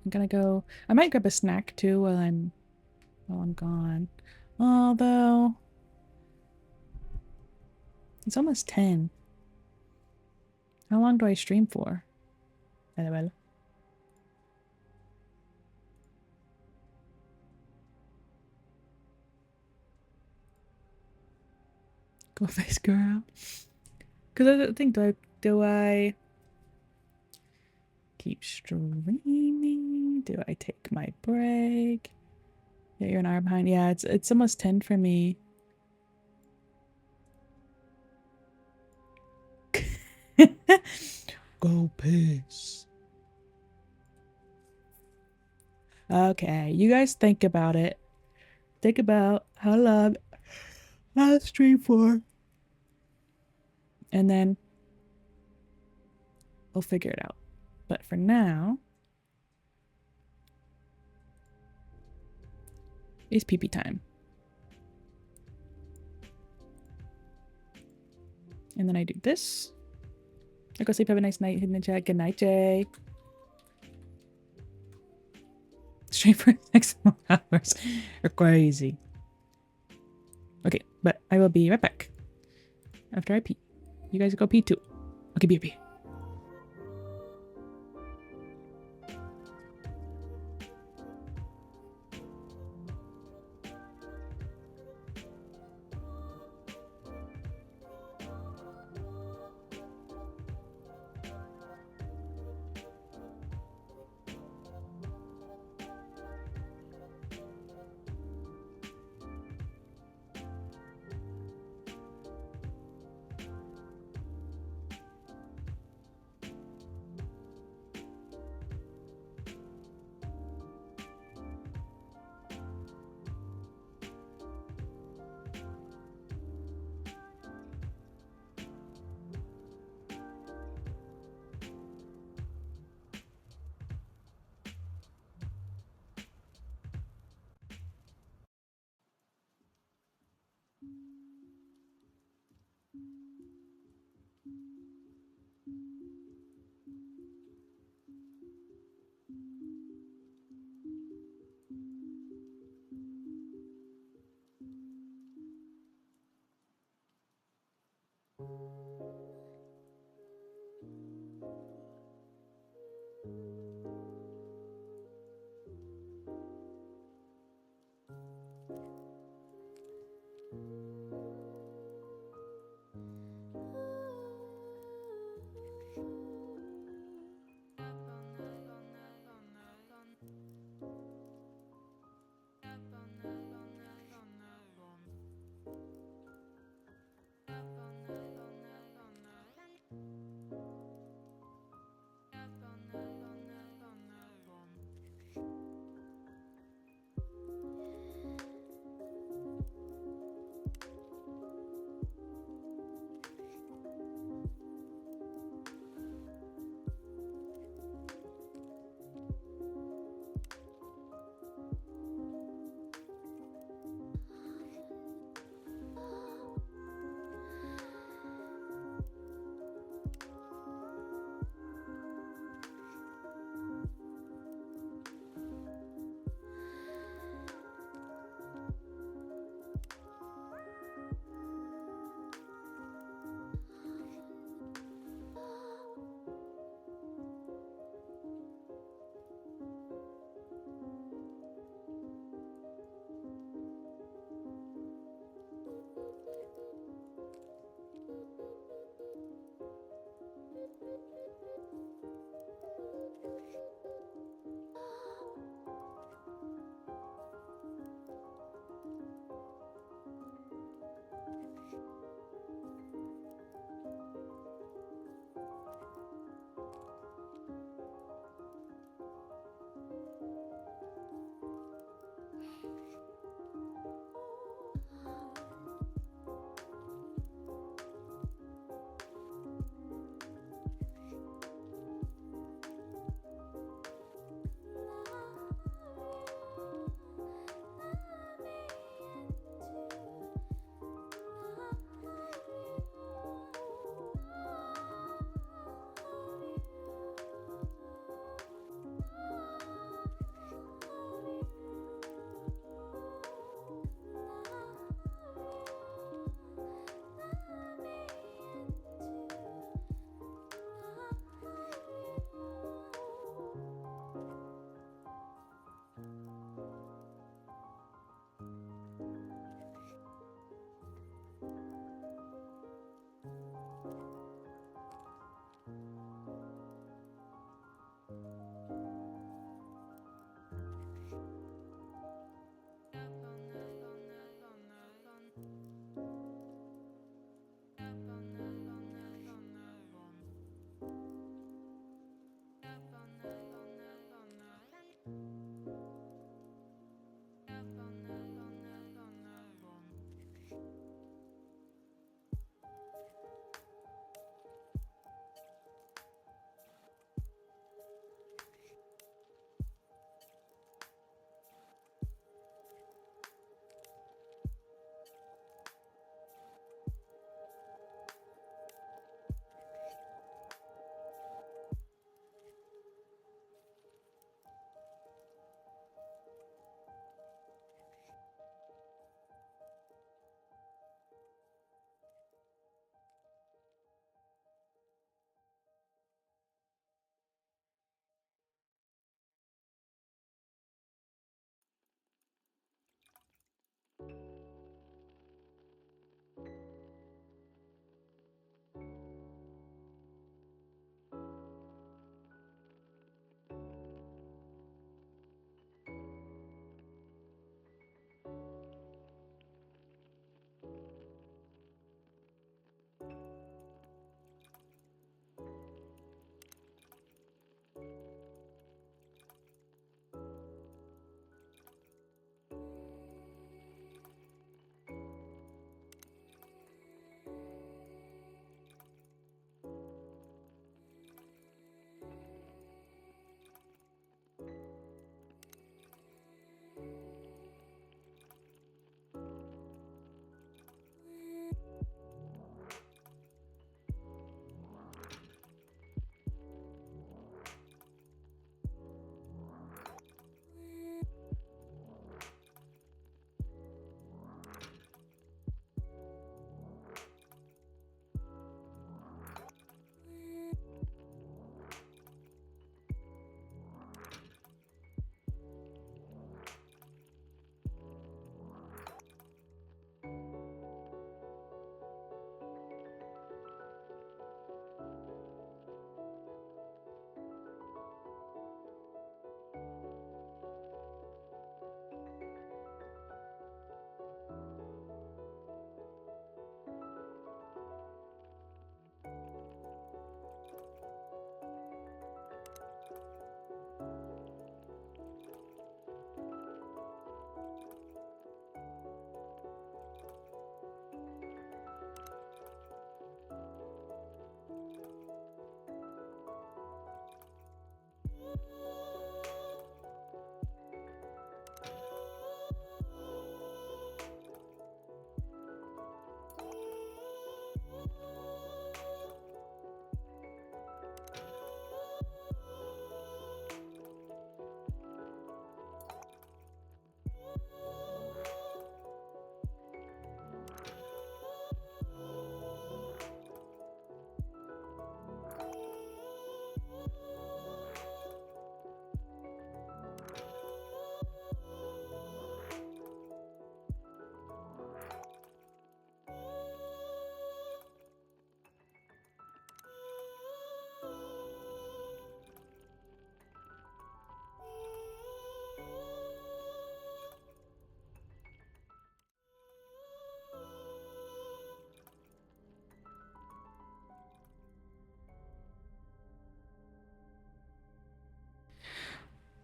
I'm gonna go. I might grab a snack too while I'm gone. Although it's almost 10. How long do I stream for? Well. Go face girl. Because I think, do I keep streaming? Do I take my break? Yeah, you're an hour behind. Yeah, it's almost 10 for me. Go piss. Okay, you guys think about it. Think about how long I'll stream for. And then we'll figure it out. But for now, it's pee-pee time. And then I do this. I go sleep, have a nice night, hidden in chat. Good night, Jay. Stream for 6 more hours. You're crazy. Okay, but I will be right back. After I pee. You guys go pee too. Okay, pee.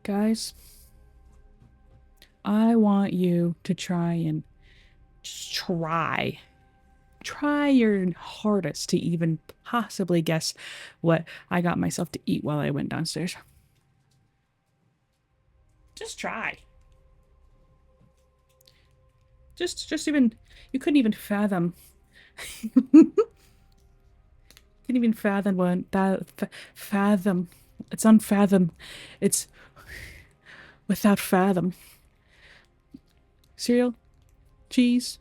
Guys, I want you to try and just try your hardest to even possibly guess what I got myself to eat while I went downstairs. Just try. Just even, you couldn't even fathom. Couldn't even fathom fathom. It's unfathom. It's without fathom. Cereal, cheese,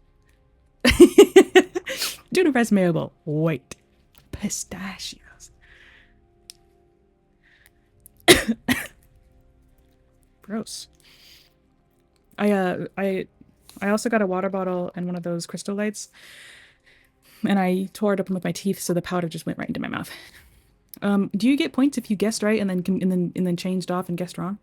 tuna rice mayo bowl. Wait, pistachios. Gross. I also got a water bottle and one of those crystal lights, and I tore it open with my teeth, so the powder just went right into my mouth. Do you get points if you guessed right and then changed off and guessed wrong?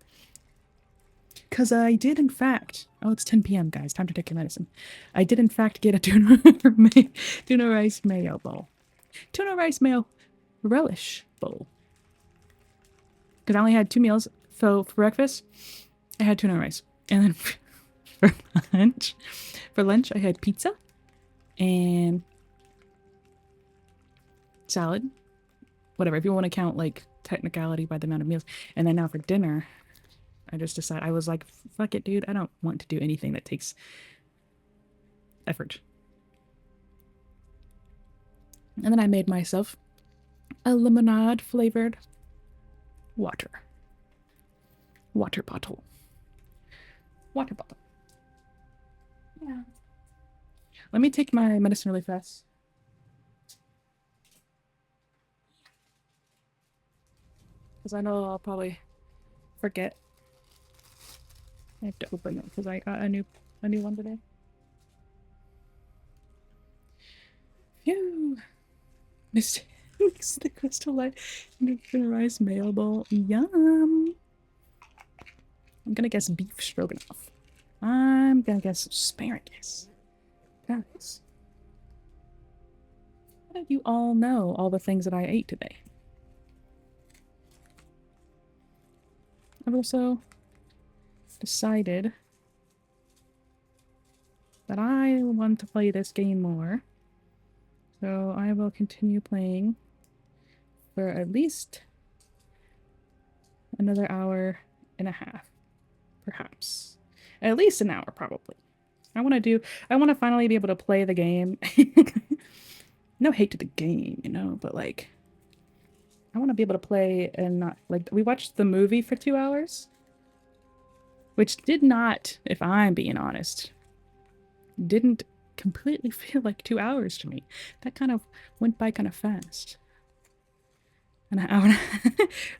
Because I did, in fact... Oh, it's 10 p.m., guys. Time to take your medicine. I did, in fact, get a tuna rice mayo bowl. Tuna rice mayo relish bowl. Because I only had 2 meals. So, for breakfast, I had tuna rice. And then for lunch, I had pizza and salad. Whatever, if you want to count, like, technicality by the amount of meals. And then now for dinner... I just decided, I was like, fuck it, dude. I don't want to do anything that takes effort. And then I made myself a lemonade flavored water bottle. Water bottle. Yeah. Let me take my medicine really fast. Because I know I'll probably forget. I have to open it because I got a new one today. Phew. Mix the crystal light into the rice mayo bowl. Yum. I'm gonna guess beef stroganoff. I'm gonna guess asparagus. Guys, how do you all know all the things that I ate today? I've also decided that I want to play this game more, so I will continue playing for at least another hour and a half, perhaps at least an hour, probably. I want to finally be able to play the game. No hate to the game, you know, but like I want to be able to play and not like we watched the movie for 2 hours. Which did not, if I'm being honest, didn't completely feel like 2 hours to me. That kind of went by kind of fast. An hour and a half.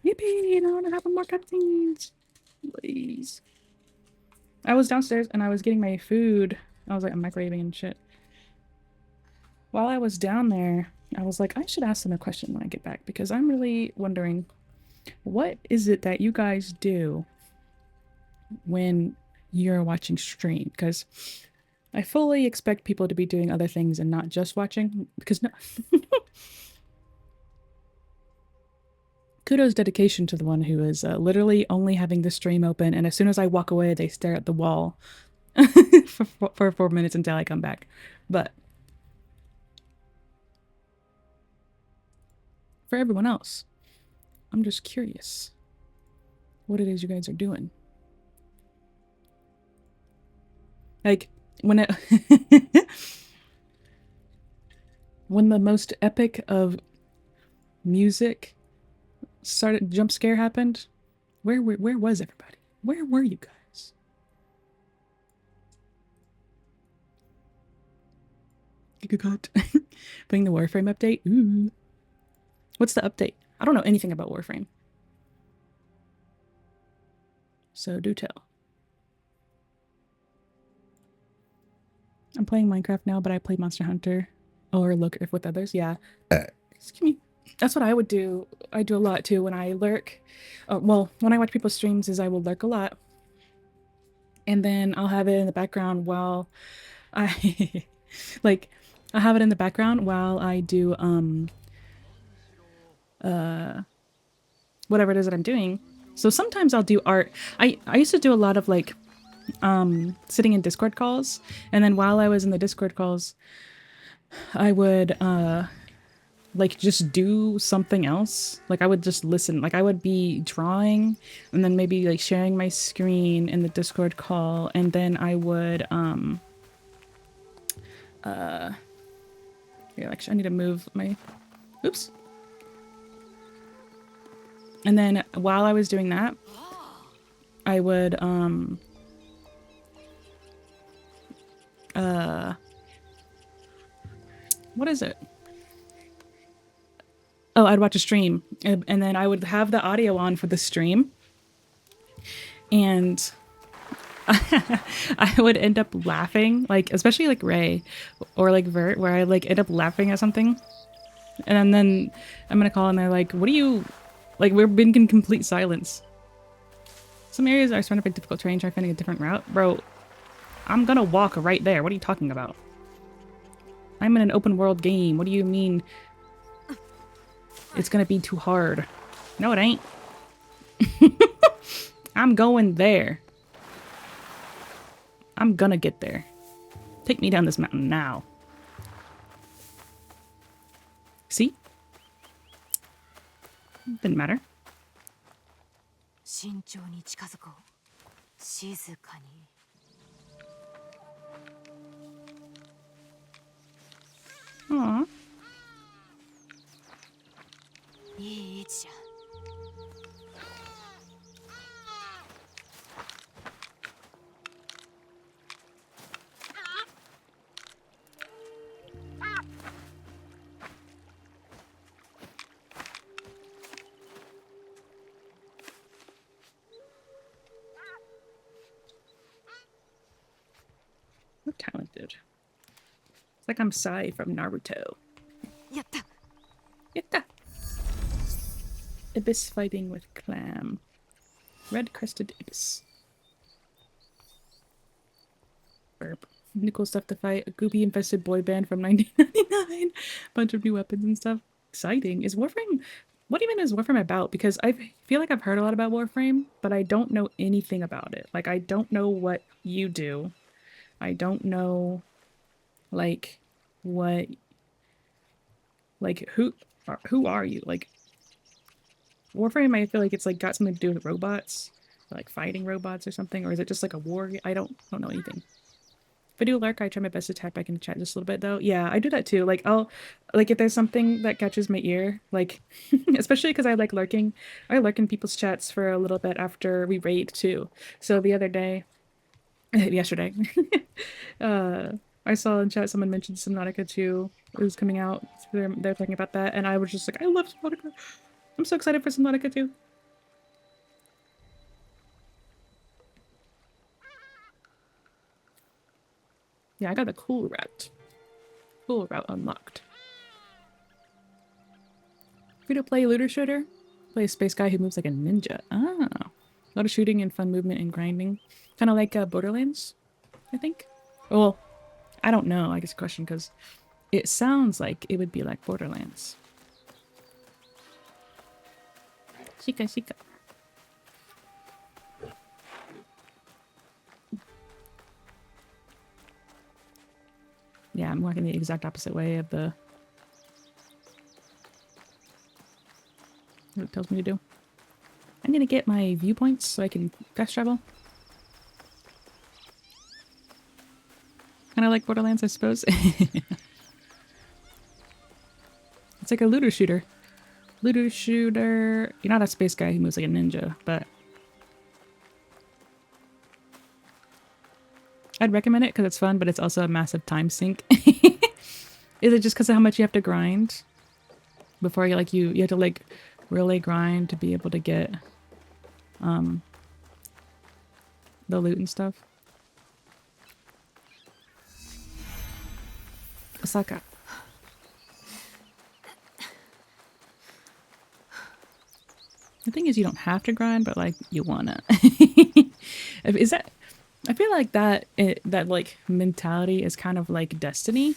Yippee, an hour and a half of more cutscenes. Please. I was downstairs and I was getting my food. I was like, I'm microwaving and shit. While I was down there, I was like, I should ask them a question when I get back because I'm really wondering, what is it that you guys do when you're watching stream? Because I fully expect people to be doing other things and not just watching, because no kudos dedication to the one who is literally only having the stream open, and as soon as I walk away they stare at the wall for 4 minutes until I come back. But for everyone else, I'm just curious what it is you guys are doing. Like, when it when the most epic of music started, jump scare happened, where was everybody? Where were you guys? Gigacut. Putting the Warframe update? Ooh. What's the update? I don't know anything about Warframe. So do tell. I'm playing Minecraft now, but I play Monster Hunter or Lurk with others. Yeah. Excuse me. That's what I would do. I do a lot too when I lurk. Well, when I watch people's streams is I will lurk a lot. And then I'll have it in the background while I like I have it in the background while I do whatever it is that I'm doing. So sometimes I'll do art. I used to do a lot of like sitting in Discord calls, and then while I was in the Discord calls, I would like just do something else. Like I would just listen. Like I would be drawing and then maybe like sharing my screen in the Discord call, and then I would here, actually I need to move my oops. And then while I was doing that, I would what is it? Oh, I'd watch a stream, and then I would have the audio on for the stream, and I would end up laughing, like especially like Ray or like Vert, where I like end up laughing at something, and then I'm gonna call and they're like, "What do you like?" We've been in complete silence. Some areas are starting to be difficult terrain. Try finding a different route, bro. I'm gonna walk right there. What are you talking about? I'm in an open world game. What do you mean? It's gonna be too hard. No, it ain't. I'm going there. I'm gonna get there. Take me down this mountain now. See? Didn't matter. 慎重に近づこう。静かに。Aww. いい位置じゃ。So talented. It's like I'm Sai from Naruto. Yatta. Yatta. Ibis fighting with Clam. Red-crested Ibis. Burp. New cool stuff to fight. A goopy-infested boy band from 1999. Bunch of new weapons and stuff. Exciting. Is Warframe... What even is Warframe about? Because I feel like I've heard a lot about Warframe, but I don't know anything about it. Like, I don't know what you do. I don't know, like, what... Like, who are you? Like, Warframe, I feel like it's like got something to do with robots, like fighting robots or something, or is it just like a war? I don't know anything. If I do lurk, I try my best to tap back into chat just a little bit though. Yeah, I do that too. Like like if there's something that catches my ear, like especially because I like lurking. I lurk in people's chats for a little bit after we raid too. So the other day, yesterday, I saw in chat someone mentioned Subnautica 2 is coming out. So they're talking about that, and I was just like, I love Subnautica. I'm so excited for Subnautica 2. Yeah, I got the cool route. Cool route unlocked. Free to play looter shooter. Play a space guy who moves like a ninja. Ah. A lot of shooting and fun movement and grinding. Kind of like Borderlands, I think. Well, I don't know. I guess question because it sounds like it would be like Borderlands. Shika. Yeah, I'm walking the exact opposite way of the... what it tells me to do. I'm gonna get my viewpoints so I can fast travel. Kind of like Borderlands, I suppose. It's like a looter shooter. Looter shooter. You're not a space guy who moves like a ninja, but I'd recommend it because it's fun, but it's also a massive time sink. Is it just because of how much you have to grind before you you have to like really grind to be able to get the loot and stuff? Osaka. The thing is, you don't have to grind, but like you wanna. Is that? I feel like that like mentality is kind of like Destiny.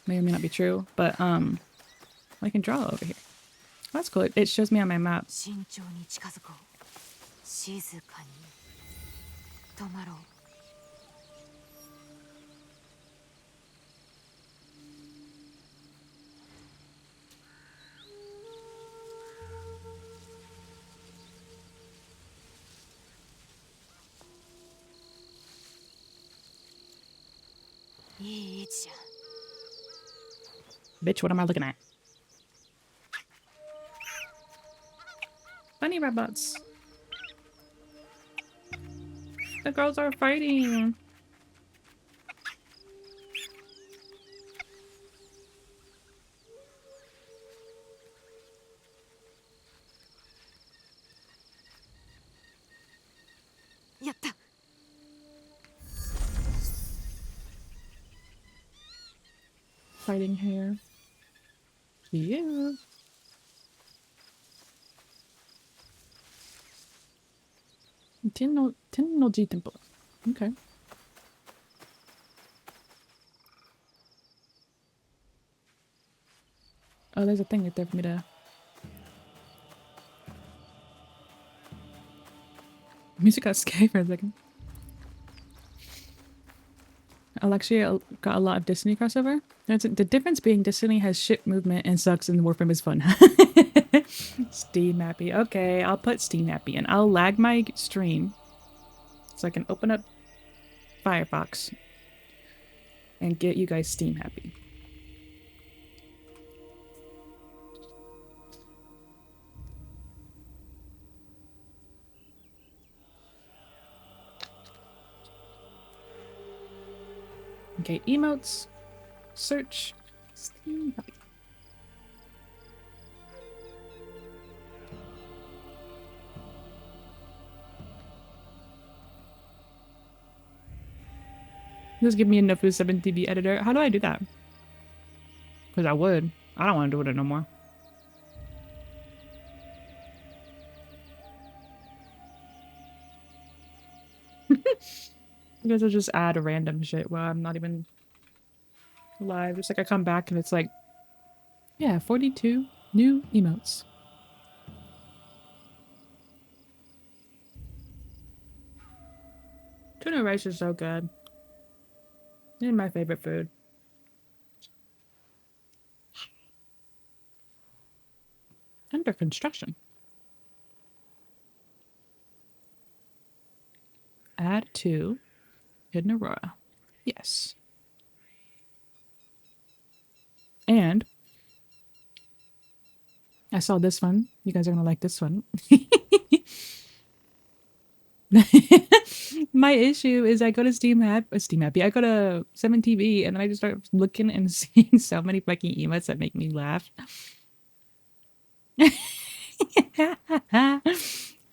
May or may not be true, but I can draw over here. That's cool. It shows me on my map. 慎重に近づこう。静かに止まろう。いい位置じゃ。Bitch, what am I looking at? Bunny robots. The girls are fighting. Yatta. Fighting hair. Yeah. Tennoji Temple. Okay. Oh, there's a thing right there for me to... Music got scary for a second. Alexia got a lot of Destiny crossover. The difference being Destiny has ship movement and sucks and Warframe is fun. Steam Happy. Okay, I'll put Steam Happy in. I'll lag my stream so I can open up Firefox and get you guys Steam Happy. Okay, emotes, search, Steam Happy. Just give me a Nofu 7 TV editor. How do I do that? Because I would. I don't want to do it no more. You guys will just add random shit while I'm not even live. Just like I come back and it's like, yeah, 42 new emotes. Tuna rice is so good. It's my favorite food. Under construction. Add to Hidden Aurora. Yes. And I saw this one. You guys are gonna like this one. My issue is I go to Steam Happy. I go to 7TV and then I just start looking and seeing so many fucking emotes that make me laugh.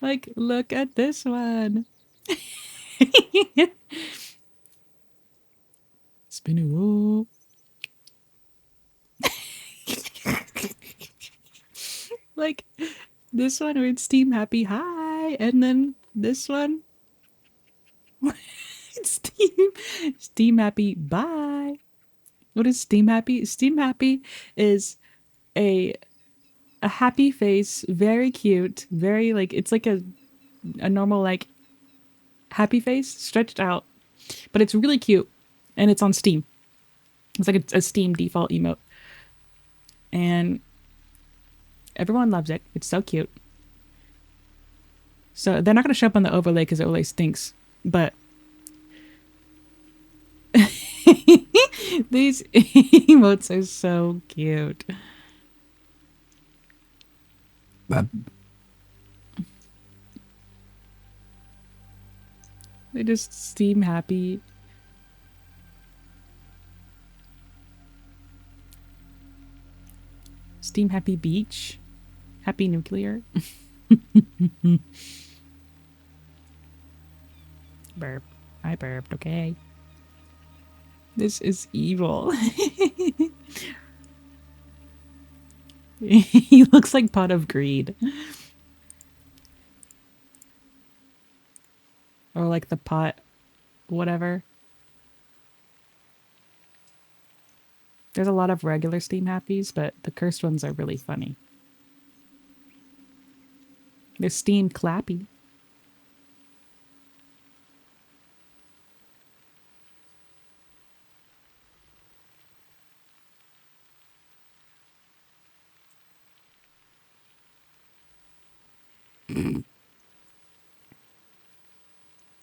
Like, look at this one. Spin a wheel. Like this one with Steam Happy hi, and then this one Steam Happy bye. What is Steam Happy? Steam Happy is a happy face, very cute, very like it's like a normal like happy face stretched out, but it's really cute and it's on Steam. It's like a Steam default emote and everyone loves it. It's so cute. So they're not going to show up on the overlay because the overlay stinks, but these emotes are so cute. They just Steam Happy. Steam Happy Beach. Happy Nuclear. Burp. I burped, okay. This is evil. He looks like Pot of Greed. Or like the pot, whatever. There's a lot of regular Steam Happies, but the cursed ones are really funny. The steamed clappy.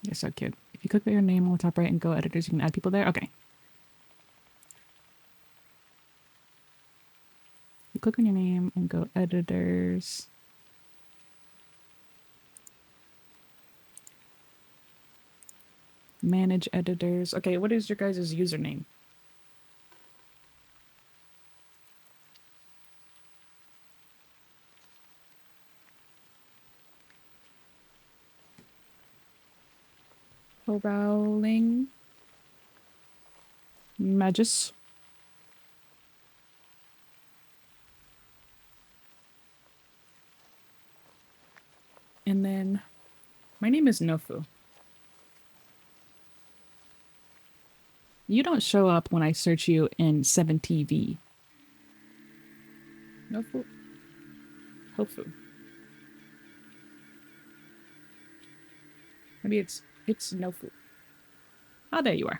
You're so cute. If you click your name on the top right and go editors, you can add people there. Okay. You click on your name and go editors. Manage editors. Okay, what is your guys' username? Rowling Magus. And then my name is Nofu. You don't show up when I search you in 7TV. Nofu. Hofu. Maybe it's Nofu. Oh, there you are.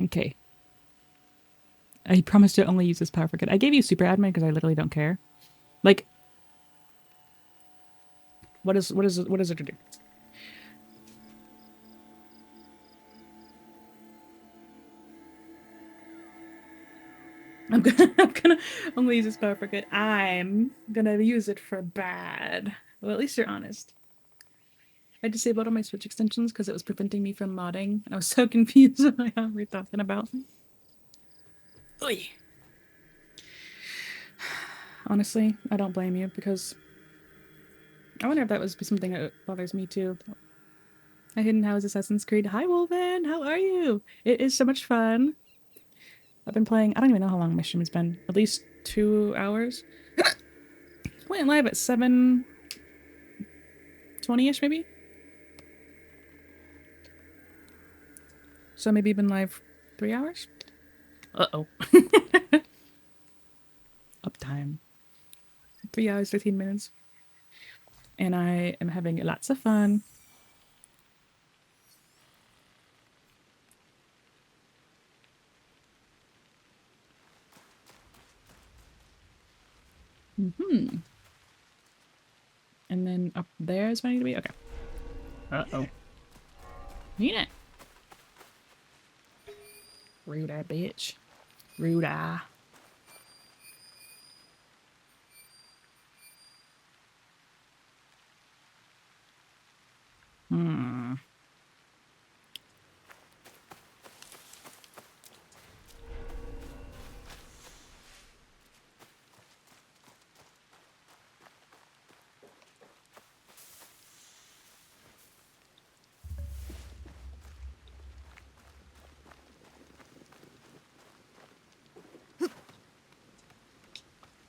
Okay. I promised to only use this power for good. I gave you super admin because I literally don't care. Like, what is it to do? I'm gonna only use this power for good. I'm gonna use it for bad. Well, at least you're honest. I disabled all my Switch extensions because it was preventing me from modding. I was so confused by how we're talking about. Oy. Honestly, I don't blame you because I wonder if that was something that bothers me too. A Hidden House Assassin's Creed. Hi, Wolven. How are you? It is so much fun. I've been playing. I don't even know how long my stream has been. At least 2 hours. Went live at 7:20ish, maybe. So maybe been live 3 hours. Uh-oh. Uptime. 3 hours, 15 minutes. And I am having lots of fun. Mm-hmm. And then up there is where I need to be? Okay. Uh-oh. Need it. Rude eye, bitch. Rude eye. Hmm.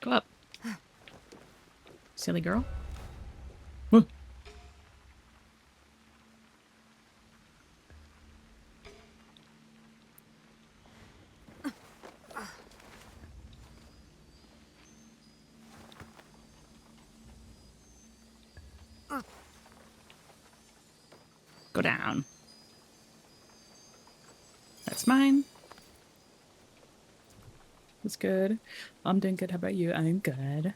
Go up. Silly girl. What? Go down. That's mine. That's good. I'm doing good. How about you? I'm good.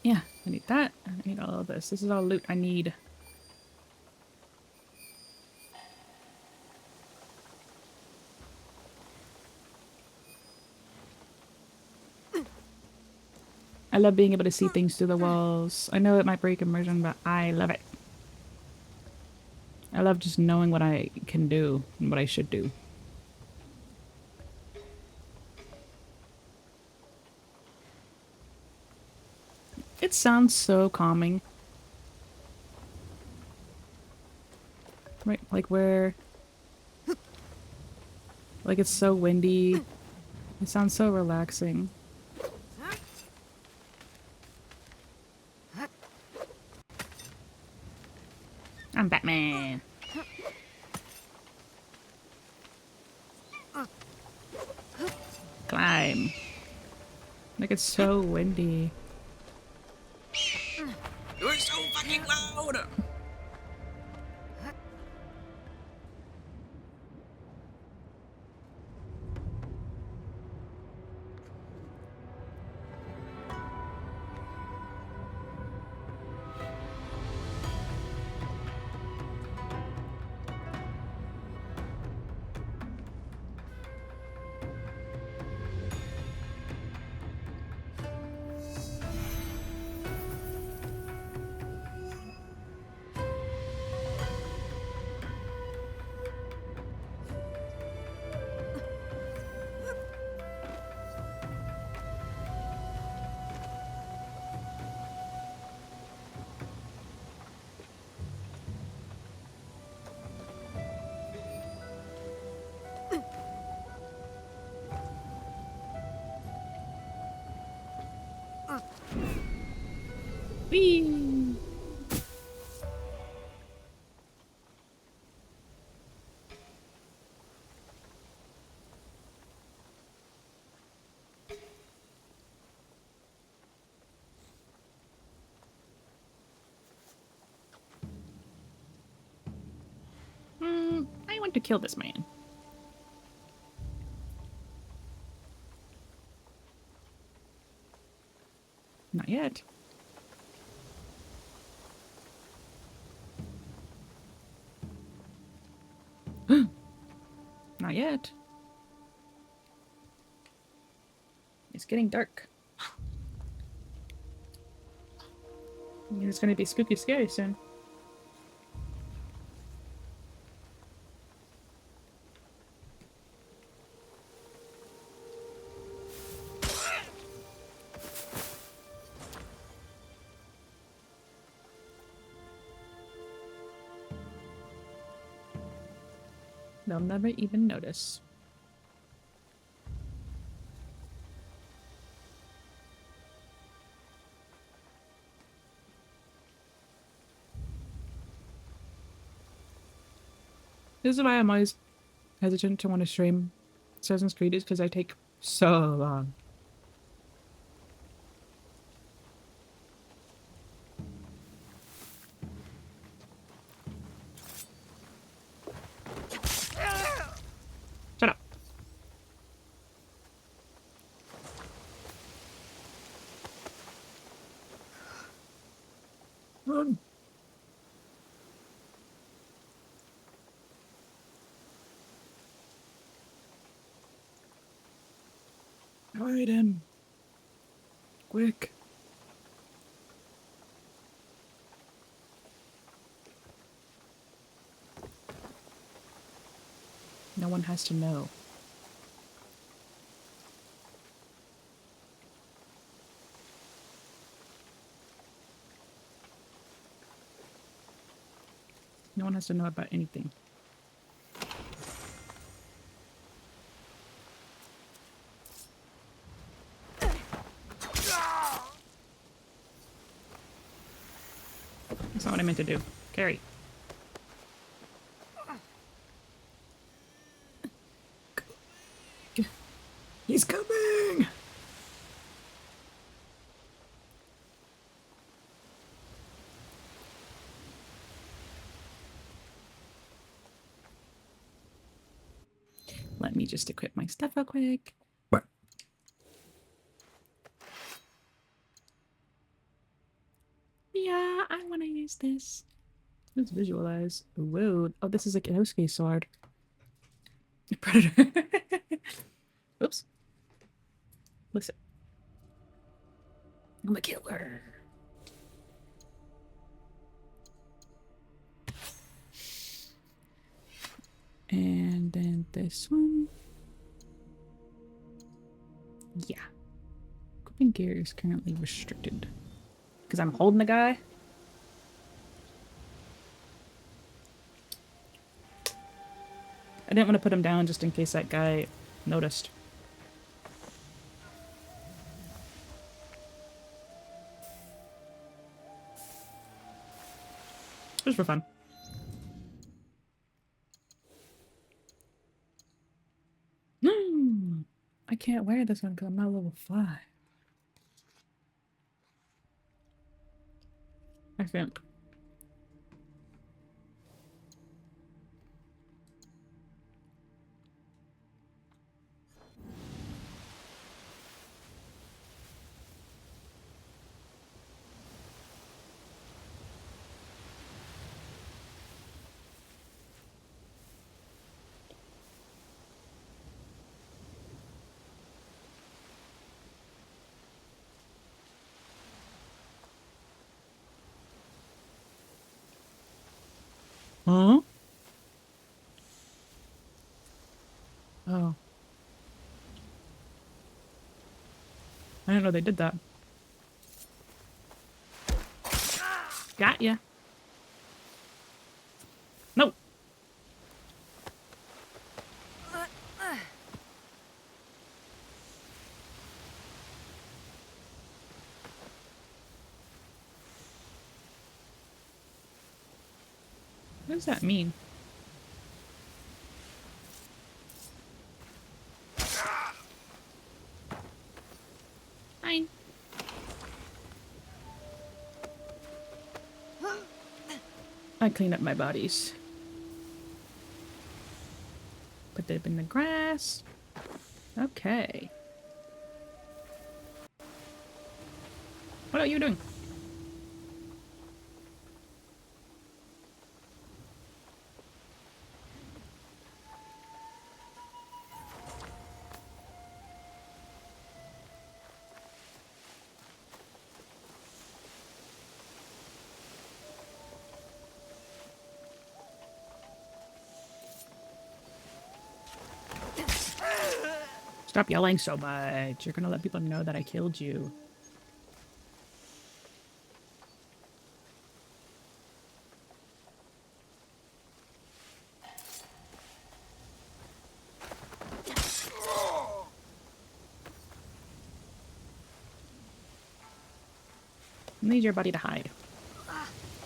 Yeah, I need that. I need all of this. This is all loot I need. I love being able to see things through the walls. I know it might break immersion, but I love it. I love just knowing what I can do and what I should do. It sounds so calming. Right, like where... Like it's so windy. It sounds so relaxing. I'm Batman. Climb. Like it's so windy. You're so fucking loud! Whee! I want to kill this man. Not yet. Not yet. It's getting dark. It's gonna be spooky scary soon. They'll never even notice. This is why I'm always hesitant to want to stream Assassin's Creed, is because I take so long. Shut up. Run. Hide him. Quick. No one has to know. No one has to know about anything. That's not what I meant to do. Carry. He's coming! Let me just equip my stuff real quick. What? Yeah, I want to use this. Let's visualize. Whoa. Oh, this is a Kenosuke sword. Predator. Oops. Listen. I'm a killer. And then this one. Yeah. Equipping gear is currently restricted. Because I'm holding the guy. I didn't want to put him down just in case that guy noticed. Just for fun. I can't wear this one because I'm not level 5. I think. Huh? Oh. I didn't know they did that. Got ya. Nope. What does that mean? Fine. I clean up my bodies. Put them in the grass. Okay. What are you doing? Stop yelling so much. You're gonna let people know that I killed you. I need your buddy to hide.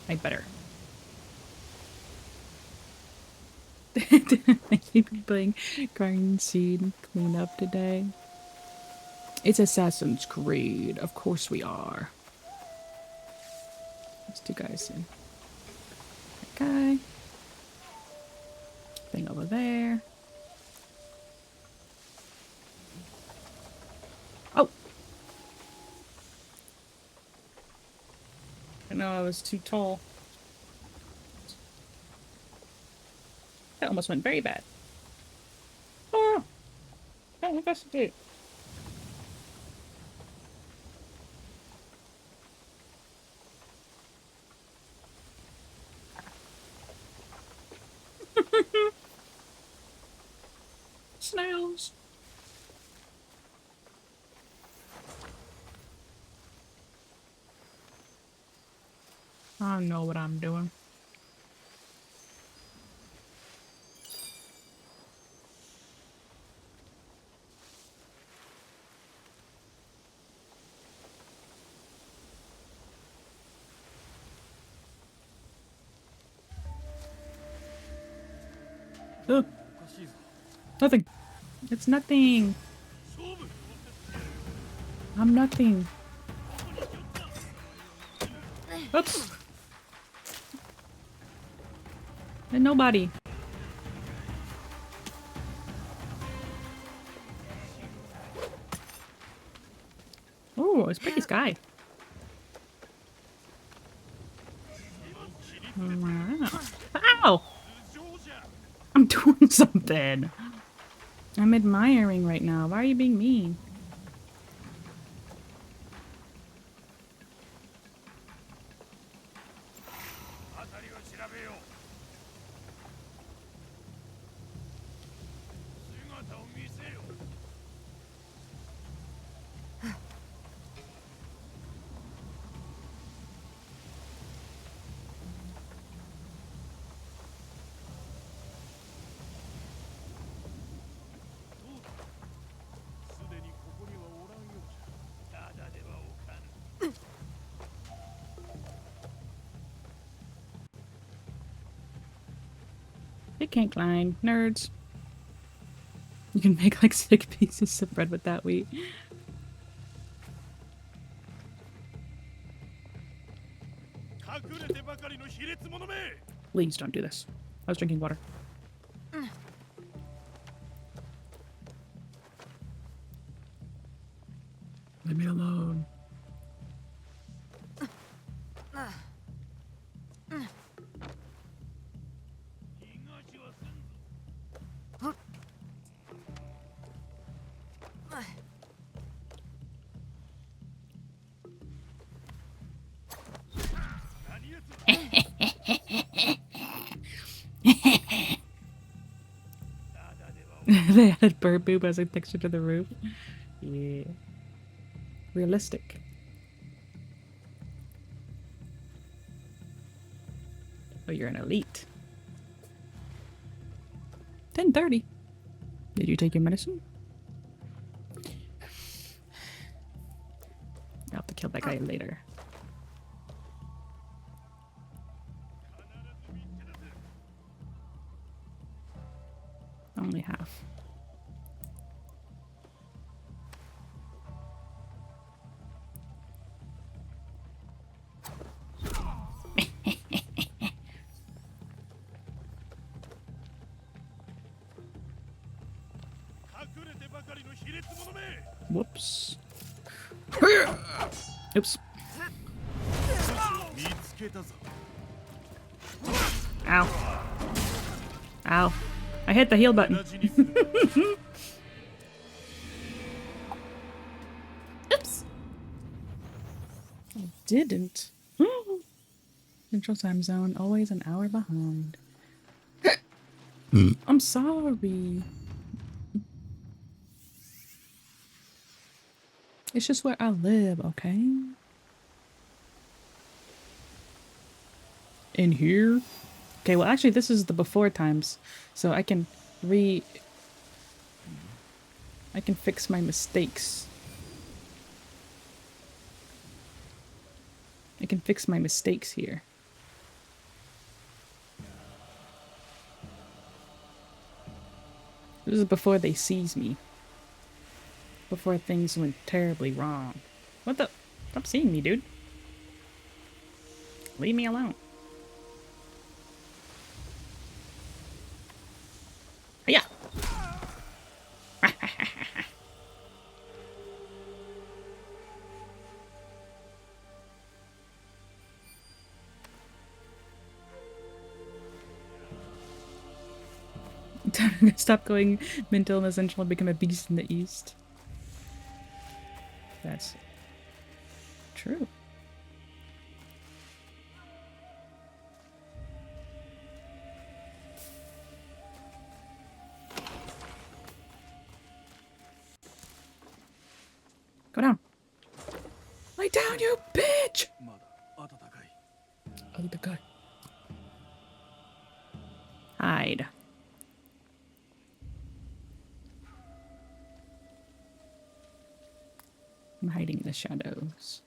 I better. I keep playing Garden Seed cleanup today. It's Assassin's Creed. Of course we are. There's 2 guys in. That guy. Thing over there. Oh! I know I was too tall. That almost went very bad. Oh! Can't investigate. Snails. I don't know what I'm doing. Ugh. Nothing. It's nothing. I'm nothing. Oops. And nobody. Oh, it's pretty sky. Wow. Ow! I'm doing something. I'm admiring right now. Why are you being mean? They can't climb. Nerds. You can make like 6 pieces of bread with that wheat. Please don't do this. I was drinking water. Leave me alone. They added bird boob as a texture to the roof. Yeah. Realistic. Oh, you're an elite. 10:30. Did you take your medicine? I'll have to kill that guy later. Only half. Whoops. Oops. Ow. Ow. I hit the heal button. Oops. I didn't. Central time zone, always an hour behind. I'm sorry. It's just where I live, okay? In here? Okay, well actually this is the before times. So I can fix my mistakes. I can fix my mistakes here. This is before they seize me. Before things went terribly wrong. What the? Stop seeing me, dude. Leave me alone. Yeah. Stop going mental in the central and become a beast in the east. That's true. Go down. Lay down, you bitch! Hide. I'm hiding in the shadows.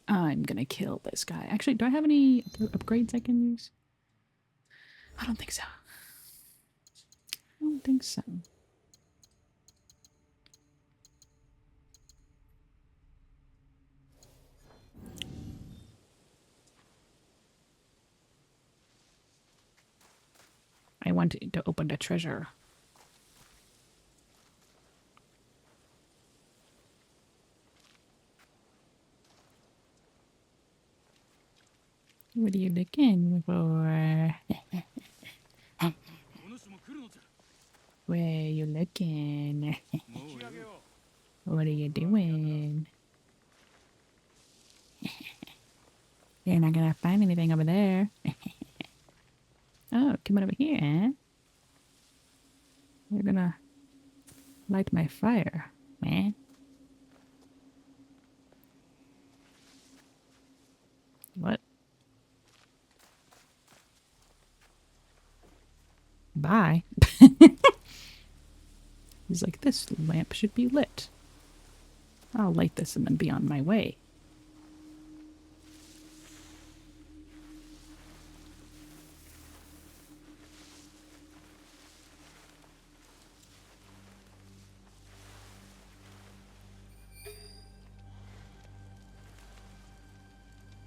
I'm gonna kill this guy. Actually, do I have any upgrades I can use? I don't think so. I don't think so. I want to open the treasure. What are you looking for? Where are you looking? What are you doing? You're not gonna find anything over there. Oh, come on over here, eh? You're gonna light my fire, man. What? Bye. He's like, this lamp should be lit. I'll light this and then be on my way.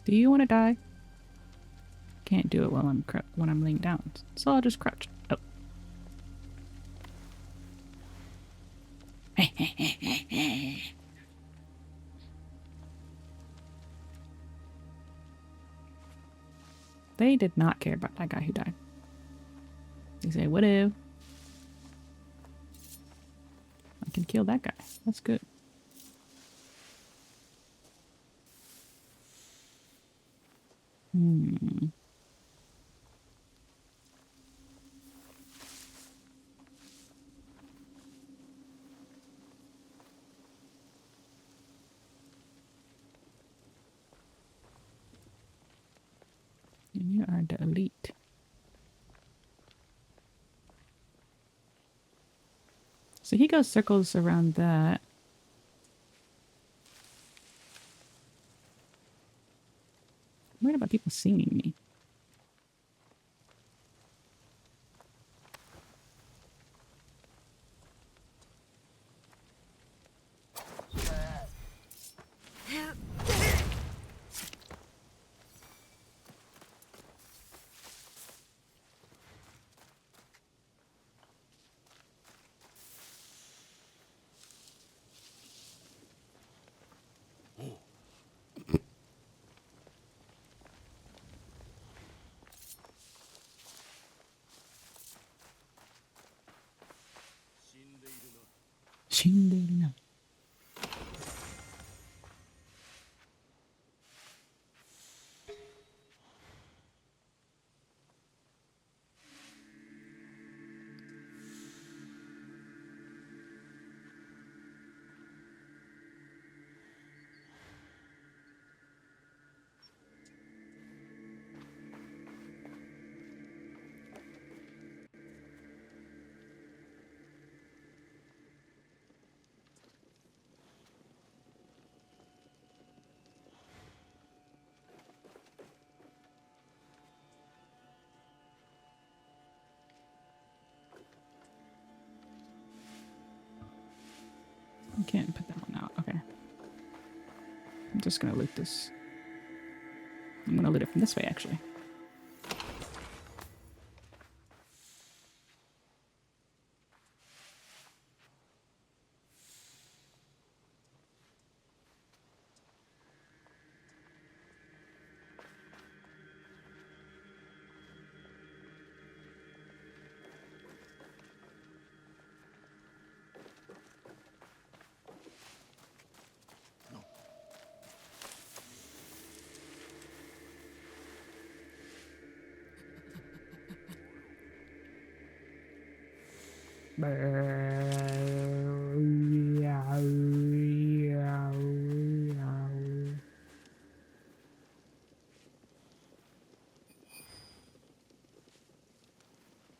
Do you want to die? Can't do it while I'm laying down, so I'll just crouch. Oh. They did not care about that guy who died. They say, whatever. I can kill that guy. That's good. Hmm. And you are the elite. So he goes circles around that. I'm worried about people seeing me. Shinderu. I can't put that one out. Okay. I'm just gonna loot this. I'm gonna loot it from this way, actually.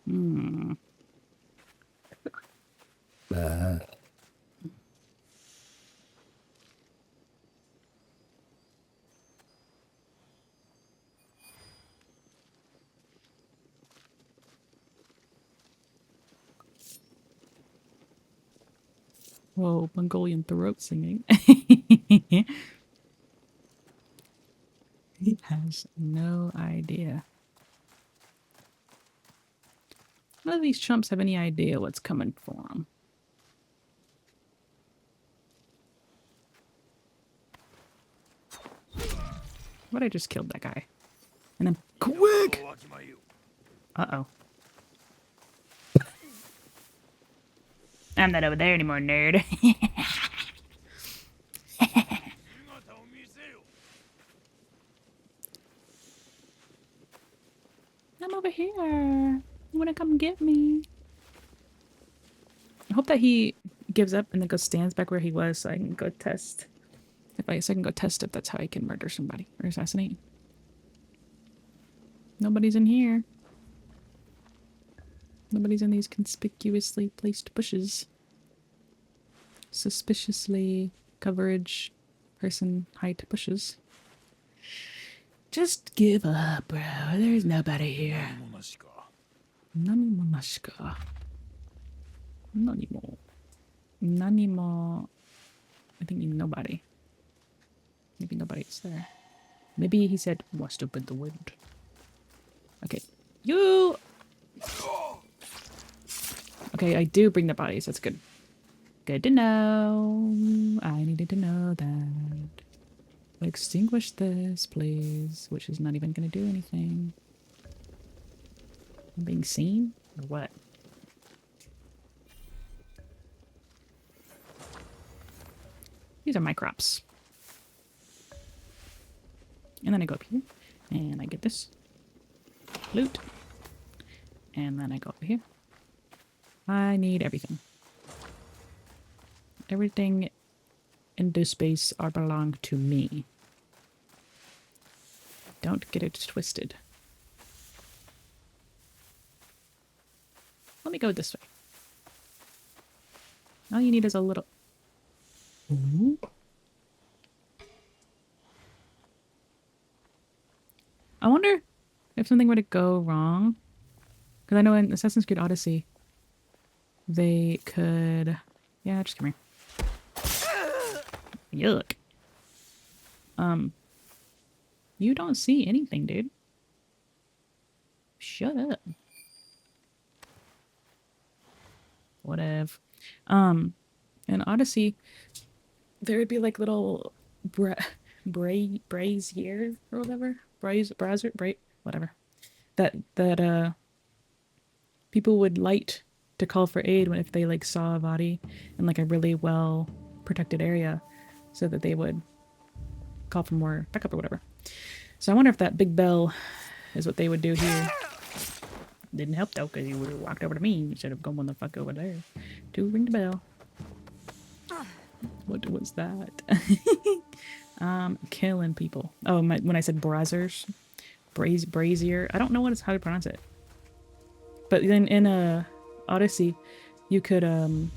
Hmm. Whoa, Mongolian throat singing. He has no idea. None of these chumps have any idea what's coming for them. What, I just killed that guy. And then quick! Uh-oh. I'm not over there anymore, nerd. I'm over here. You wanna come get me? I hope that he gives up and then goes stands back where he was so I can go test. So I can go test if that's how I can murder somebody or assassinate. Nobody's in here. Nobody's in these conspicuously placed bushes. Suspiciously coverage person height bushes. Just give up, bro. There's nobody here. Nanimashika. Nanimo. Nanimo. I think nobody. Maybe nobody's there. Maybe he said, must have been the wind. Okay. You! Okay, I do bring the bodies. That's good. Good to know. I needed to know that. Extinguish this, please. Which is not even going to do anything. I'm being seen? Or what? These are my crops. And then I go up here. And I get this. Loot. And then I go over here. I need everything. Everything in this space are belong to me. Don't get it twisted. Let me go this way. All you need is a little... Ooh. I wonder if something were to go wrong. Because I know in Assassin's Creed Odyssey, they could... Yeah, just come here. Yuck. You don't see anything, dude. Shut up. Whatever. In Odyssey, there would be like little brazier or whatever. Whatever. That people would light to call for aid when if they like saw a body in like a really well protected area, so that they would call for more backup or whatever. So I wonder if that big bell is what they would do here. Didn't help though, because you would have walked over to me instead of going the fuck over there to ring the bell. What was that? Killing people. Oh, when I said braziers, brazier. I don't know how to pronounce it. But then in Odyssey, you could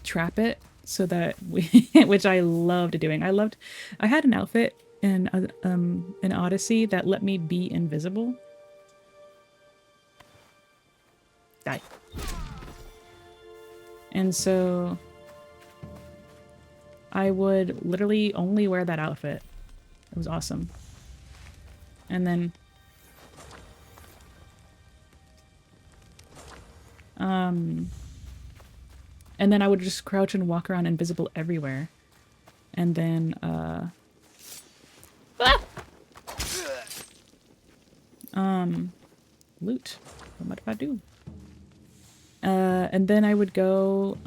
trap it so that which I loved doing. I had an outfit in Odyssey that let me be invisible. Die. And so I would literally only wear that outfit. It was awesome. And then I would just crouch and walk around invisible everywhere. And then loot. What if I do? And then I would go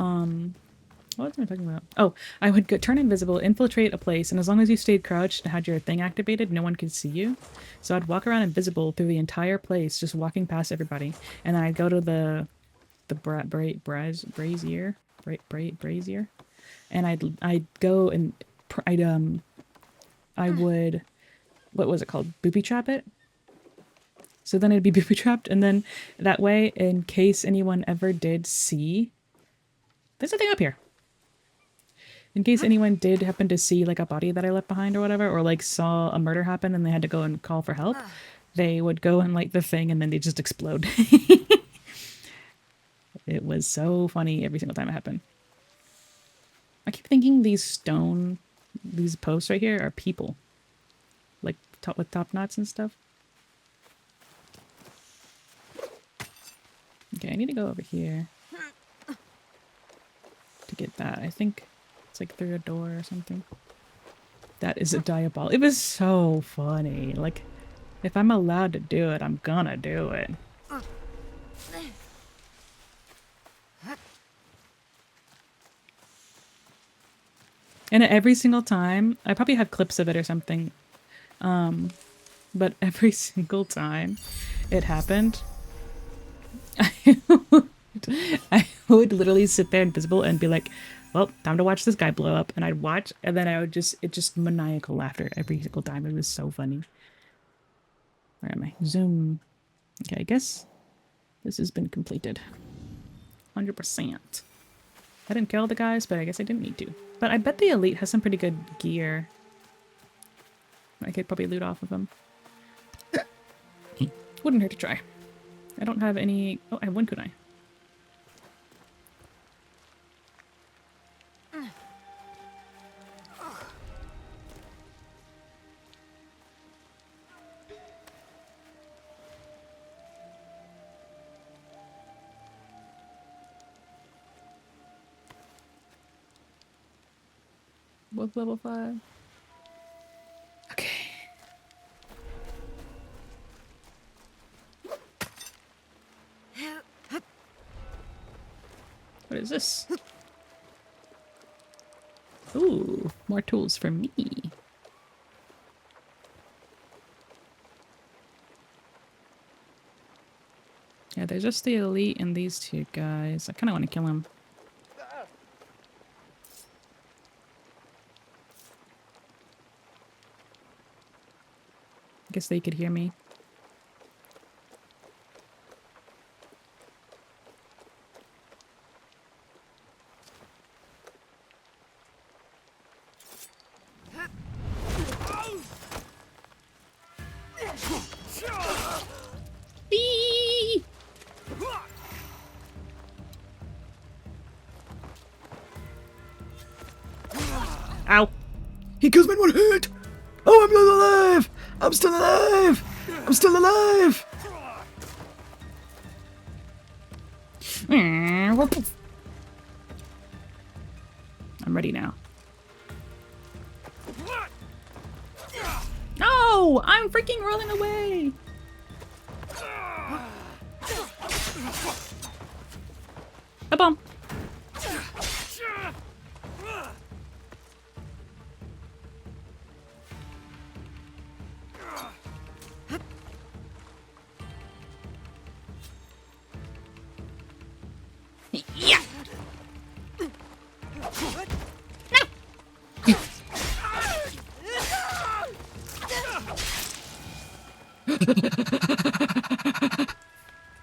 what was I talking about? Oh, I would go turn invisible, infiltrate a place, and as long as you stayed crouched and had your thing activated, no one could see you. So I'd walk around invisible through the entire place, just walking past everybody. And then I'd go to the brazier, and I'd go and I would, what was it called? Booby trap it. So then it'd be booby trapped, and then that way, in case anyone ever did see, there's a thing up here. In case anyone did happen to see like a body that I left behind or whatever, or like saw a murder happen and they had to go and call for help, they would go and light the thing and then they just explode. It was so funny every single time it happened. I keep thinking these posts right here are people. Like with top knots and stuff. Okay, I need to go over here to get that. I think it's like through a door or something. That is a diabol. It was so funny. Like, if I'm allowed to do it, I'm gonna do it. And every single time, I probably have clips of it or something, but every single time it happened, I would literally sit there invisible and be like, well, time to watch this guy blow up. And I'd watch, and then I would just maniacal laughter every single time. It was so funny. Where am I? Zoom. Okay, I guess this has been completed. 100%. I didn't kill the guys, but I guess I didn't need to. But I bet the elite has some pretty good gear. I could probably loot off of them. Wouldn't hurt to try. I don't have any... Oh, I have one kunai. Both level 5. Okay. What is this? Ooh, more tools for me. Yeah, there's just the elite and these two guys. I kind of want to kill them. I guess they could hear me. Ow! He kills me in one hit! Oh, I'm not alive! I'm still alive! I'm still alive! I'm ready now. No! I'm freaking rolling away! A bomb! Yeah!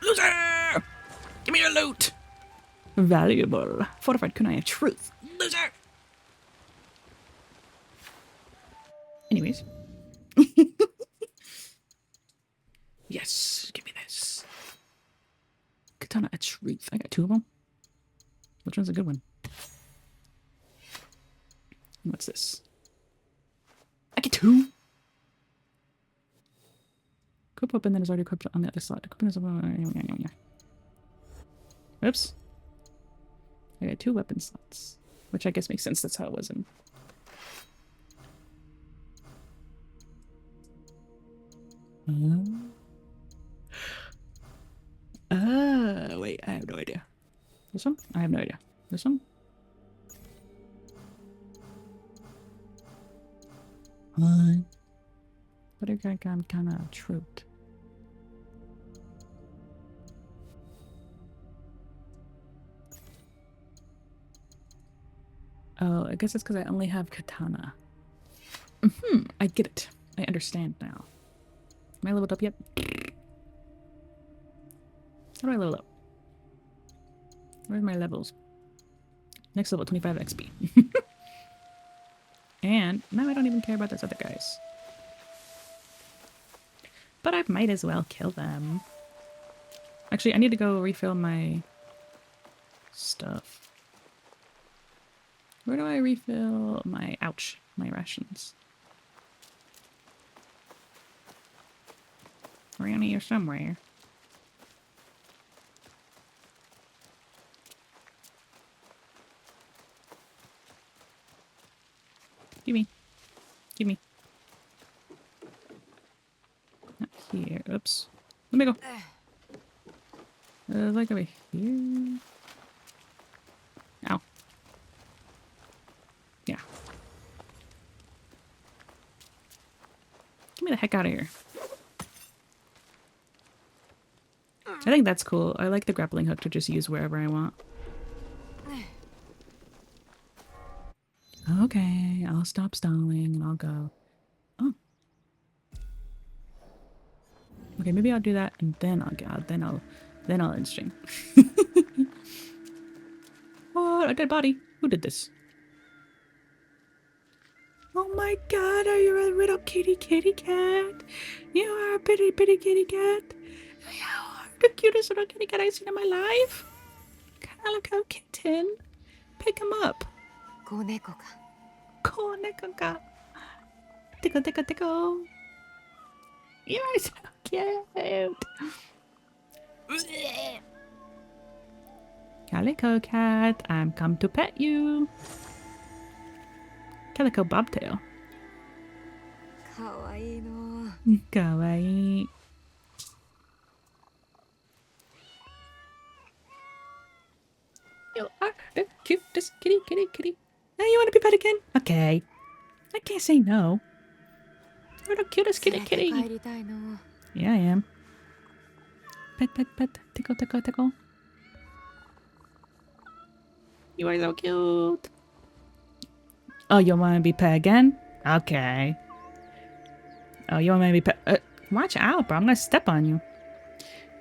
Loser! Give me your loot! Valuable. Fortified kunai of truth. Loser! Anyways. Yes, give me this. Katana of truth. I got 2 of them. Which one's a good one? What's this? I get 2? Equip weapon that is already equipped on the other slot. Oops. I got 2 weapon slots. Which I guess makes sense. That's how it was in. Wait, I have no idea. This one? I have no idea. This one? What? But I got kind of truth. Oh, I guess it's because I only have katana. I get it. I understand now. Am I leveled up yet? How do I level up? Where's my levels? Next level, 25 XP. And now I don't even care about those other guys. But I might as well kill them. Actually, I need to go refill my stuff. Where do I refill my, ouch, my rations? Around here somewhere. Gimme. Gimme. Not here. Oops. Let me go. Like over here. Ow. Yeah. Get me the heck out of here. I think that's cool. I like the grappling hook to just use wherever I want. Okay, I'll stop stalling and I'll go. Oh. Okay, maybe I'll do that and then I'll get out. Then I'll end stream. What? A dead body. Who did this? Oh my god, are you a little kitty cat? You are a pretty kitty cat. You are the cutest little kitty cat I've seen in my life. Calico kitten. Pick him up. Koneko ka. Tickle. You are so cute. Calico cat, I'm come to pet you. Calico bobtail. Kawaii no. Kawaii. You are the cutest kitty. Now you want to be pet again? Okay. I can't say no. You're the cutest kitty. Yeah, I am. Pet. Tickle. You are so cute. Oh, you want to be pet again? Okay. Oh, you want me to be pet? Watch out, bro. I'm gonna step on you.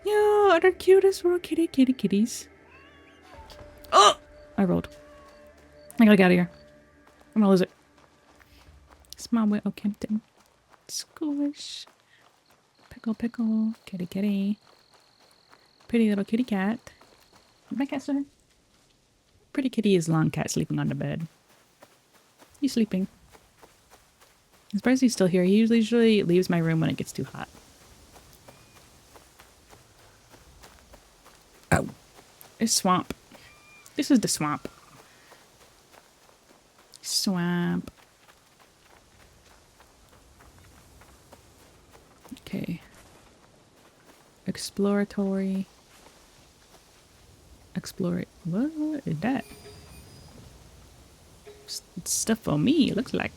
You are the cutest little kitties. Oh! I rolled. I gotta get out of here. I'm gonna lose it. Small way. Oh, Kempton. Squish. Pickle. Kitty. Pretty little kitty cat. Is my cat still here? Pretty kitty is long cat sleeping on the bed. He's sleeping. I'm surprised he's still here. He usually leaves my room when it gets too hot. Oh. It's swamp. This is the swamp. Swamp. Okay. Exploratory. What is that? It's stuff for me, it looks like.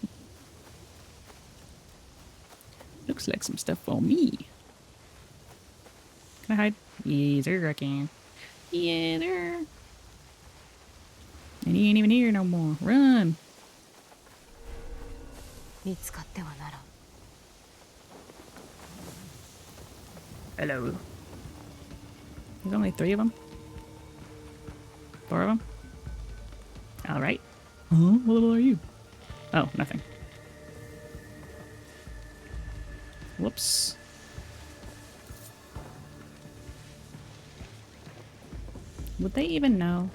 Looks like some stuff for me. Can I hide? Yes, sir, I can. Yeah, there. And he ain't even here no more. Run! Hello. There's only 3 of them? 4 of them? Alright. Huh? What level are you? Oh, nothing. Whoops. Would they even know?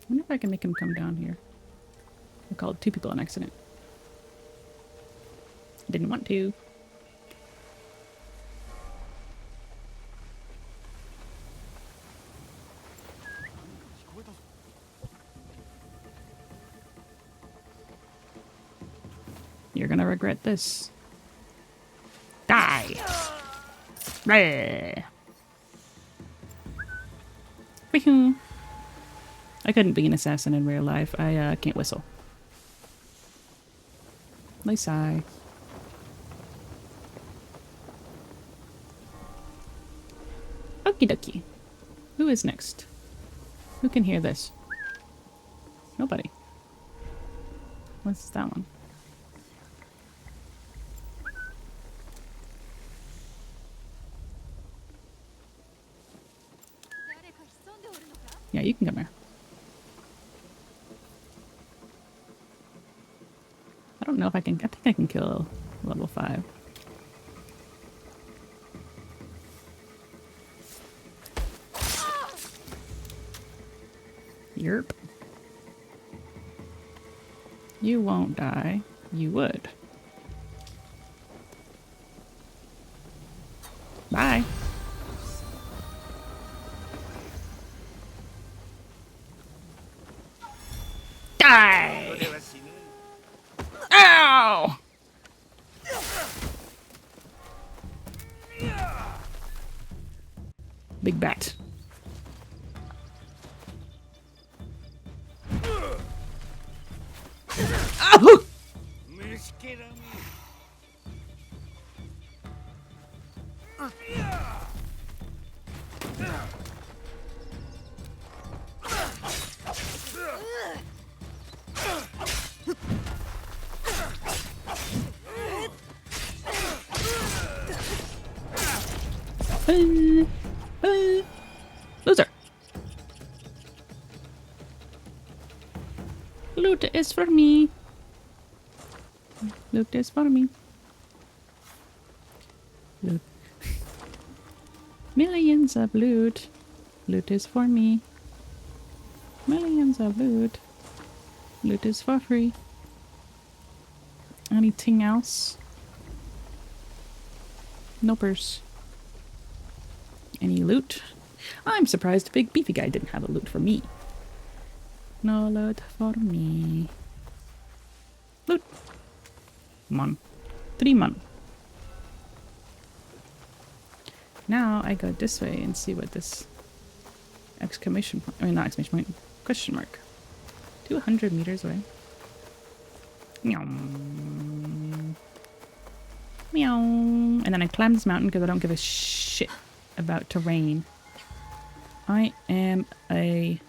I wonder if I can make him come down here. I called 2 people on accident. Didn't want to. You're gonna regret this. Die! Bleh. Woohoo! I couldn't be an assassin in real life. I can't whistle. Nice eye. Okie dokie. Who is next? Who can hear this? Nobody. What's that one? Yeah, you can come here. I don't know if I can. I think I can kill level 5. Yerp. You won't die. You would. Bye. Die! Ow! Big bat. Oh! Loser. Loot is for me. Loot is for me. Loot. Millions of loot. Loot is for me. Millions of loot. Loot is for free. Anything else? Nopers. Any loot? I'm surprised Big Beefy Guy didn't have a loot for me. No loot for me. Loot. Come on. 3 mon. Now I go this way and see what this exclamation point, I mean not exclamation point, question mark. 200 meters away. Meow. Meow. And then I climb this mountain because I don't give a shit about terrain. I am a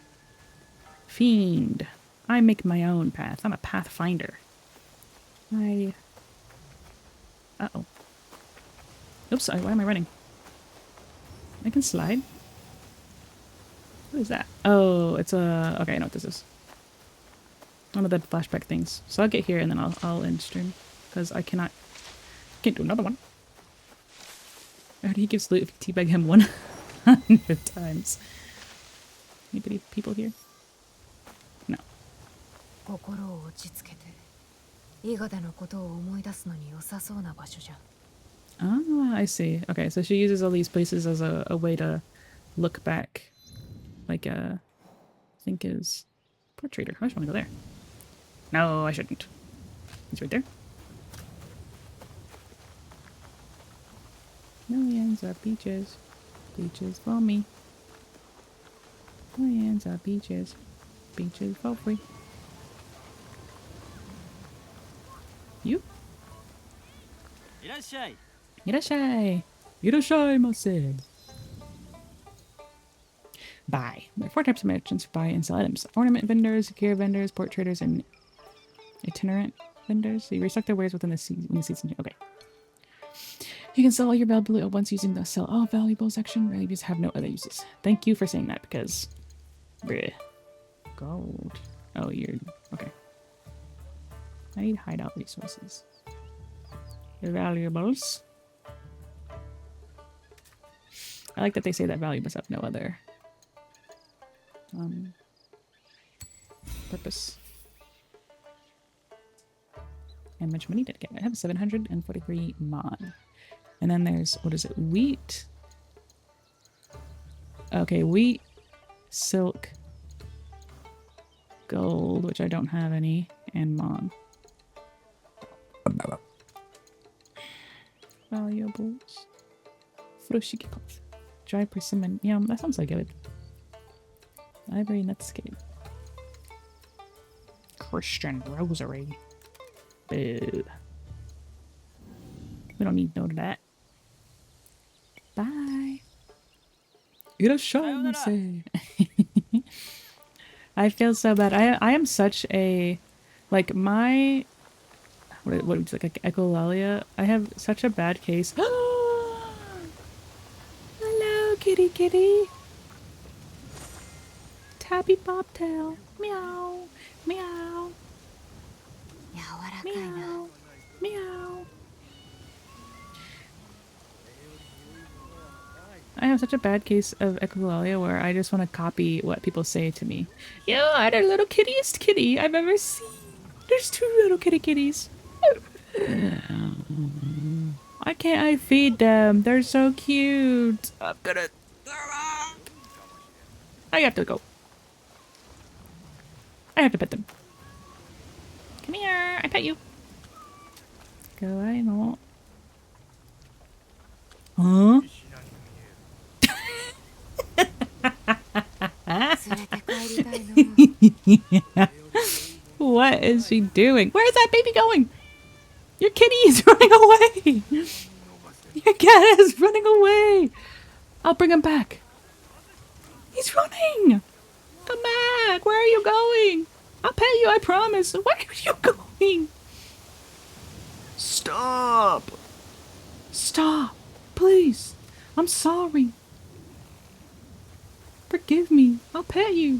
fiend. I make my own path. I'm a pathfinder. Uh-oh. Oops, why am I running? I can slide. What is that? Oh, it's a... Okay, I know what this is. One of the flashback things. So I'll get here and then I'll end stream. Because I can't do another one. I heard he gives loot if you teabag him 100 times. Anybody, people here? No. Ah, I see. Okay, so she uses all these places as a way to look back. Like, I think is Portraiter. I just want to go there. No, I shouldn't. He's right there. Millions of beaches. Beaches for me. Millions of beaches. Beaches for free. You? Irashai! Irashai! Irashaimase! Buy. There are 4 types of merchants who buy and sell items. Ornament vendors, gear vendors, port traders, and itinerant vendors. So you restock their wares within the season. Okay. You can sell all your valuable at once using the sell all valuable section. Valuables have no other uses. Thank you for saying that because... Bleh. Gold. Oh, you're... Okay. I need hideout resources. Your valuables. I like that they say that valuables have no other... purpose. And much money did I get? I have 743 mon. And then there's, what is it? Wheat. Okay, wheat, silk, gold, which I don't have any, and mon. Valuables. Furoshiki cloth. Dry persimmon. Yeah, that sounds like good. Ivory Netscape. Christian Rosary. Boo. We don't need no of that. Bye. Irashaimase. I feel so bad. I am such a... Like, my... What would you like echolalia? I have such a bad case. Hello, kitty kitty. Tabby bobtail. Meow. Meow. Meow. Meow. I have such a bad case of echolalia where I just want to copy what people say to me. Yo, I had a little kittiest kitty I've ever seen. There's 2 little kitties. Why can't I feed them? They're so cute. I'm gonna throw up. I have to go. I have to pet them. Come here. I pet you. Go, I know. Huh? What is she doing? Where is that baby going? Your kitty is running away. Your cat is running away. I'll bring him back. He's running. Come back! Where are you going? I'll pay you, I promise. Where are you going? Stop! Stop! Please! I'm sorry. Forgive me. I'll pet you.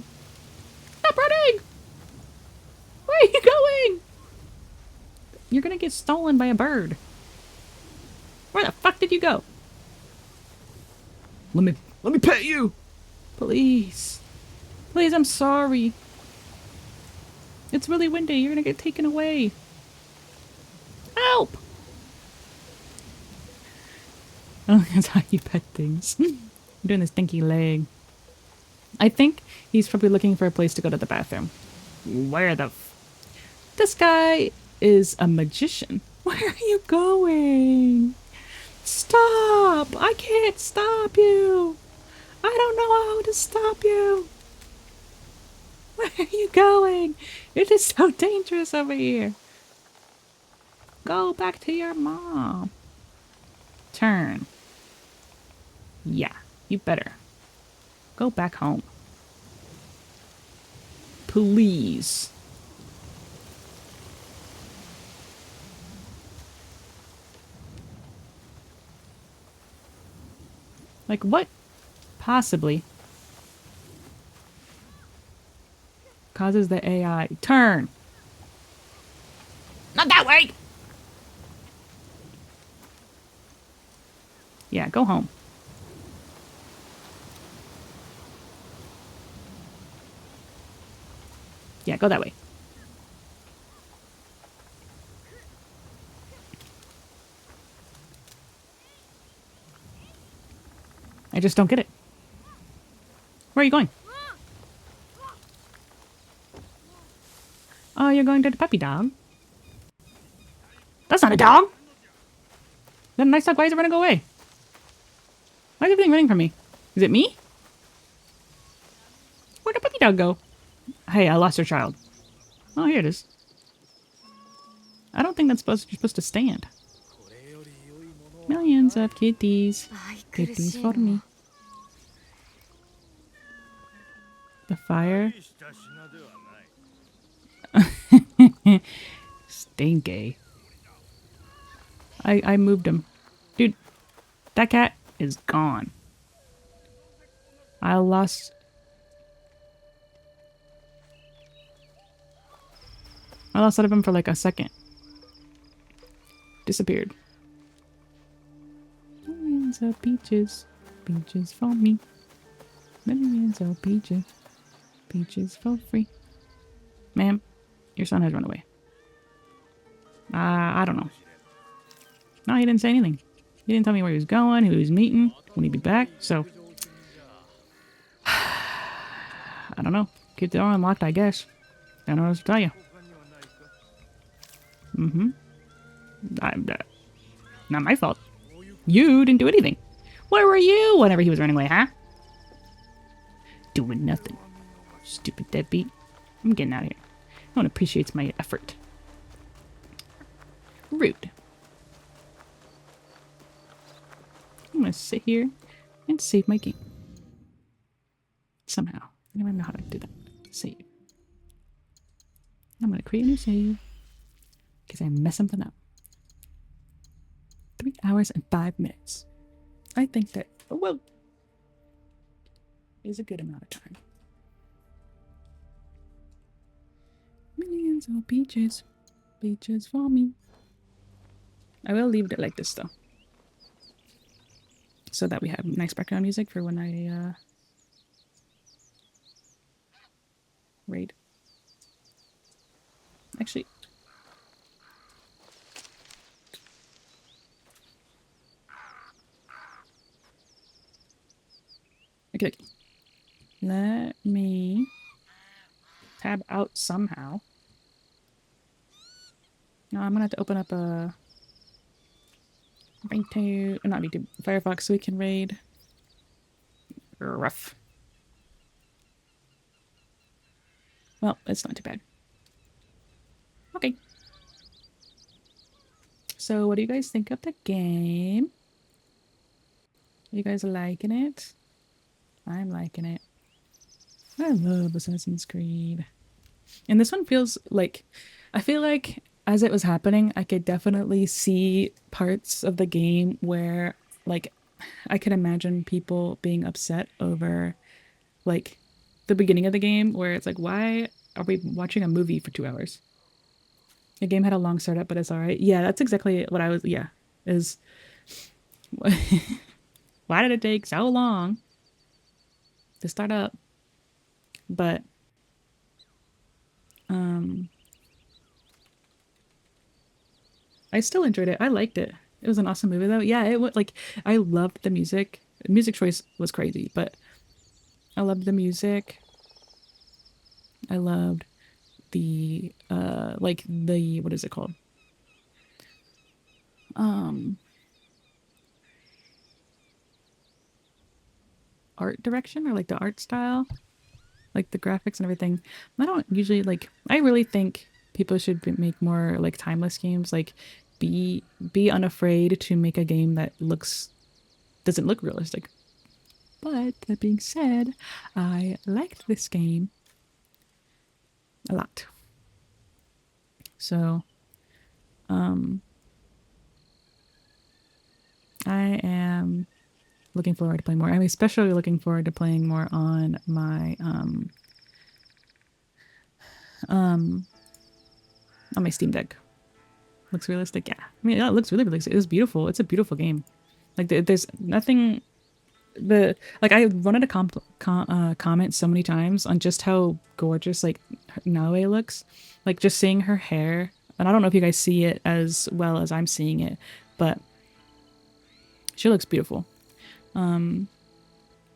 Stop running! Where are you going? You're gonna get stolen by a bird. Where the fuck did you go? Let me pet you! Please. Please, I'm sorry. It's really windy. You're gonna get taken away. Help! Oh, that's how you pet things. I'm doing this stinky leg. I think he's probably looking for a place to go to the bathroom. Where the This guy is a magician. Where are you going? Stop! I can't stop you! I don't know how to stop you! Where are you going? It is so dangerous over here. Go back to your mom. Turn. Yeah, you better. Go back home. Please. Like, what possibly causes the AI turn? Not that way! Yeah, go home. Yeah, go that way. I just don't get it. Where are you going? Oh, you're going to the puppy dog? That's not a dog! Is that a nice dog? Why is it running away? Why is everything running from me? Is it me? Where'd the puppy dog go? Hey, I lost your child. Oh, here it is. I don't think that's you're supposed to stand. Millions of kitties. Kitties for me. The fire. Stinky. I moved him. Dude, that cat is gone. I lost sight of him for like a second. Disappeared. Millions of peaches. Peaches for me. Millions of peaches. Peaches for free. Ma'am, your son has run away. I don't know. No, he didn't say anything. He didn't tell me where he was going, who he was meeting, when he'd be back, so... I don't know. Keep the door unlocked, I guess. I don't know what else to tell you. Not my fault. You didn't do anything. Where were you whenever he was running away, huh? Doing nothing. Stupid deadbeat. I'm getting out of here. No one appreciates my effort. Rude. I'm gonna sit here and save my game. Somehow. I don't even know how to do that. Save. I'm gonna create a new save. Because I messed something up. 3 hours and 5 minutes. I think that, well, is a good amount of time. Millions of peaches. Peaches for me. I will leave it like this though. So that we have nice background music for when I raid. Actually, okay. Let me tab out somehow. Now I'm gonna have to open up a YouTube, not YouTube, Firefox, so we can raid. Rough. Well, it's not too bad. Okay. So, what do you guys think of the game? Are you guys liking it? I'm liking it. I love Assassin's Creed. And this one feels like, I feel like as it was happening, I could definitely see parts of the game where, like, I could imagine people being upset over, like, the beginning of the game where it's like, why are we watching a movie for 2 hours? The game had a long startup, but it's all right. Yeah, that's exactly what I was, yeah, is, why did it take so long to start up? But, I still enjoyed it. I liked it. It was an awesome movie though. Yeah, it was like, I loved the music. The music choice was crazy, but I loved the music. I loved the, like the, what is it called? Art direction, or like the art style, like the graphics and everything. I don't usually like, I really think people should make more like timeless games, like be unafraid to make a game that doesn't look realistic. But that being said, I liked this game a lot. So, I am looking forward to playing more. I'm especially looking forward to playing more on my on my Steam Deck. Looks realistic, yeah. I mean, yeah, it looks really realistic. It was beautiful. It's a beautiful game. Like there's nothing. I wanted to comment so many times on just how gorgeous like Naoe looks. Like just seeing her hair, and I don't know if you guys see it as well as I'm seeing it, but she looks beautiful. And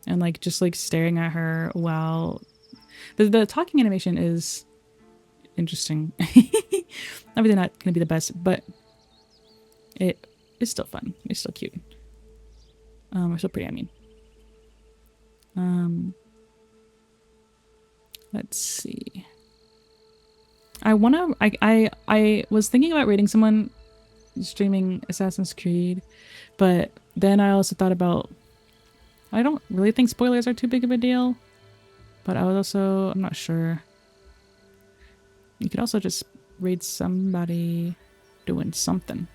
like just like staring at her while the talking animation is interesting. Obviously not gonna be the best, but it is still fun. It's still cute. It's still pretty, I mean. Let's see. I was thinking about rating someone streaming Assassin's Creed, but then I also thought about, I don't really think spoilers are too big of a deal, but I'm not sure. You could also just raid somebody doing something.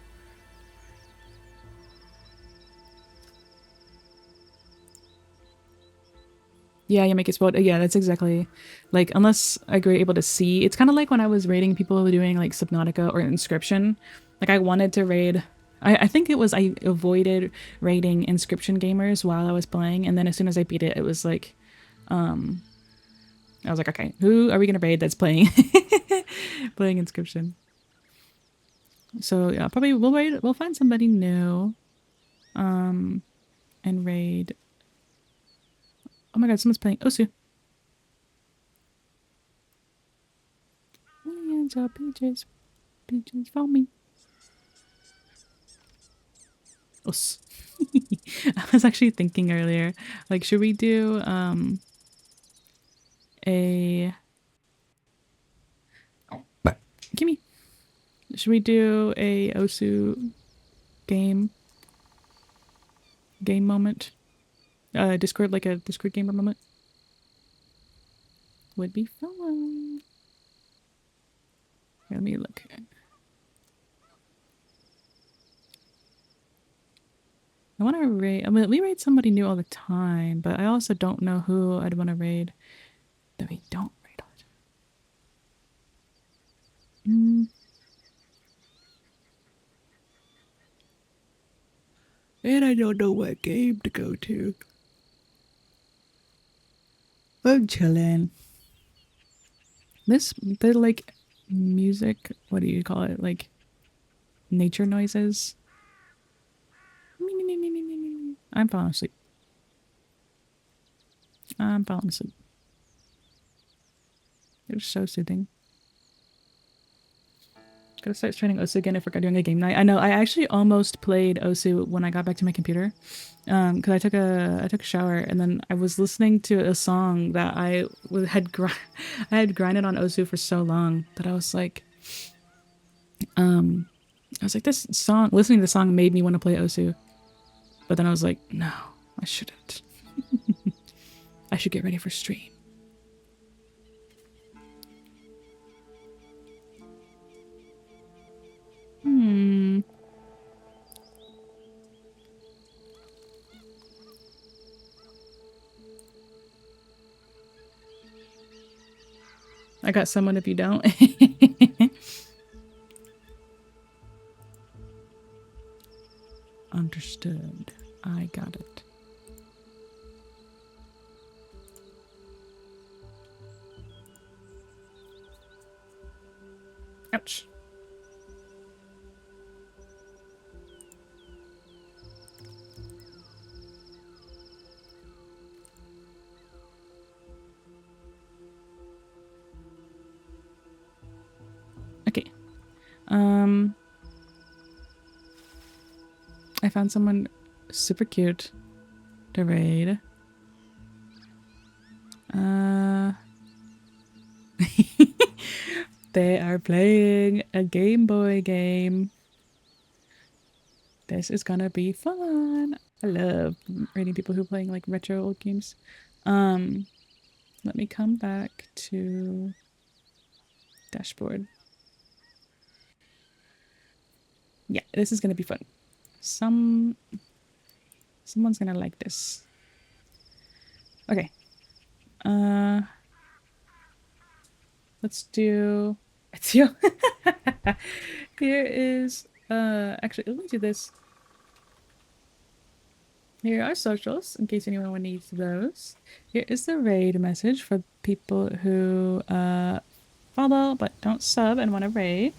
Yeah, you make it spoiled. Yeah, that's exactly, like, unless I were able to see. It's kind of like when I was raiding people who were doing like Subnautica or Inscription. Like I wanted to raid, I think it was, I avoided raiding Inscription gamers while I was playing, and then as soon as I beat it, it was like, I was like, okay, who are we gonna raid that's playing playing Inscription? So yeah, probably we'll find somebody new, and raid. Oh my god, someone's playing Osu. Millions of peaches for me. Os. I was actually thinking earlier, like, should we do Gimme. Should we do a Osu game moment? Discord, like a Discord gamer moment? Would be fun. Let me look. I want to raid. I mean, we raid somebody new all the time, but I also don't know who I'd want to raid that we don't raid all the time. And I don't know what game to go to. I'm chilling. They're like music, what do you call it? Like nature noises. I'm falling asleep. They're so soothing. Gotta start training Osu again if we're doing a game night. I know, I actually almost played Osu when I got back to my computer. Because I took a shower and then I was listening to a song that I had grinded on Osu for so long that I was like, this song, listening to the song made me want to play Osu. But then I was like, no, I shouldn't. I should get ready for stream. Hmm. I got someone if you don't. Understood. I got it. Ouch. Okay. I found someone super cute to raid. They are playing a Game Boy game. This is gonna be fun. I love raiding people who are playing like retro old games. Let me come back to dashboard. Yeah, this is gonna be fun. Someone's gonna like this. Okay. Let's do Ezio. Here is actually let me do this. Here are socials in case anyone needs those. Here is the raid message for people who follow but don't sub and want to raid.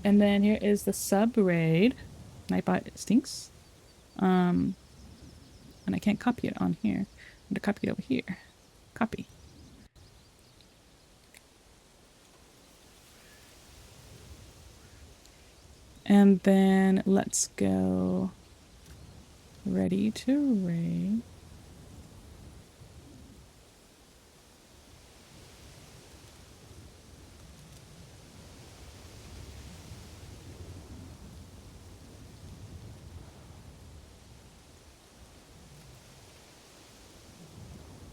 And then here is the sub raid. Nightbot stinks. And I can't copy it on here. I'm gonna copy it over here. Copy. And then let's go. Ready to raid.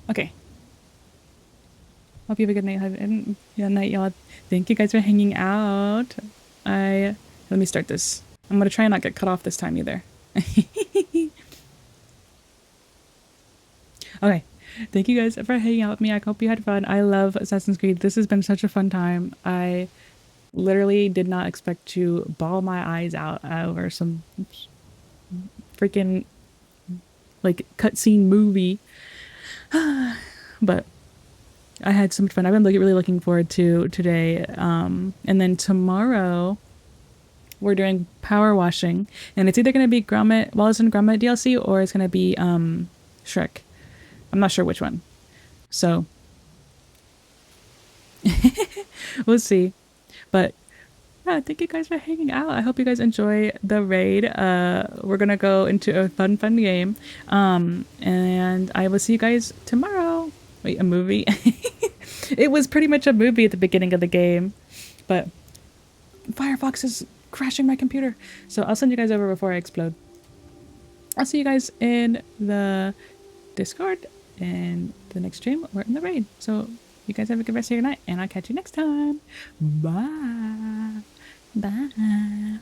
Okay. Hope you have a good night. Good night, y'all. Thank you guys for hanging out. Let me start this. I'm gonna try and not get cut off this time either. Okay. Thank you guys for hanging out with me. I hope you had fun. I love Assassin's Creed. This has been such a fun time. I literally did not expect to bawl my eyes out over some freaking like cutscene movie. But I had so much fun. I've been really looking forward to today. And then tomorrow we're doing power washing, and it's either going to be Wallace and Gromit DLC or it's going to be Shrek. I'm not sure which one. So we'll see. But yeah, thank you guys for hanging out. I hope you guys enjoy the raid. We're gonna go into a fun game. And I will see you guys tomorrow. Wait, a movie? It was pretty much a movie at the beginning of the game, but Firefox is crashing my computer. So I'll send you guys over before I explode. I'll see you guys in the Discord and the next stream or in the raid. So you guys have a good rest of your night, and I'll catch you next time. Bye. Bye.